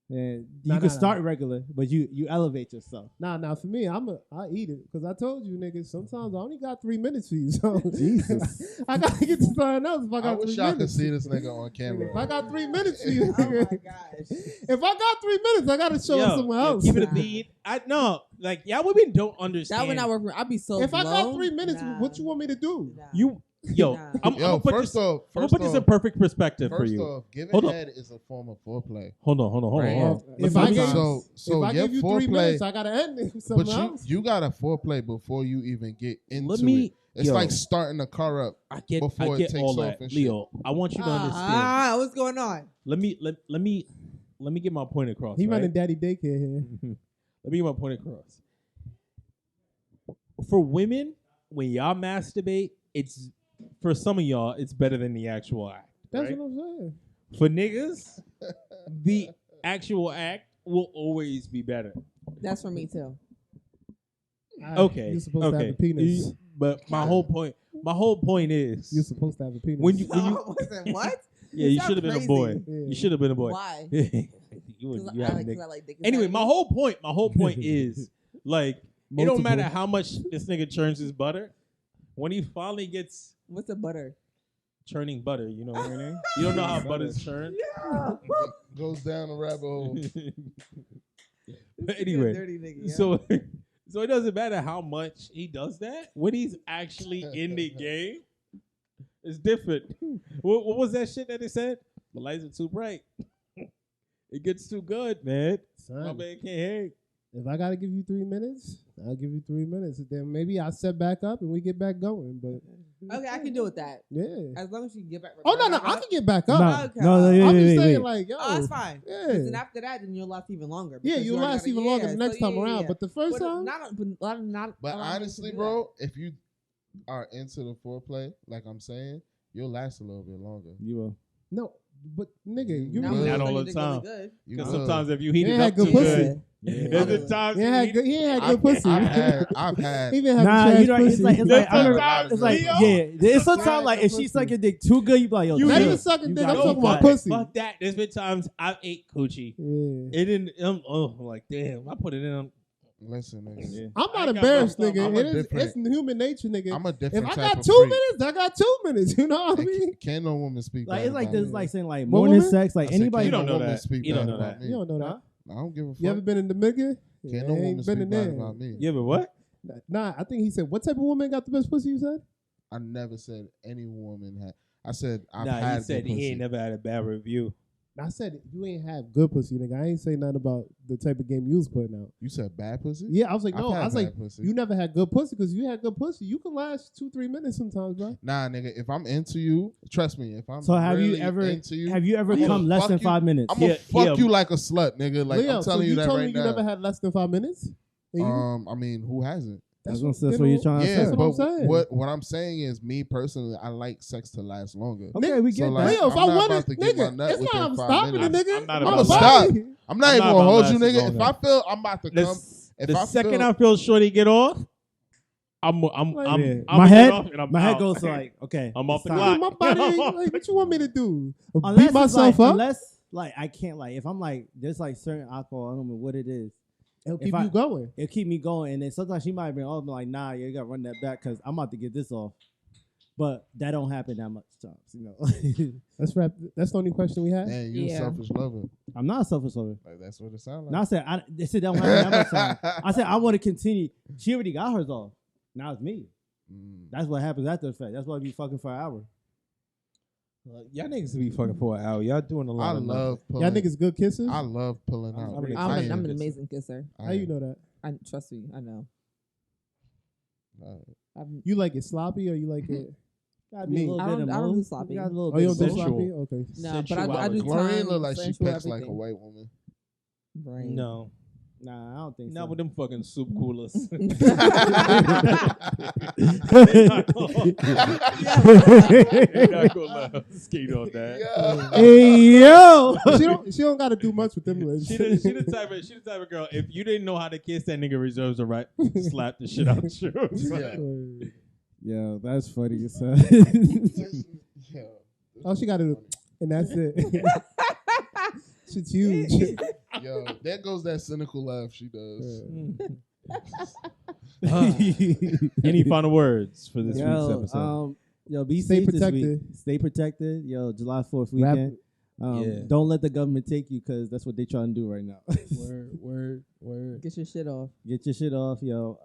And Nah, you can nah, start regular, but you elevate yourself. Nah, for me, I eat it because I told you, niggas. Sometimes I only got 3 minutes for you, so Jesus. I gotta get to something else. If I I got wish 3 y'all could minutes, see this nigga on camera. if I got 3 minutes for you, Oh my nigga, gosh. if I got 3 minutes, I gotta show someone else. Keep it a beat. Like y'all women don't understand. That would not work for me. I'd be so If I got blown. 3 minutes, Nah. what you want me to do? Nah. Yo, Nah. I'm gonna put First this. off, I'm gonna put this in perfect perspective for First you. off, giving Hold on. head is a form of foreplay. Hold on. Right. If I give so if I your give you 3 foreplay, minutes, I gotta end it with but something else. you got a foreplay before you even get into Let me. it. It's yo, like starting the car up. I get before it all takes off that, and shit. Leo. I want you to understand. What's going on? Let me get my point across. He right? running daddy daycare here. Let me get my point across. For women, when y'all masturbate, it's for some of y'all, it's better than the actual act. That's right? what I'm saying. For niggas, the actual act will always be better. That's for me too. Okay. You're supposed to have a penis. But my whole point is You're supposed to have a penis. when you What? yeah, you should have been a boy. Yeah. You should have been a boy. Why? you have a nigga. I like dick Anyway, inside my me. whole point is like it don't Multiple. matter how much this nigga churns his butter. When he finally gets What's the butter? churning butter, you know what I mean? You don't know how butter's churned. Goes down the rabbit hole. But anyway, Dirty nigga, yeah. so it doesn't matter how much he does that. When he's actually in the game, it's different. What was that shit that they said? The lights are too bright. It gets too good, man. My Son, man can't hang. if I gotta give you 3 minutes, I'll give you 3 minutes. Then maybe I'll set back up and we get back going. But Okay, I can deal with that. yeah. As long as you get back. Oh no, back I up. can get back up. No, Okay. no, I'm just wait, saying, wait. like, yo, Oh, that's fine. yeah, 'Cause then after that, then you'll last even longer. yeah, because you'll already last gotta- even longer the so next time yeah, around. yeah. But the first But time, not. But a lot of men honestly, can do bro, if you are into the foreplay, like I'm saying, you'll last a little bit longer. You will. no. But nigga, you That. Not really, all Really the good, time. really good. You Because will. sometimes if you heat He it had up good too pussy. good, Yeah. there's the times he you had heat good, he had good pussy. I've had. He even had Nah, trash you know, pussy. it's like There's I remember, sometimes, it's like Leo, there's sometimes sometimes like if she pussy. suck your dick too good, you be like, yo, You Not Yeah. even sucking You dick. got I'm it. talking You about got it. pussy. fuck that. There's been times I've ate coochie. Yeah. It didn't. I'm like, damn. I put it in. Listen, nigga. Yeah. I'm I not ain't got embarrassed, no- nigga. I'm a It is, different- it's human nature, nigga. I'm a If different I type got of 2 freak. minutes, I got 2 minutes. You know what I mean? Can't no woman speak like bad it's like about this, me. like saying like What morning woman? sex, like I said, anybody. You can't don't no know woman that. speak You don't bad know about that. me. You don't know Huh? that. I don't give a fuck. You ever been in Dominican? Can't no woman ain't been speak in bad there. about me. Yeah, but what? Nah, I think he said, what type of woman got the best pussy, you said? I never said any woman had. I said I've Nah, had he said good pussy. he ain't never had a bad review. I said, you ain't have good pussy, nigga. I ain't say nothing about the type of game you was putting out. You said bad pussy? Yeah, I was like, I've no. had I was like, bad pussy. you never had good pussy because you had good pussy. You can last 2-3 minutes sometimes, bro. Nah, nigga. If I'm into you, trust me. If I'm So have really you ever into you, have you ever I'm gonna come less fuck than you. 5 minutes? I'm gonna Yeah, fuck yeah. you like a slut, nigga. Like Leo, I'm so telling you that told right me you now. never had less than 5 minutes? And you- I mean, who hasn't? That's what- what you're trying to Yeah, say. That's what I'm but saying. what I'm saying is, me personally, I like sex to last longer. Okay, we get So, that. like, Leo, if I'm I not want about it, to get my nigga, nut it's not within I'm 5 stopping minutes. it, nigga. I'm not My about that. body. I'm not I'm even not gonna about hold to you, last nigga. as If long I feel I'm about to come, if The I second feel, I feel shorty get off, I'm Yeah. I'm My gonna head- get off and I'm My head out. goes to like, okay, I'm off it's the time. clock. My body ain't like, what you want me to do? Unless Beat it's myself like, up? Unless like I can't like if I'm like there's like certain alcohol, I don't know what it is. It'll if keep I- you going. It'll keep me going, and then sometimes she might be oh, I'm like, nah, you gotta run that back because I'm about to get this off. But that don't happen that much times, you know. Let's wrap. That's the only question we had. man, you a Yeah. selfish lover. I'm not a selfish lover. Like that's what it sounds No, I like. said they said don't happen that much time. I said I want to continue. She already got hers off. Now it's me. That's what happens after the fact. That's why I be fucking for an hour. Y'all niggas be fucking for an hour. Y'all doing a lot. I of love Y'all pulling. niggas good kisses. I love pulling out. I ain't I'm a an kisser. amazing kisser. How you know that? I trust me. I know. I'm, You like it sloppy or you like it? Gotta be Me. a little I bit don't- of I don't do move. sloppy. You got a little Oh, you bit don't of do sensual. sloppy? Okay. no, but I do Glorian time, look like she sensual, pecks like a everything. white woman. Right. No, Nah, I don't think not so. with them fucking soup coolers. You're not gonna let her skate on that. Hey yo. She don't got to do much with them lips. She the type of girl. If you didn't know how to kiss, that nigga reserves the right to slap the shit out you. Yeah. Yo, that's funny as hell. All she got to do, and that's it. Shit's huge. Yo, there goes that cynical laugh she does. Any final words for this week's episode? Be Stay safe this protected. week. Stay protected. Yo, July 4th Rap- weekend. Yeah. Don't let the government take you because that's what they trying to do right now. Word. Get your shit off. Get your shit off, yo.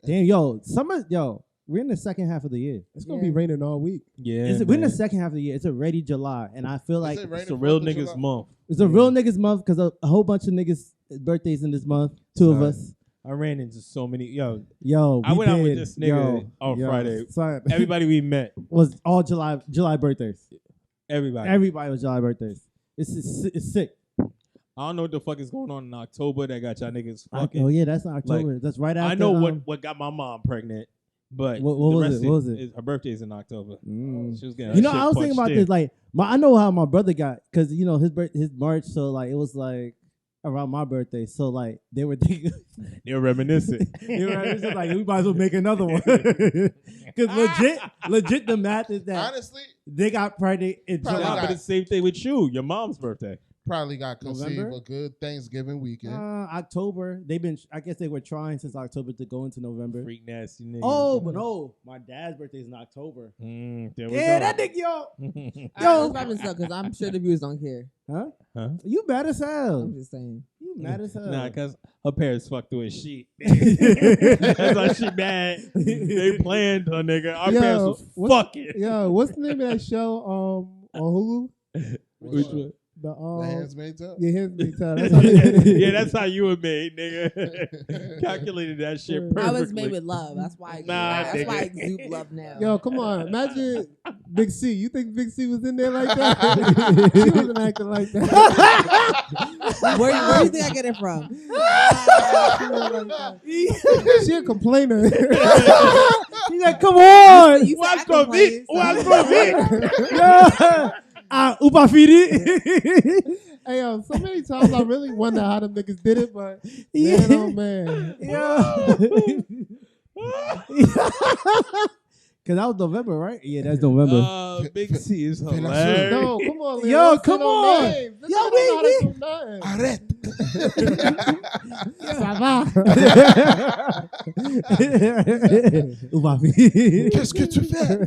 Damn, yo, summer, yo. We're in the second half of the year. It's gonna be raining all week. Yeah, We're in the man. second half of the year. It's already July, and I feel like Is it raining It's a real 4th of niggas July? month. it's a real niggas month because a whole bunch of niggas' birthdays in this month. Two of Sorry. us. I ran into so many. Yo, Yo, I we went out with did. this nigga on Friday. Son. Everybody we met, Was all July birthdays. everybody. Everybody was July birthdays. It's sick. I don't know what the fuck is going on in October that got y'all niggas fucking. Oh yeah, that's October. That's right after. I know what got my mom pregnant, but What the was rest it? What was it? Is her birthday's in October. Mm. She was getting You her know, shit I was thinking about punched this. in. Like, I know how my brother got because you know his March, so like it was like around my birthday. So like they were thinking, They were reminiscent. they were just like we might as well make another one because legit the math is that Honestly, they got pregnant in Probably Nah, July. but it's the same thing with you. Your mom's birthday. probably got conceived November? a good Thanksgiving weekend. October. I guess they were trying since October to go into November. Freak nasty nigga. Oh, but no, my dad's birthday is in October. There we Yeah, go. that nigga, yo. Let's wrap this up because I'm sure the viewers don't care. Huh? Huh? You mad as hell. I'm just saying. You mad as hell. Nah, cause her parents fucked with shit. That's why she mad. They planned her nigga. Our Yo, parents was fucking. Yo, what's the name of that show on Hulu? Which one? The The Handmaid's Tale? yeah, Handmaid's Tale. That's how they did it. Yeah, that's how you were made, nigga. Calculated that shit perfectly. I was made with love. That's why. Nah, that's why I nigga. exude love now. Yo, come on. Imagine Big C. You think Big C was in there like that? She wasn't acting like that. where do you think I get it from? She a complainer. He's like, come on. You said I Watch for complain, me. so- Watch for me. Yeah. Upa Fidi. Hey, yo, so many times I really wonder how them niggas did it, but Yeah. man, oh man. Yeah. Because that was November, right? Yeah, that's November. Big C is Feel like hilarious. No, come on, Leo. Yo, Don't say come no on. names. This Yo, nigga know how to we- do nothing. Arrête. Ça va. Upa Fidi. Qu'est-ce que tu fais?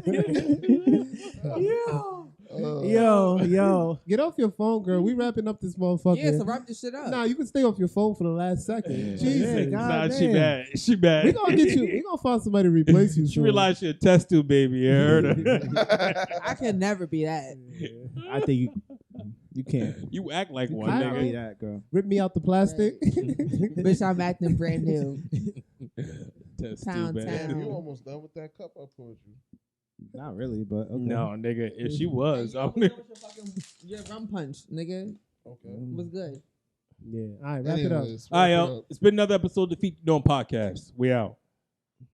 Yo. Get off your phone, girl. We wrapping up this motherfucker. Yeah, so wrap this shit up. Nah, you can stay off your phone for the last second. Jesus. God Nah, she damn. bad. She bad. We gonna get you. We gonna find somebody to replace you. She soon. realized she a test tube baby. You heard her. I can never be that. I think you can't. You act like one, I Can't be nigga. that, girl. Rip me out the plastic. Bitch, I'm acting brand new. Test Town, tube baby. town. You almost done with that cup I poured you. Not really, but okay. No, nigga. If she was, I'm Your rum punch, nigga, Okay. was good. Yeah. All right, wrap it up. Anyways, All right, wrap it yo. up. It's been another episode of the Feet Doing Podcast. We out.